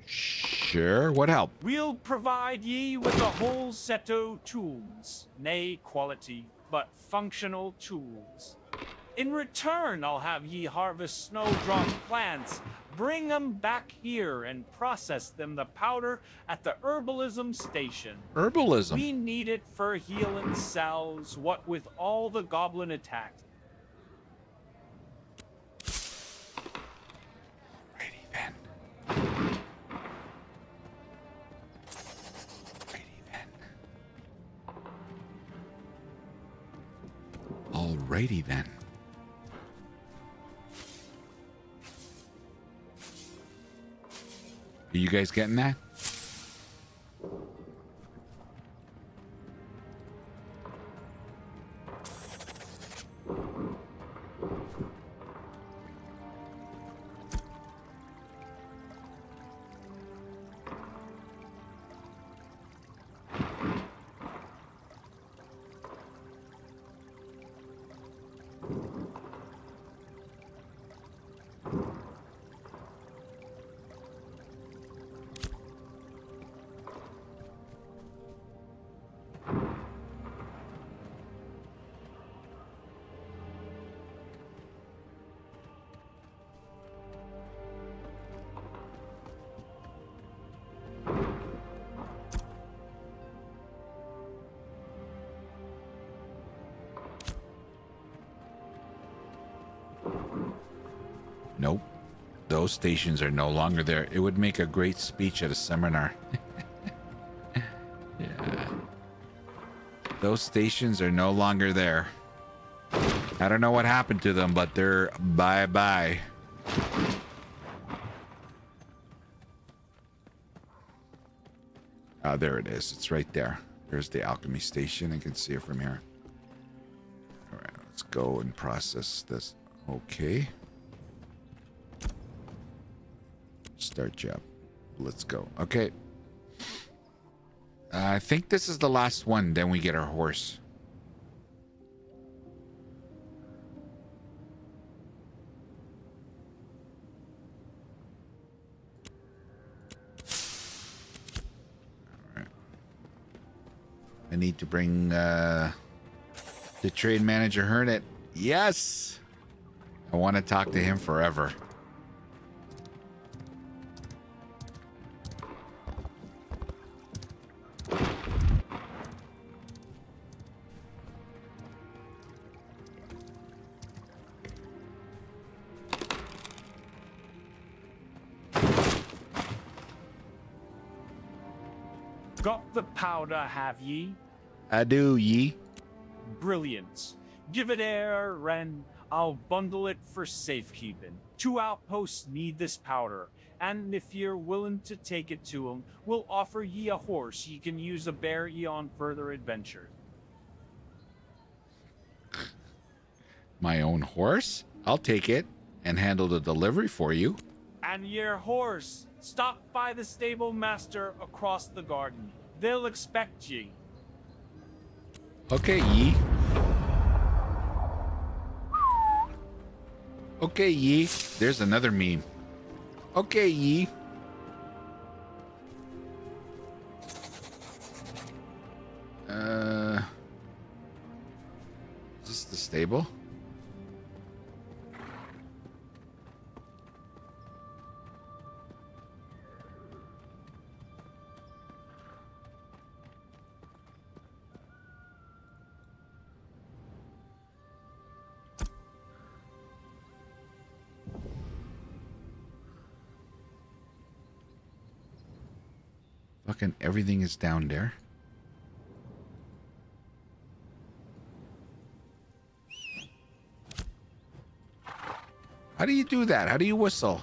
Sure, what help? We'll provide ye with a whole set of tools, nay quality, but functional tools. In return, I'll have ye harvest snowdrop plants, bring 'em back here, and process them the powder at the herbalism station. Herbalism. We need it for healing cells, what with all the goblin attacks. Righty then. Alrighty then. Are you guys getting that? Nope. Those stations are no longer there. It would make a great speech at a seminar. Yeah. Those stations are no longer there. I don't know what happened to them, but they're bye-bye. There it is. It's right there. There's the alchemy station. I can see it from here. All right, let's go and process this. Okay. Start job. Let's go. Okay. I think this is the last one. Then we get our horse. All right. I need to bring the trade manager Hernet. Yes. I want to talk to him forever. Got the powder, have ye? I do, ye. Brilliant. Give it air, and I'll bundle it for safekeeping. 2 outposts need this powder, and if you're willing to take it to 'em, we'll offer ye a horse ye can use to bear ye on further adventures. My own horse? I'll take it and handle the delivery for you. And your horse, stop by the stable master across the garden. They'll expect ye. Okay, ye. Okay, ye. There's another meme. Okay, ye. stable. Fucking everything is down there. How do you do that? How do you whistle?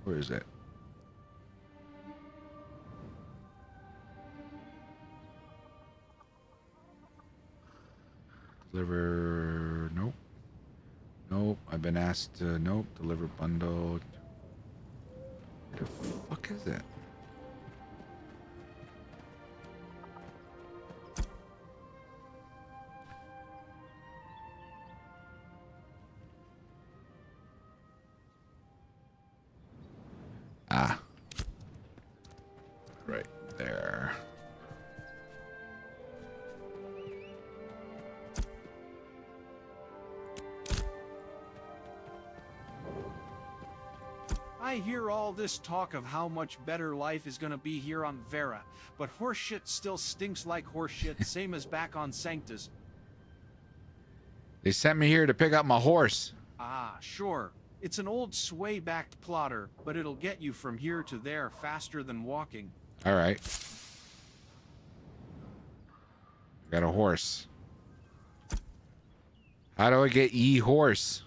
Where is it? Deliver. Nope. Nope. I've been asked to. Nope. Deliver bundle. What the fuck is it? Ah. Right there. I hear all this talk of how much better life is gonna be here on Vera, but horseshit still stinks like horseshit, same as back on Sanctus. They sent me here to pick up my horse. Ah, sure. It's an old sway-backed plotter, but it'll get you from here to there faster than walking. All right. Got a horse. How do I get ye horse?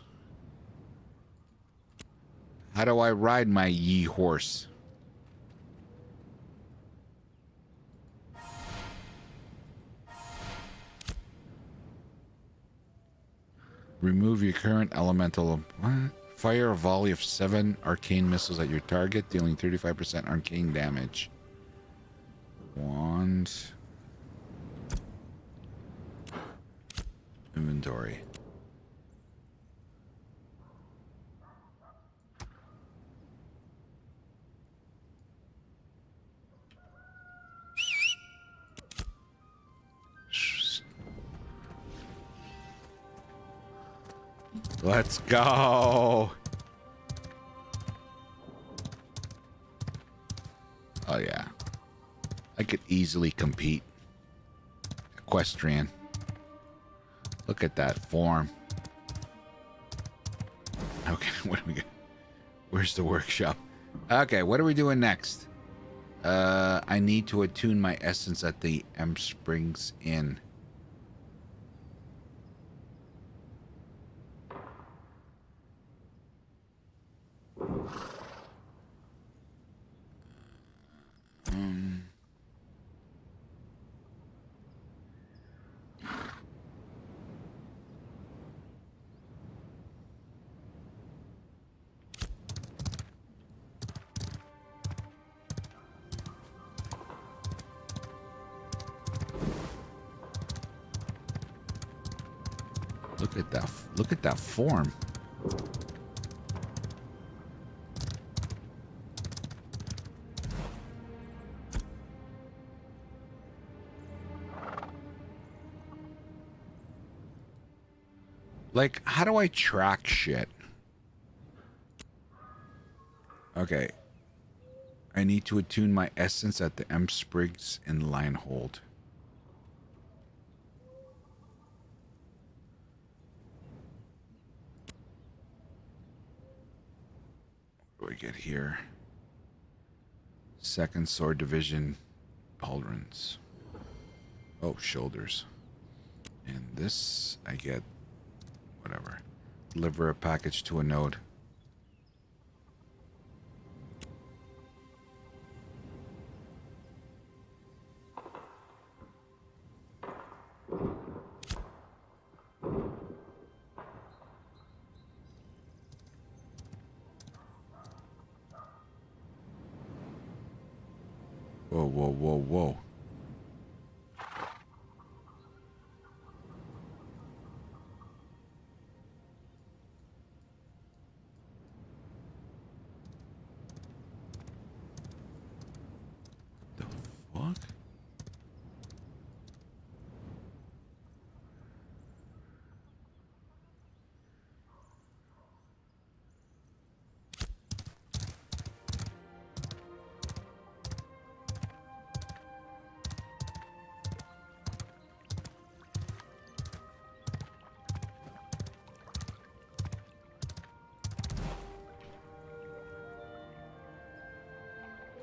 How do I ride my ye horse? Remove your current elemental. What? Fire a volley of 7 arcane missiles at your target, dealing 35% arcane damage. Wand. Inventory. Let's go. Oh yeah. I could easily compete. Equestrian. Look at that form. Okay, what do we got? Where's the workshop? Okay, what are we doing next? I need to attune my essence at the M Springs Inn. Look at that. Look at that form. Like, how do I track shit? Okay. I need to attune my essence at the M Spriggs in Lionhold. What do I get here? Second Sword Division pauldrons. Oh, shoulders. And this, I get whatever. Deliver a package to a node. Whoa, whoa, whoa, whoa. The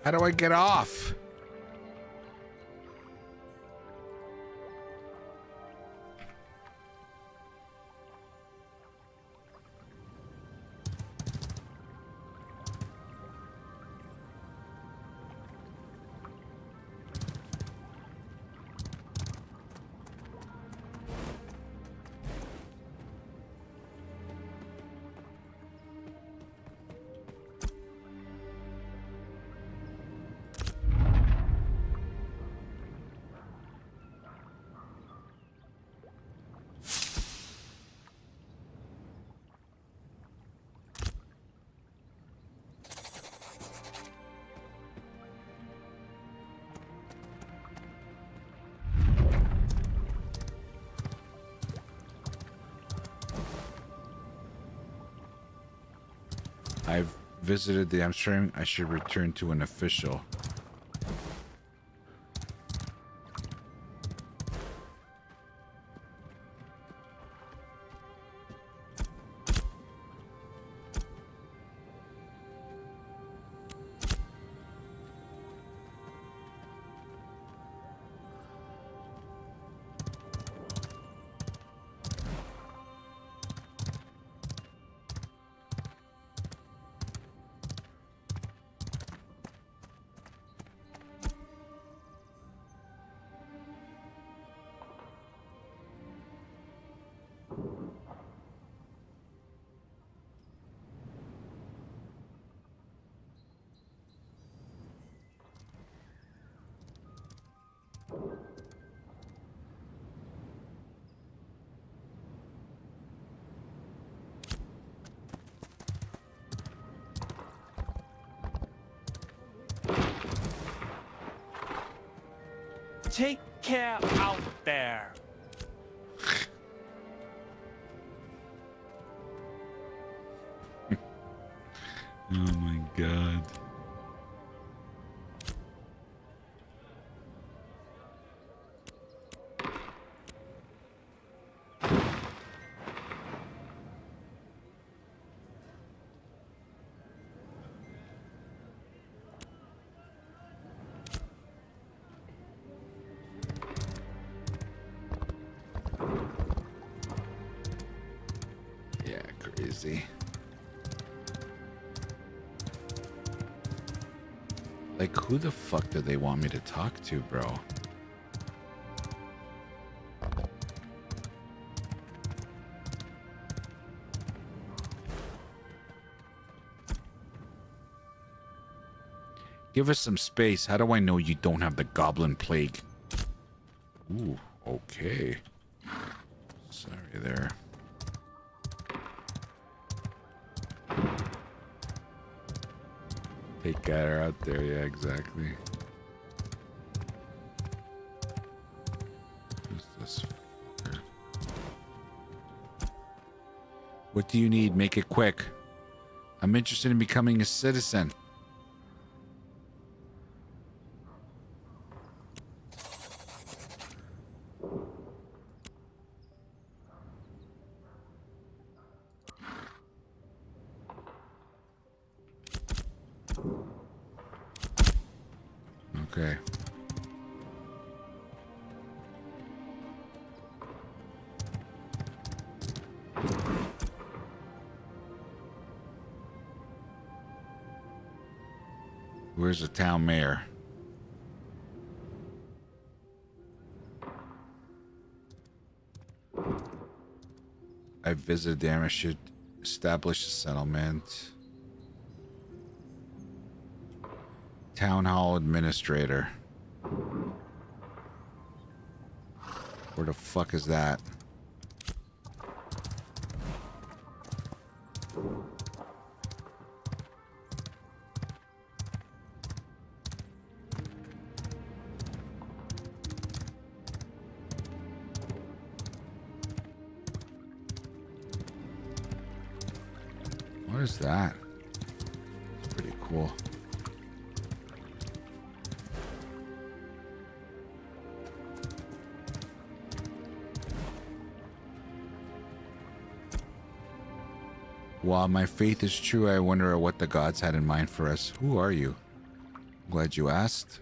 How do I get off? I've visited the Amsterdam. I should return to an official. Take care out there. Oh my god. Yeah, crazy. Like, who the fuck do they want me to talk to, bro? Give us some space. How do I know you don't have the goblin plague? Ooh, okay. Sorry there. Take her out there, yeah, exactly. Who's this fucker? What do you need? Make it quick. I'm interested in becoming a citizen. Okay. Where's the town mayor? I visited them. I should establish a settlement. Town hall administrator. Where the fuck is that? What is that? It's pretty cool. While my faith is true, I wonder what the gods had in mind for us. Who are you? Glad you asked.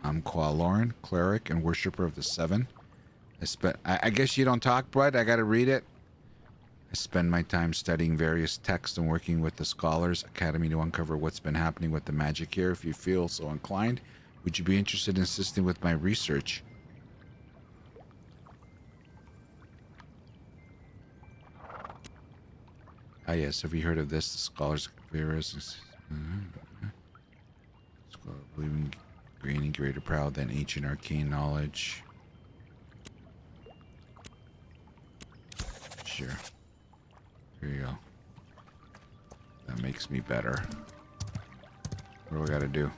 I'm Qualoran, cleric and worshiper of the Seven. I guess you don't talk, bud. I gotta read it. I spend my time studying various texts and working with the Scholars Academy to uncover what's been happening with the magic here. If you feel so inclined, would you be interested in assisting with my research? Ah, yes. Have you heard of this? The Scholars Academy believing gaining greater proud than ancient arcane knowledge. Sure. Here you go. That makes me better. What do I gotta do?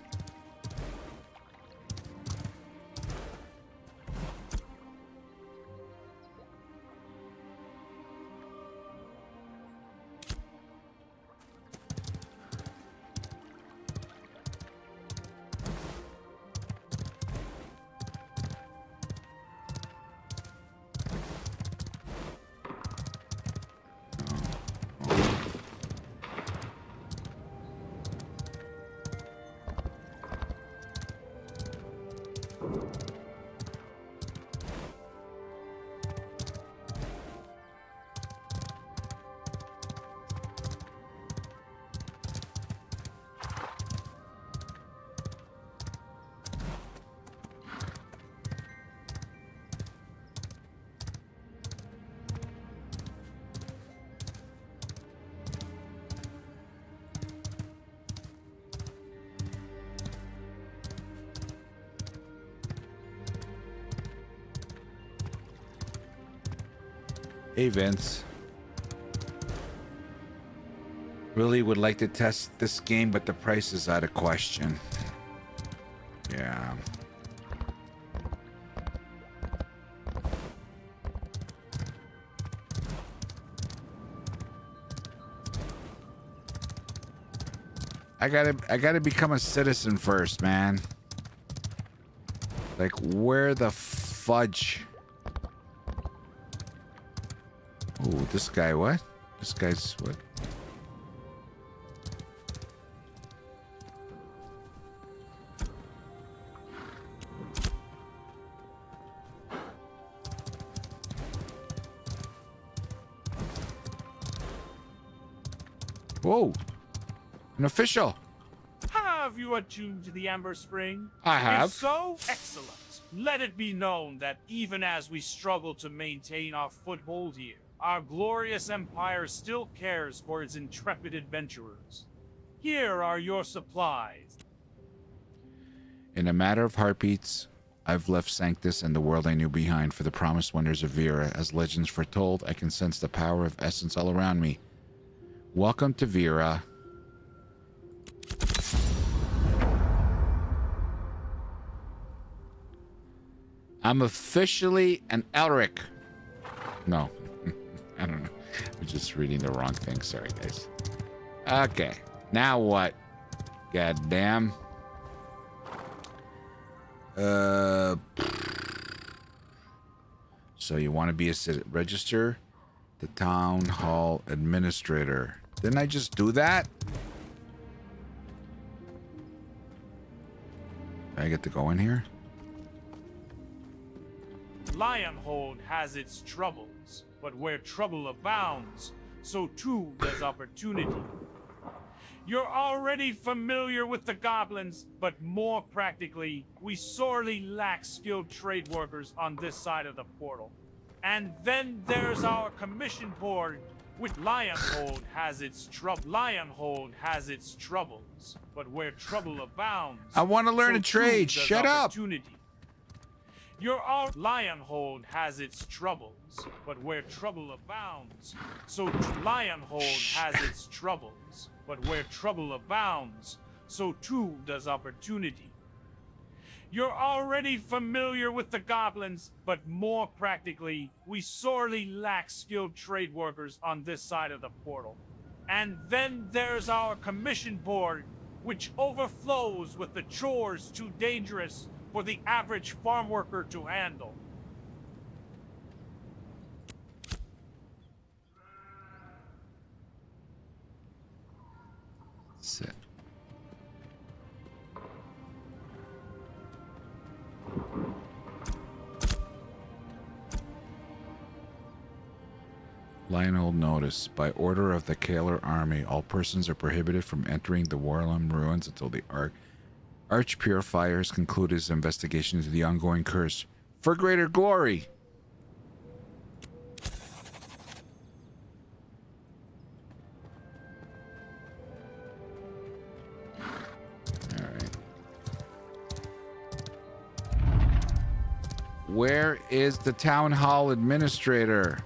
Hey, Vince. Really would like to test this game, but the price is out of question. Yeah. I gotta become a citizen first, man. Like, where the fudge? Oh, this guy, what? This guy's what? Whoa! An official! Have you attuned to the Ember Spring? I have. If so, excellent. Let it be known that even as we struggle to maintain our foothold here, our glorious empire still cares for its intrepid adventurers. Here are your supplies. In a matter of heartbeats, I've left Sanctus and the world I knew behind for the promised wonders of Vera. As legends foretold, I can sense the power of essence all around me. Welcome to Vera. I'm officially an Elric. No. I don't know. I'm just reading the wrong thing. Sorry, guys. Okay. Now what? God damn. So you want to be a register the town hall administrator. Didn't I just do that? Do I get to go in here? Lionhold has its troubles, but where trouble abounds, so too does opportunity. You're already familiar with the goblins, but more practically, we sorely lack skilled trade workers on this side of the portal. And then there's our commission board, which Lionhold has its troubles, but where trouble abounds, I want to learn so a trade. too does Shut up. opportunity. Lionhold has its troubles, but where trouble abounds, so Lionhold has its troubles, but where trouble abounds, so too does opportunity. You're already familiar with the goblins, but more practically, we sorely lack skilled trade workers on this side of the portal. And then there's our commission board, which overflows with the chores too dangerous for the average farm worker to handle. Sit. Lionhold notice. By order of the Kaler army, all persons are prohibited from entering the Warlam ruins until the Arch Purifier has concluded his investigation into the ongoing curse. For greater glory! Alright. Where is the town hall administrator?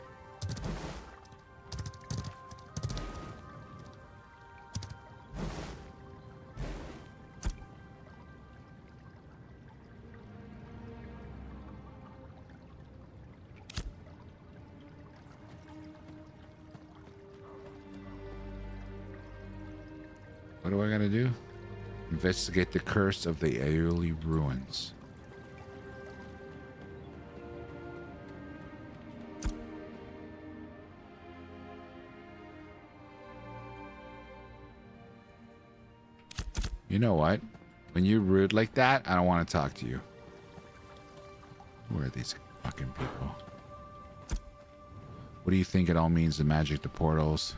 What do I gotta do? Investigate the curse of the Aeoli ruins. You know what? When you're rude like that, I don't want to talk to you. Who are these fucking people? What do you think it all means, the magic, the portals?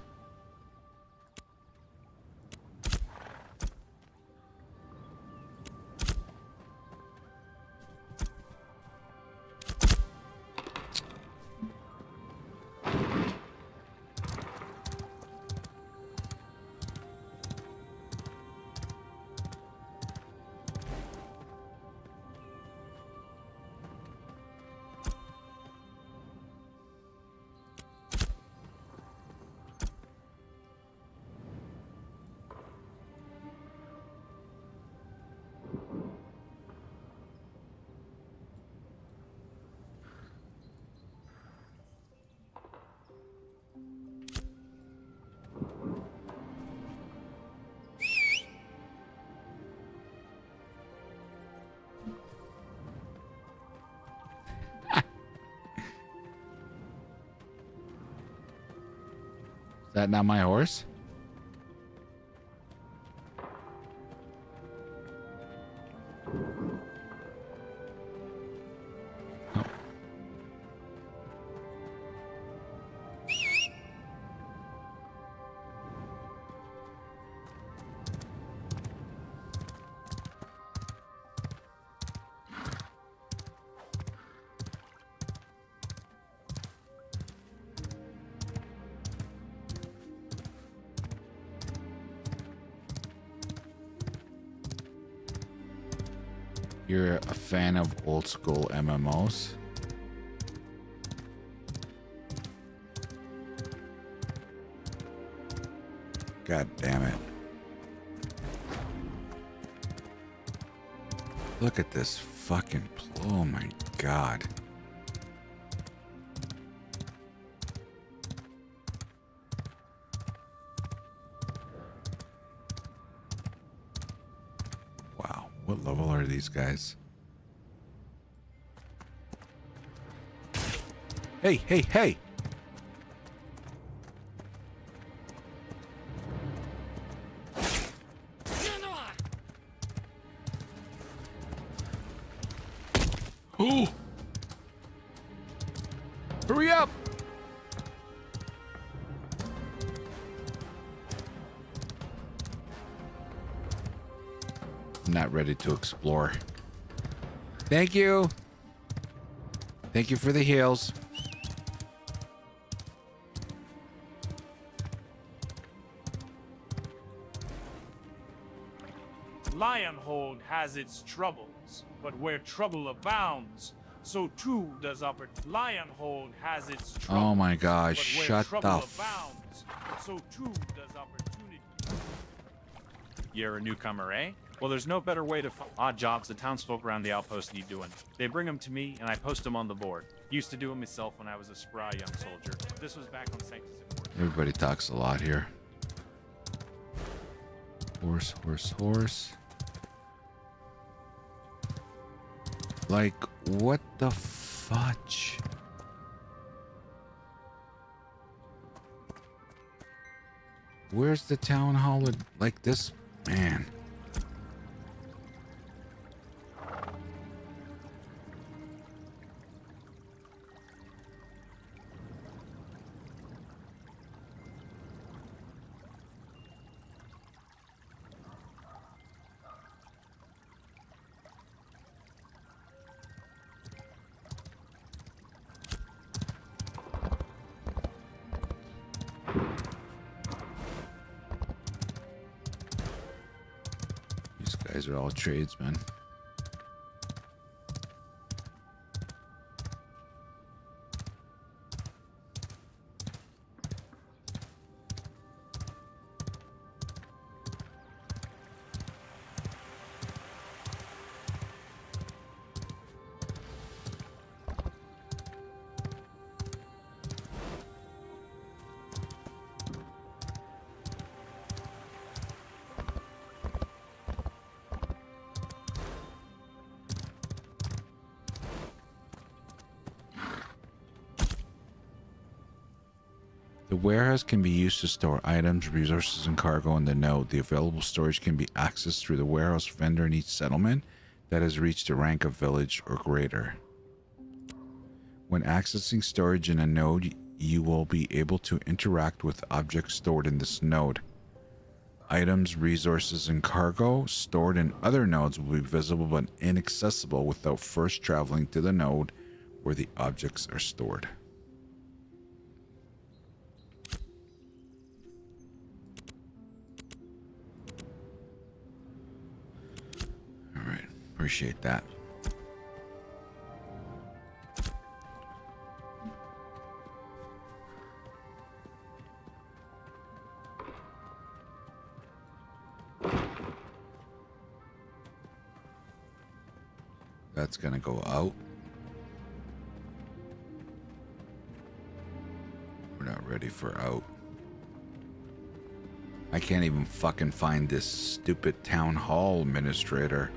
Is that not my horse? Oh. You're a fan of old school MMOs? God damn it. Look at this fucking... Oh my god. Wow, what level are these guys? Hey, hey, hey! Oh! Hurry up! I'm not ready to explore. Thank you. Thank you for the heals. Lionhold has its troubles, but where trouble abounds, so too does opportunity. Lionhold has its troubles. Oh my gosh, but where shut trouble the abounds, so too does opportunity. You're a newcomer, eh? Well, there's no better way to find odd jobs the townsfolk around the outpost need doing. They bring them to me, and I post them on the board. Used to do them myself when I was a spry young soldier. This was back on Sanctus at work. Everybody talks a lot here. Horse, horse, horse. Like, what the fudge? Where's the town hall? Like this, man. guys are all tradesmen. The warehouse can be used to store items, resources, and cargo in the node. The available storage can be accessed through the warehouse vendor in each settlement that has reached a rank of village or greater. When accessing storage in a node, you will be able to interact with objects stored in this node. Items, resources, and cargo stored in other nodes will be visible but inaccessible without first traveling to the node where the objects are stored. Alright, appreciate that. That's gonna go out. We're not ready for out. I can't even fucking find this stupid town hall administrator.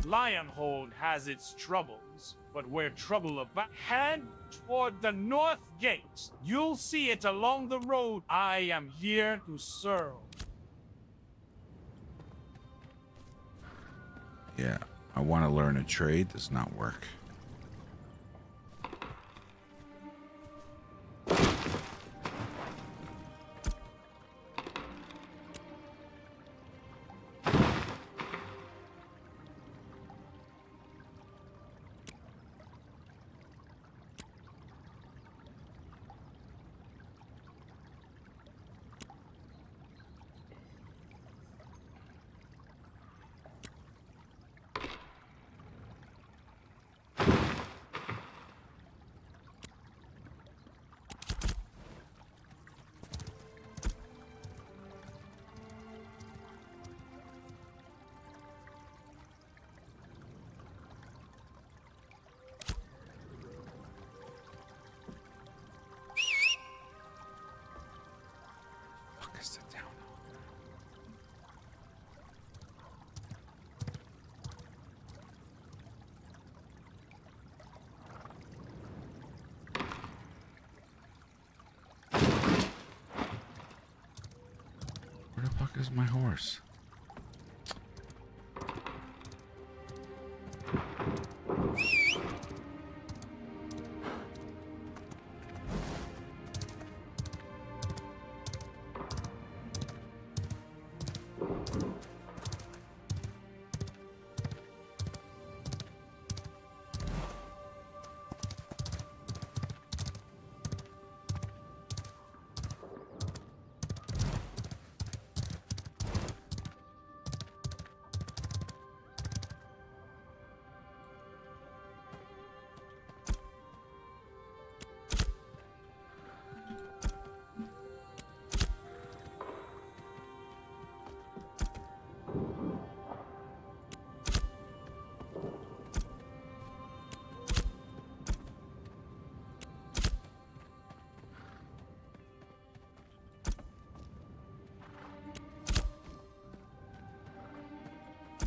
Lionhold has its troubles, but where trouble abounds, head toward the north gate. You'll see it along the road. I am here to serve. Yeah, I want to learn a trade. Does not work. Where the fuck is my horse?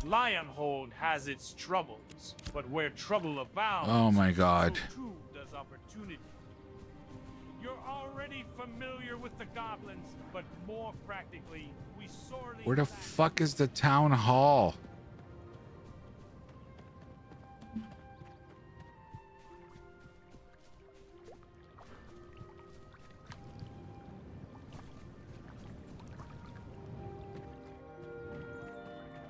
Lionhold has its troubles, but where trouble abounds, Oh my God. so too does opportunity. You're already familiar with the goblins, but more practically, we sorely Where the lack- fuck is the town hall?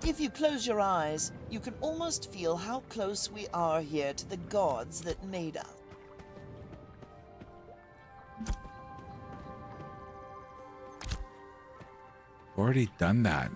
If you close your eyes, you can almost feel how close we are here to the gods that made us. Already done that.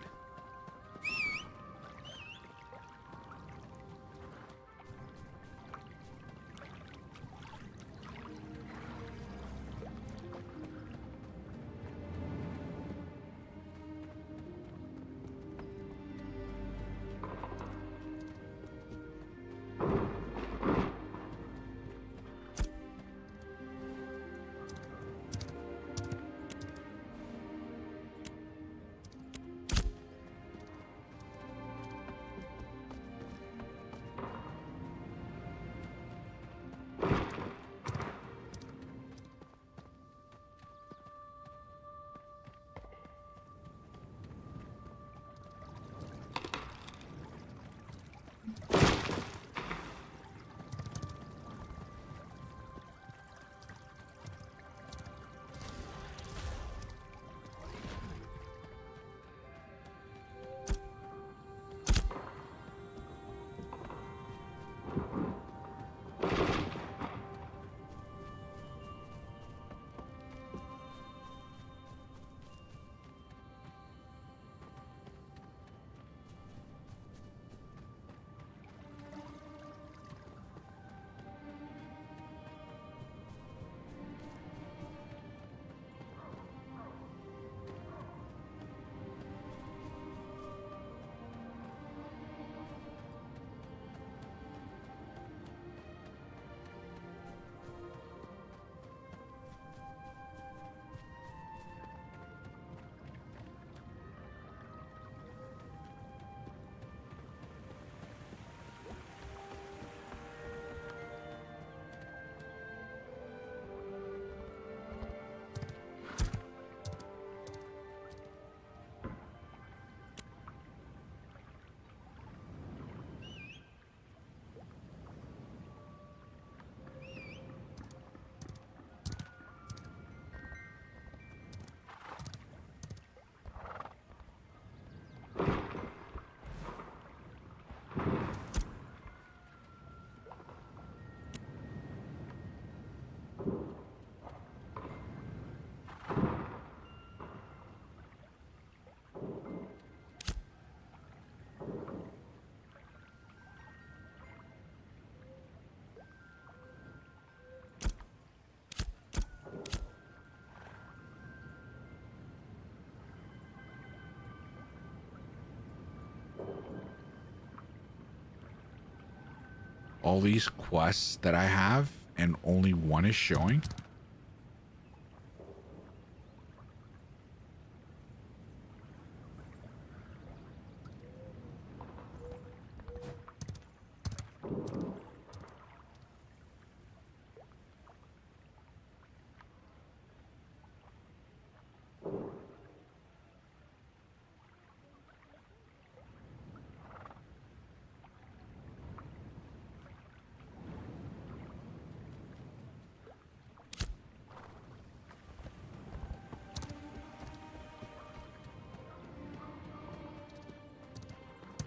All these quests that I have and only one is showing.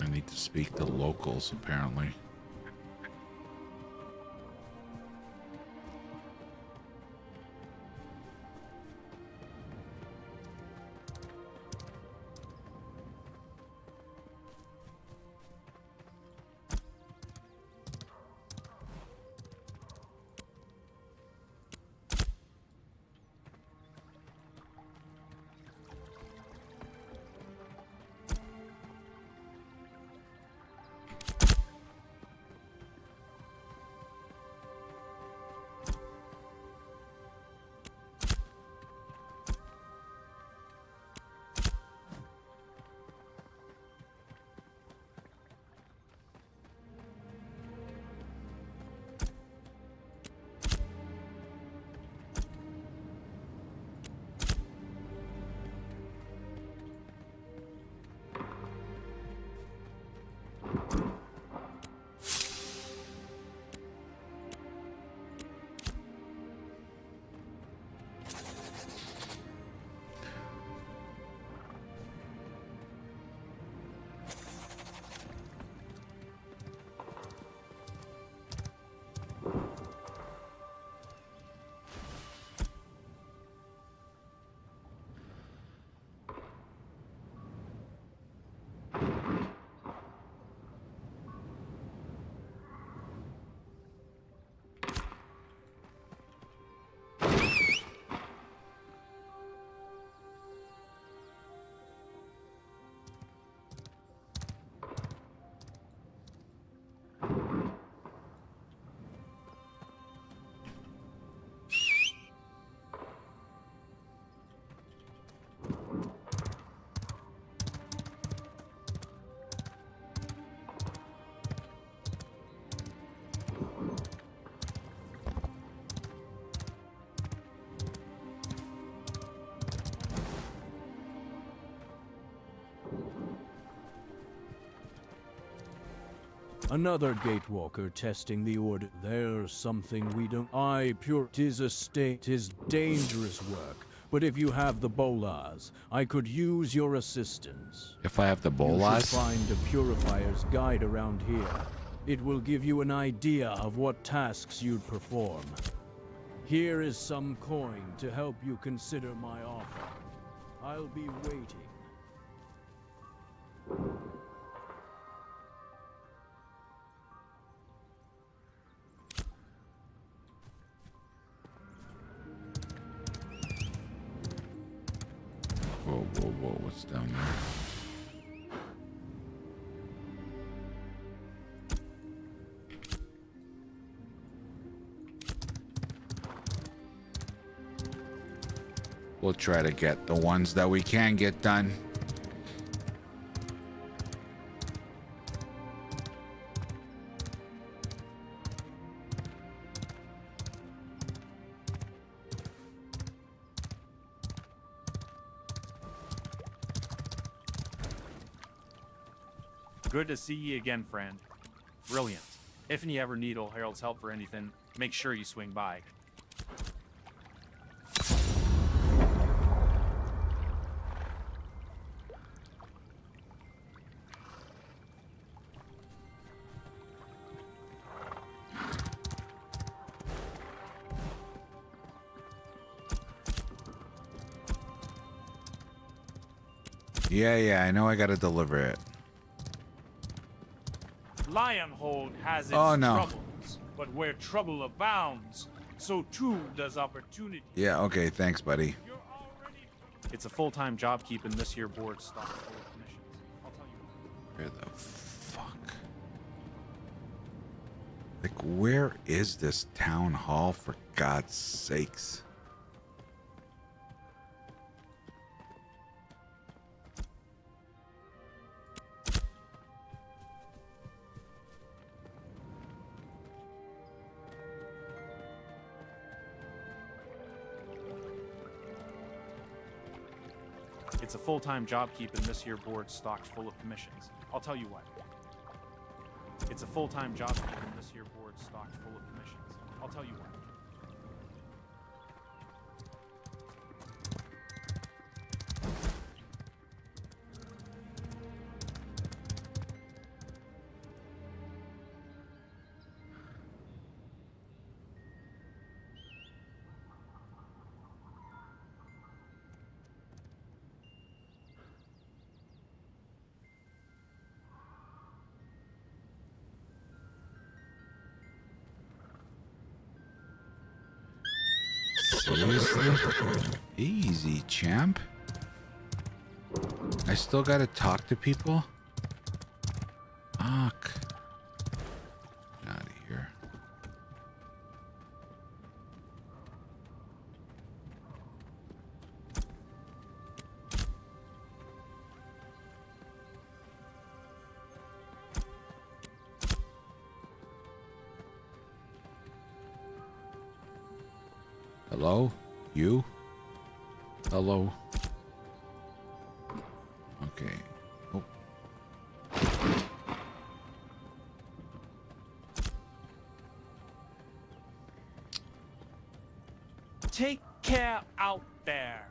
I need to speak to locals, apparently. Another gatewalker testing the order. There's something we don't. Tis a state. Tis dangerous work. But if you have the bolas, I could use your assistance. If I have the You bolas? should find a purifier's guide around here. It will give you an idea of what tasks you'd perform. Here is some coin to help you consider my offer. I'll be waiting. Whoa, whoa, whoa, what's down there? We'll try to get the ones that we can get done. Good to see ye again, friend. Brilliant. If you ever need old Harold's help for anything, make sure you swing by. Yeah, I know I gotta deliver it. Lionhold has its Oh, no. troubles, but where trouble abounds, so too does opportunity. Yeah, okay, thanks, buddy. You're already It's a full-time job keeping this here board stocked full of commissions. I'll tell you. Where the fuck? Like, where is this town hall, for God's sakes? It's a full-time job keeping this here board stocked full of commissions. I'll tell you what. It's a full-time job keeping this here board stocked full of commissions. I'll tell you what. Seriously? Easy, champ. I still gotta talk to people? Fuck. Get out of here. Hello? You? Hello? Okay. Oh. take care out there.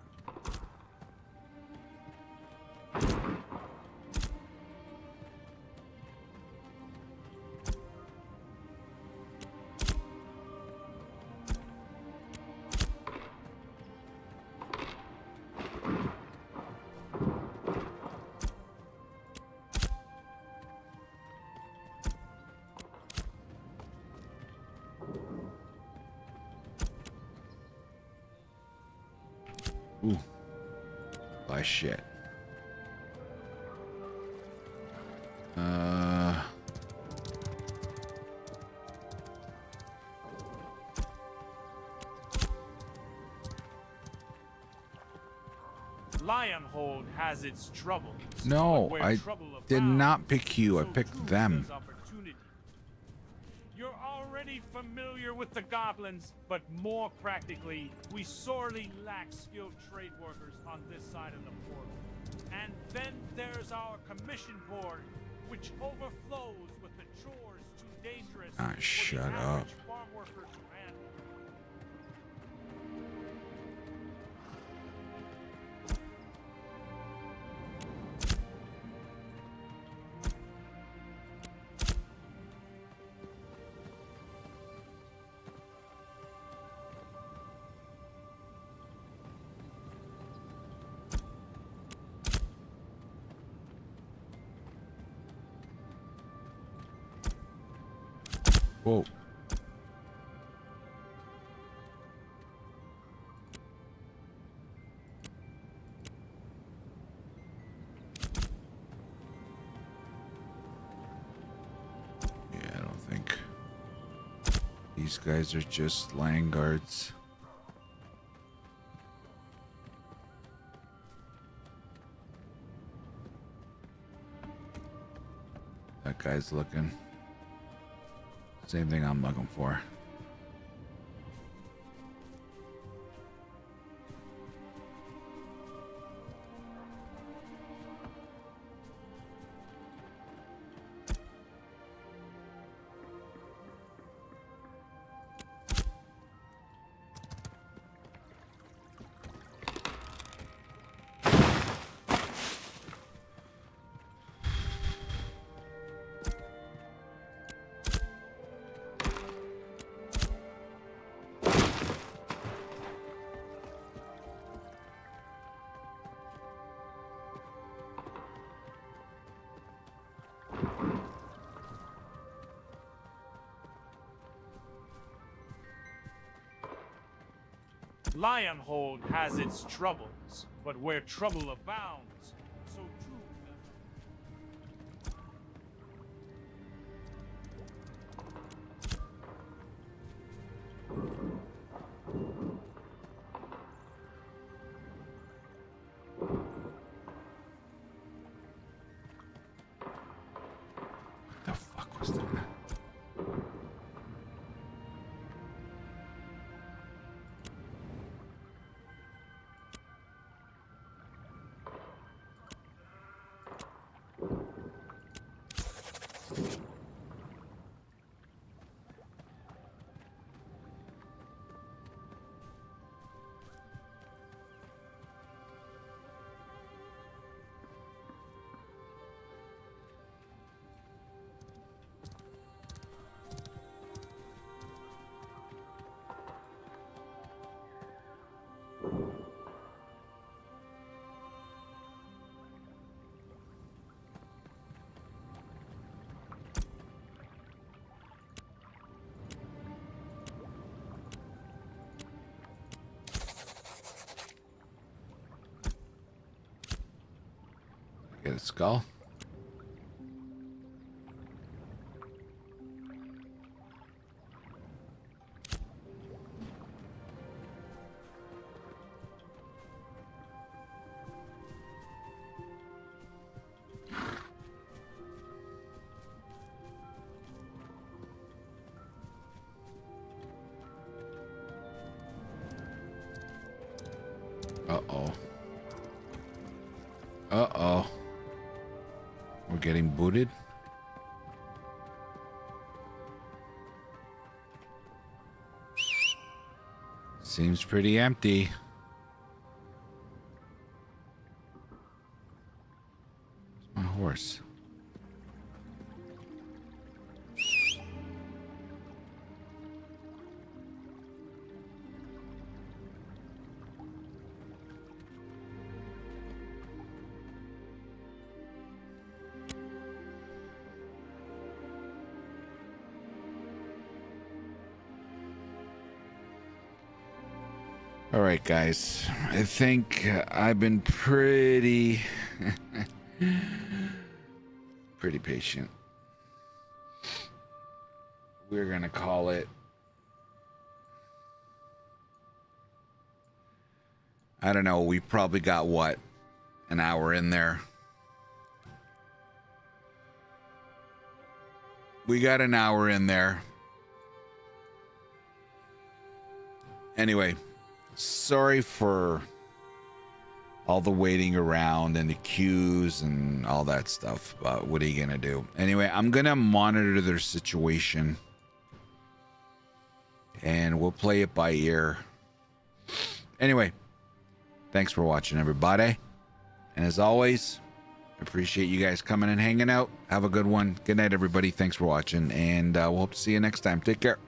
Ooh. Buy shit. Lionhold has its troubles. No, but where I trouble did abounds, not pick you. I so picked too them. does opportunity. You're already familiar with the goblins, but more practically, we sorely lack skilled trade workers on this side of the portal. And then there's our commission board, which overflows with the chores too dangerous Ah, for the shut up. average farm worker to handle. Whoa. Yeah, I don't think these guys are just land guards. That guy's looking. Same thing I'm looking for. Lionhold has its troubles, but where trouble abounds, so too What the fuck was that? Get a skull. Uh-oh. Uh-oh. We're getting booted. Seems pretty empty. Where's my horse? All right, guys. I think I've been pretty patient. We're gonna call it. I don't know. We probably got what, an hour in there. We got an hour in there. Anyway. Sorry for all the waiting around and the queues and all that stuff. But what are you gonna do? Anyway, I'm gonna monitor their situation, and we'll play it by ear. Anyway, thanks for watching, everybody. And as always, appreciate you guys coming and hanging out. Have a good one. Good night, everybody. Thanks for watching, and we'll hope to see you next time. Take care.